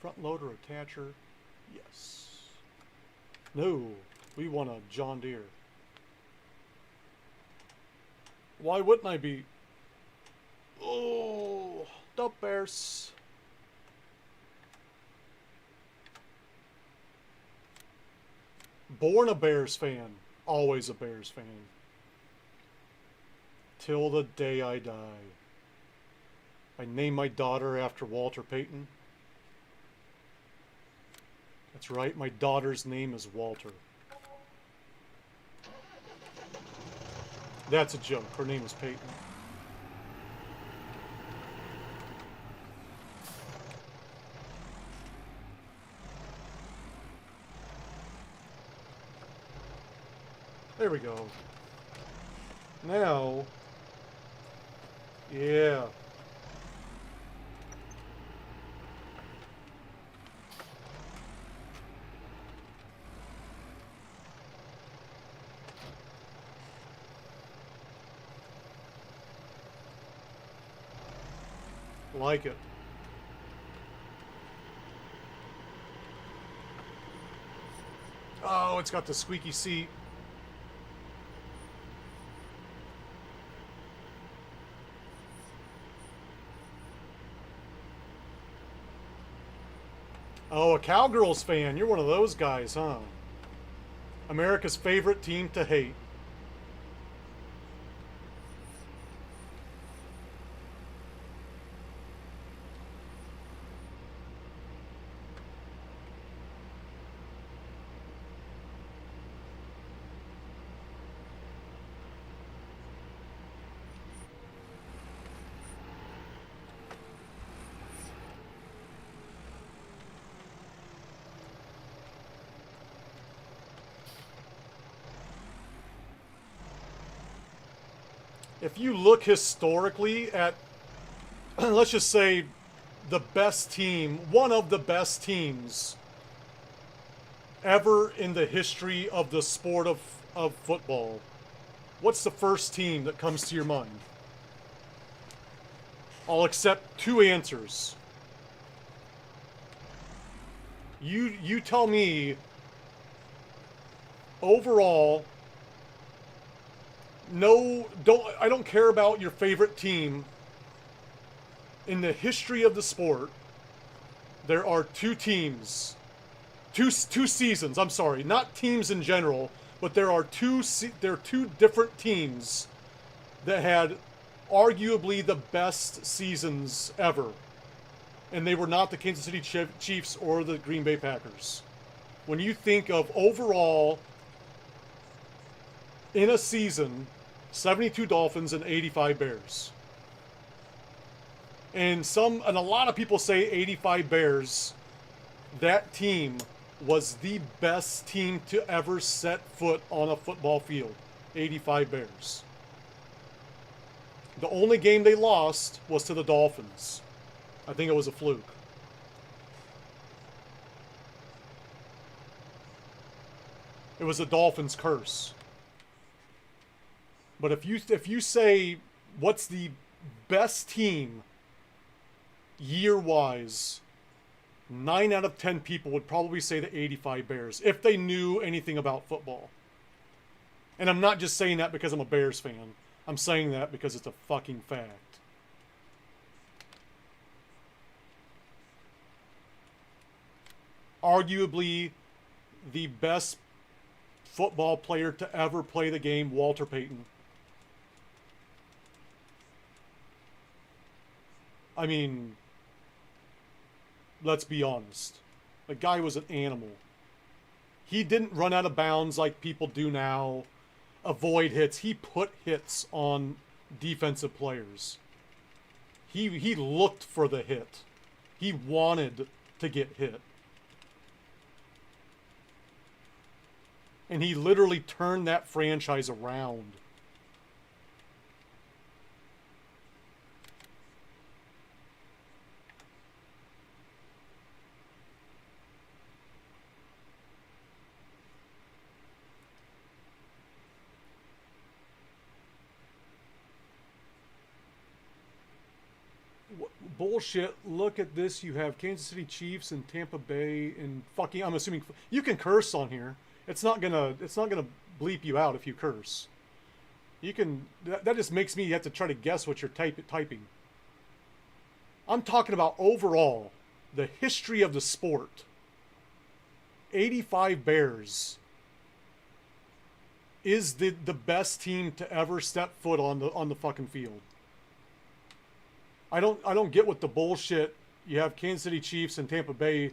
Front loader attacher. Yes. No, we want a John Deere. Why wouldn't I be? Oh, the Bears. Born a Bears fan. Always a Bears fan. Till the day I die. I named my daughter after Walter Payton. That's right, my daughter's name is Walter. That's a joke. Her name is Peyton. There we go. Now, yeah. Like it. Oh, it's got the squeaky seat. Oh, a Cowgirls fan. You're one of those guys, huh? America's favorite team to hate. If you look historically at, let's just say, the best team, one of the best teams ever in the history of the sport of football, what's the first team that comes to your mind? I'll accept two answers. You tell me, overall, I don't care about your favorite team. In the history of the sport, there are two teams, two seasons. I'm sorry, not teams in general, but there are two different teams that had arguably the best seasons ever, and they were not the Kansas City Chiefs or the Green Bay Packers. When you think of overall in a season, 72 Dolphins and 85 Bears. And a lot of people say 85 Bears, that team was the best team to ever set foot on a football field. 85 Bears. The only game they lost was to the Dolphins. I think it was a fluke. It was the Dolphins' curse. But if you say what's the best team year-wise, 9 out of 10 people would probably say the 85 Bears if they knew anything about football. And I'm not just saying that because I'm a Bears fan. I'm saying that because it's a fucking fact. Arguably the best football player to ever play the game, Walter Payton. I mean, let's be honest. The guy was an animal. He didn't run out of bounds like people do now, avoid hits. He put hits on defensive players. He looked for the hit. He wanted to get hit. And he literally turned that franchise around. Bullshit. Look at this. You have Kansas City Chiefs and Tampa Bay and fucking, I'm assuming you can curse on here. It's not gonna bleep you out if you curse. You can, that just makes me have to try to guess what you're typing. I'm talking about overall, the history of the sport. 85 Bears is the best team to ever step foot on the fucking field. I don't get what the bullshit. You have Kansas City Chiefs and Tampa Bay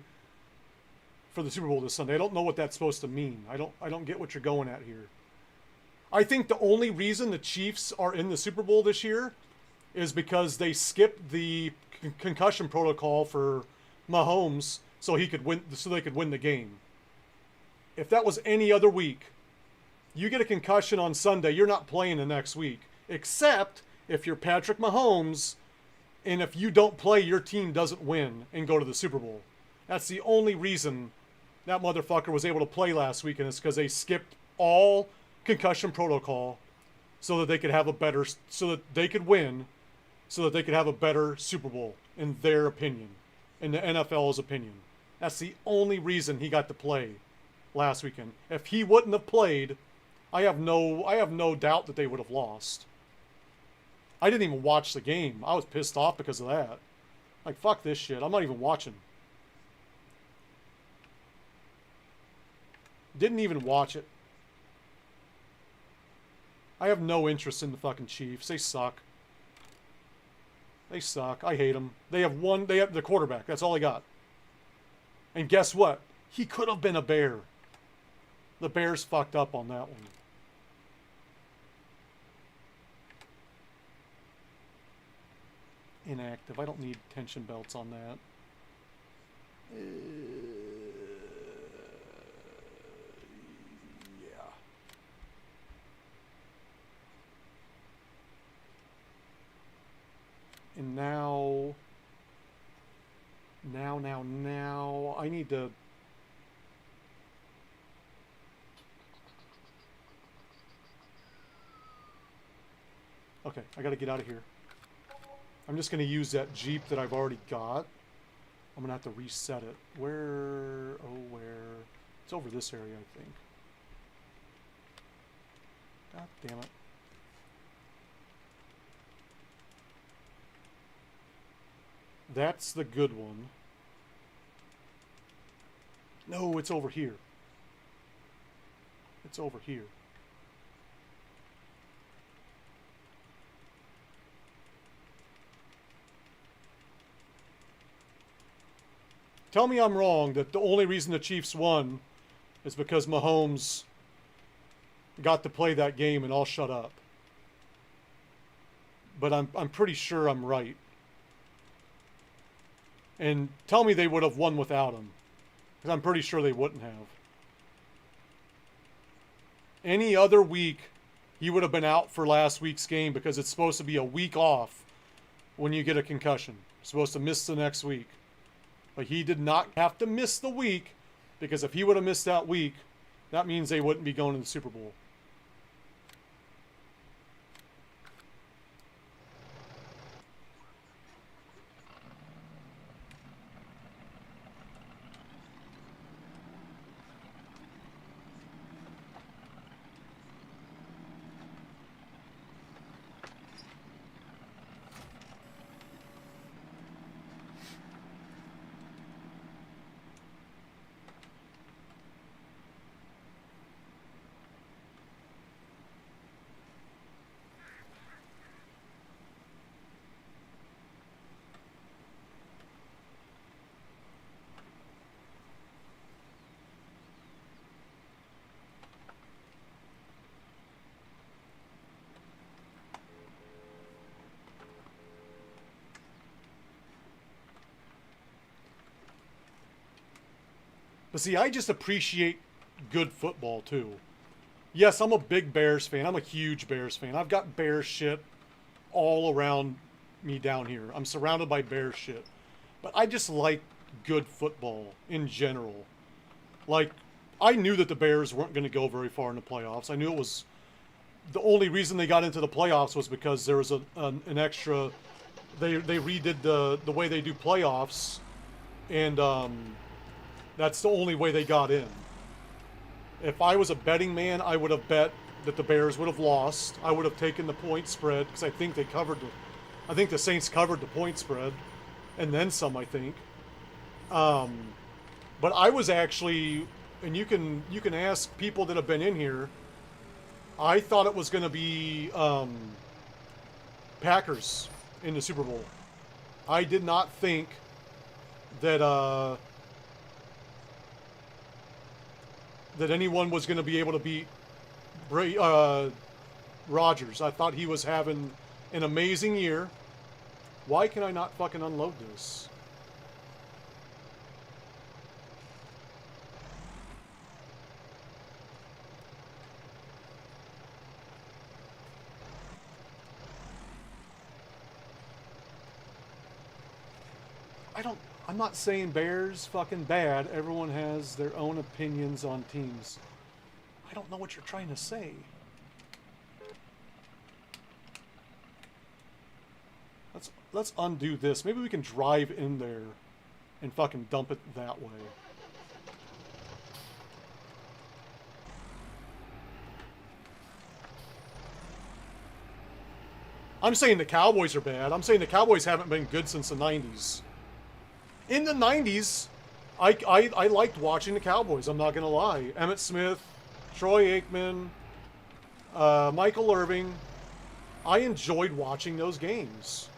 for the Super Bowl this Sunday. I don't know what that's supposed to mean. I don't get what you're going at here. I think the only reason the Chiefs are in the Super Bowl this year is because they skipped the concussion protocol for Mahomes so they could win the game. If that was any other week, you get a concussion on Sunday, you're not playing the next week, except if you're Patrick Mahomes. And if you don't play, your team doesn't win and go to the Super Bowl. That's the only reason that motherfucker was able to play last week, and it's because they skipped all concussion protocol so that they could have so that they could win, so that they could have a better Super Bowl, in their opinion, in the NFL's opinion. That's the only reason he got to play last weekend. If he wouldn't have played, I have no doubt that they would have lost. I didn't even watch the game. I was pissed off because of that. Like, fuck this shit. I'm not even watching. Didn't even watch it. I have no interest in the fucking Chiefs. They suck. They suck. I hate them. They have the quarterback. That's all they got. And guess what? He could have been a Bear. The Bears fucked up on that one. Inactive. I don't need tension belts on that. Yeah. And now, I need to... Okay, I gotta get out of here. I'm just going to use that Jeep that I've already got. I'm going to have to reset it. Where? It's over this area, I think. God damn it. That's the good one. No, it's over here. It's over here. Tell me I'm wrong, that the only reason the Chiefs won is because Mahomes got to play that game and I'll shut up. But I'm pretty sure I'm right. And tell me they would have won without him. Because I'm pretty sure they wouldn't have. Any other week, he would have been out for last week's game because it's supposed to be a week off when you get a concussion. You're supposed to miss the next week. But he did not have to miss the week, because if he would have missed that week, that means they wouldn't be going to the Super Bowl. But see, I just appreciate good football too. Yes, I'm a big Bears fan. I'm a huge Bears fan. I've got Bears shit all around me down here. I'm surrounded by Bears shit. But I just like good football in general. Like, I knew that the Bears weren't going to go very far in the playoffs. I knew it was... The only reason they got into the playoffs was because there was an extra... They redid the way they do playoffs. And that's the only way they got in. If I was a betting man, I would have bet that the Bears would have lost. I would have taken the point spread because I think they covered I think the Saints covered the point spread, and then some. I think. But I was actually, and you can ask people that have been in here. I thought it was going to be Packers in the Super Bowl. I did not think that that anyone was going to be able to beat Rodgers. I thought he was having an amazing year. Why can I not fucking unload this? I'm not saying Bears fucking bad. Everyone has their own opinions on teams. I don't know what you're trying to say. Let's undo this. Maybe we can drive in there and fucking dump it that way. I'm saying the Cowboys are bad. I'm saying the Cowboys haven't been good since the 90s. In the 90s, I liked watching the Cowboys, I'm not going to lie. Emmitt Smith, Troy Aikman, Michael Irving. I enjoyed watching those games.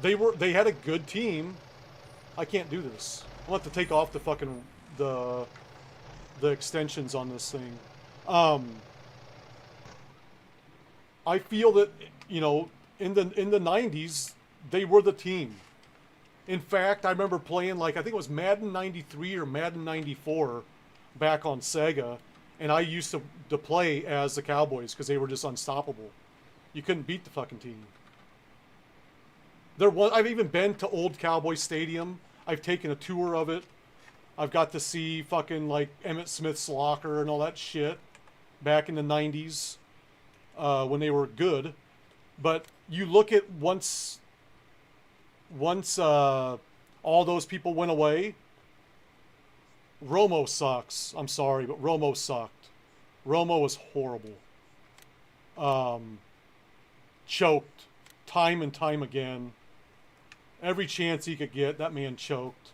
They had a good team. I can't do this. I'll have to take off the fucking the extensions on this thing. I feel that, you know, in the 90s, they were the team. In fact, I remember playing, like, I think it was Madden 93 or Madden 94 back on Sega, and I used to play as the Cowboys because they were just unstoppable. You couldn't beat the fucking team. I've even been to Old Cowboy Stadium. I've taken a tour of it. I've got to see fucking, like, Emmitt Smith's locker and all that shit back in the 90s when they were good. But you look at once all those people went away, Romo sucks. I'm sorry, but Romo sucked. Romo was horrible. Choked time and time again. Every chance he could get, that man choked.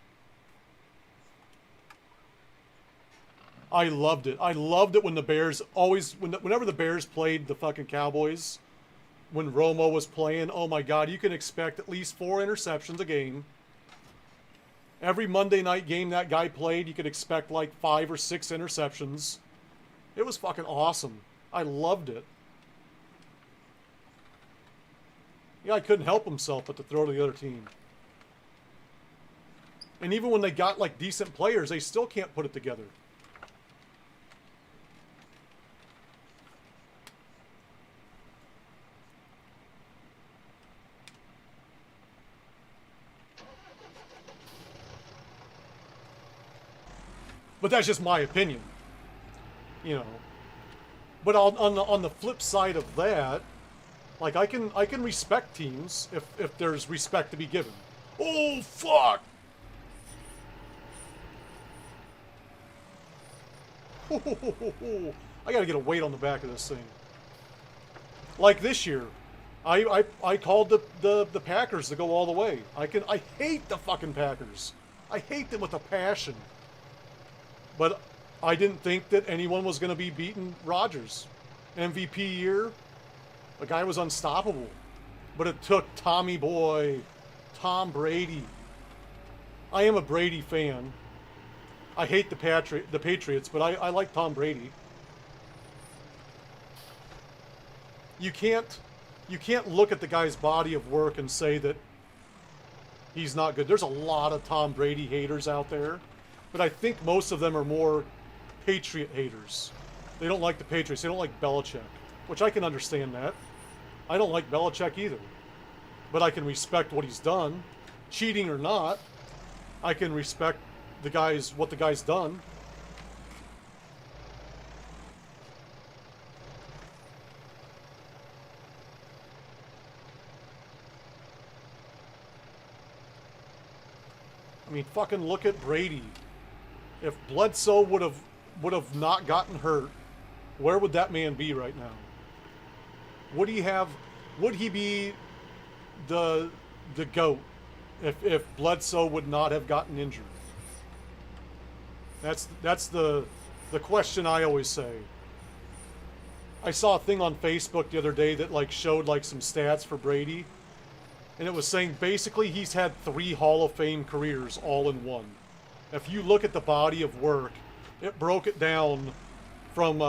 I loved it. I loved it when the Bears whenever the Bears played the fucking Cowboys, when Romo was playing, oh my God, you can expect at least 4 interceptions a game. Every Monday night game that guy played, you could expect like 5 or 6 interceptions. It was fucking awesome. I loved it. Yeah, I couldn't help himself but to throw to the other team. And even when they got like decent players, they still can't put it together. But that's just my opinion, you know. But on the flip side of that, like I can respect teams if there's respect to be given. Oh fuck! I gotta get a weight on the back of this thing. Like this year, I called the Packers to go all the way. I hate the fucking Packers. I hate them with a passion. But I didn't think that anyone was going to be beating Rodgers. MVP year, the guy was unstoppable. But it took Tommy Boy, Tom Brady. I am a Brady fan. I hate the Patriots, but I like Tom Brady. You can't look at the guy's body of work and say that he's not good. There's a lot of Tom Brady haters out there. But I think most of them are more Patriot haters. They don't like the Patriots. They don't like Belichick, which I can understand that. I don't like Belichick either, but I can respect what he's done, cheating or not. I can respect what the guy's done. I mean, fucking look at Brady. If Bledsoe would have not gotten hurt, where would that man be right now? Would he be the GOAT if Bledsoe would not have gotten injured? That's the question I always say. I saw a thing on Facebook the other day that like showed like some stats for Brady, and it was saying basically he's had 3 Hall of Fame careers all in one. If you look at the body of work, it broke it down from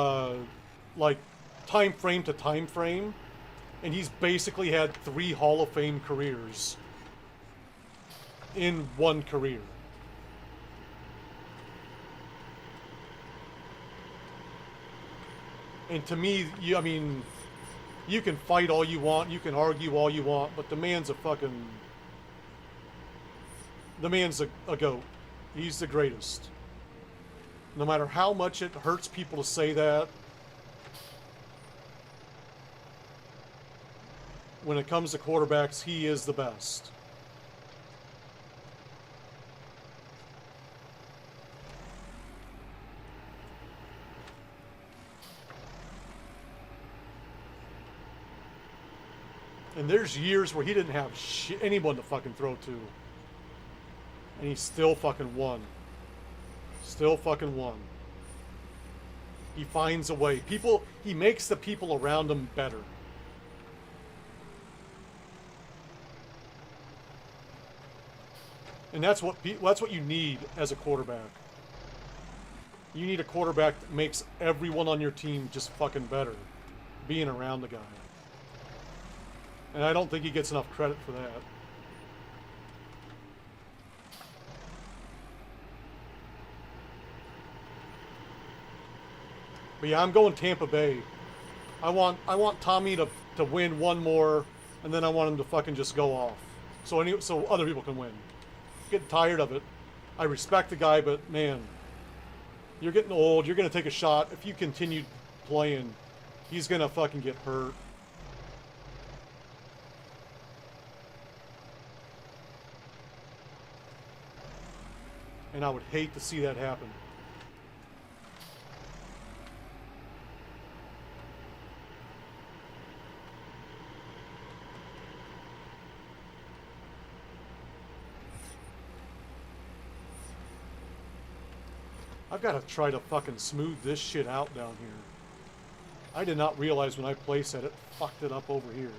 like time frame to time frame, and he's basically had 3 Hall of Fame careers in one career. And to me, I mean, you can fight all you want, you can argue all you want, but the man's a GOAT. He's the greatest. No matter how much it hurts people to say that, when it comes to quarterbacks, he is the best. And there's years where he didn't have anyone to fucking throw to. And he still fucking won. Still fucking won. He finds a way. He makes the people around him better. And that's what you need as a quarterback. You need a quarterback that makes everyone on your team just fucking better, being around the guy. And I don't think he gets enough credit for that. But yeah, I'm going Tampa Bay. I want Tommy to win one more, and then I want him to fucking just go off, so other people can win. Getting tired of it. I respect the guy, but man, you're getting old. You're gonna take a shot. If you continue playing, he's gonna fucking get hurt. And I would hate to see that happen. I've got to try to fucking smooth this shit out down here. I did not realize when I placed it fucked it up over here.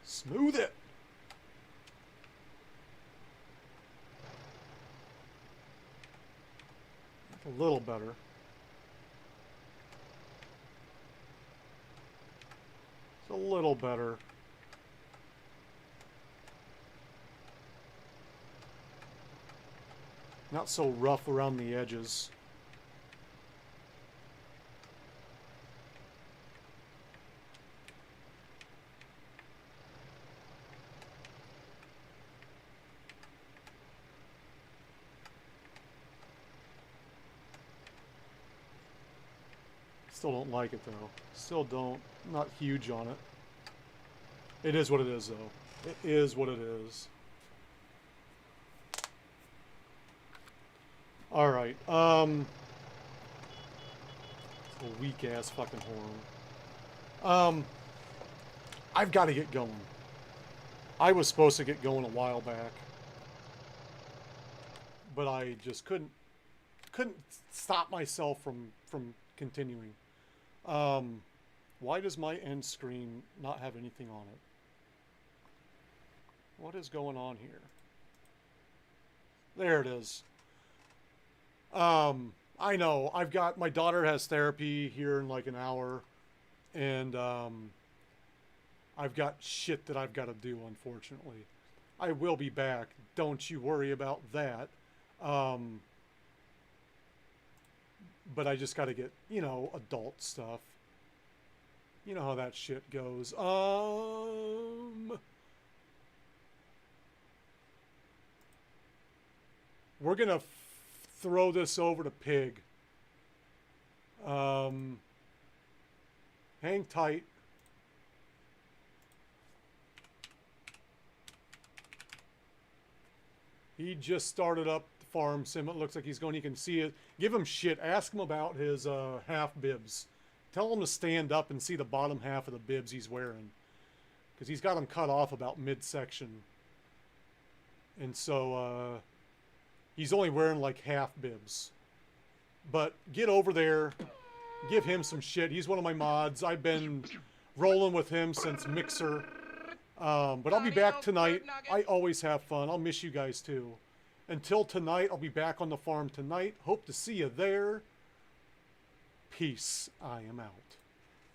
Smooth it. A little better. It's a little better. Not so rough around the edges. Still don't like it though. Still don't. Not huge on it. It is what it is though. It is what it is. Alright, a weak ass fucking horn. I've got to get going. I was supposed to get going a while back, but I just couldn't stop myself from continuing. Why does my end screen not have anything on it? What is going on here? There it is. I know. My daughter has therapy here in like an hour, and I've got shit that I've got to do, unfortunately. I will be back. Don't you worry about that. But I just got to get, you know, adult stuff. You know how that shit goes. We're going to throw this over to Pig. Hang tight. He just started up the farm sim. It looks like he's going. You can see it. Give him shit. Ask him about his half bibs. Tell him to stand up and see the bottom half of the bibs he's wearing, because he's got them cut off about midsection, and so he's only wearing like half bibs. But get over there, give him some shit. He's one of my mods. I've been rolling with him since Mixer. But I'll be back tonight. I always have fun. I'll miss you guys too. Until tonight, I'll be back on the farm tonight. Hope to see you there. Peace. I am out.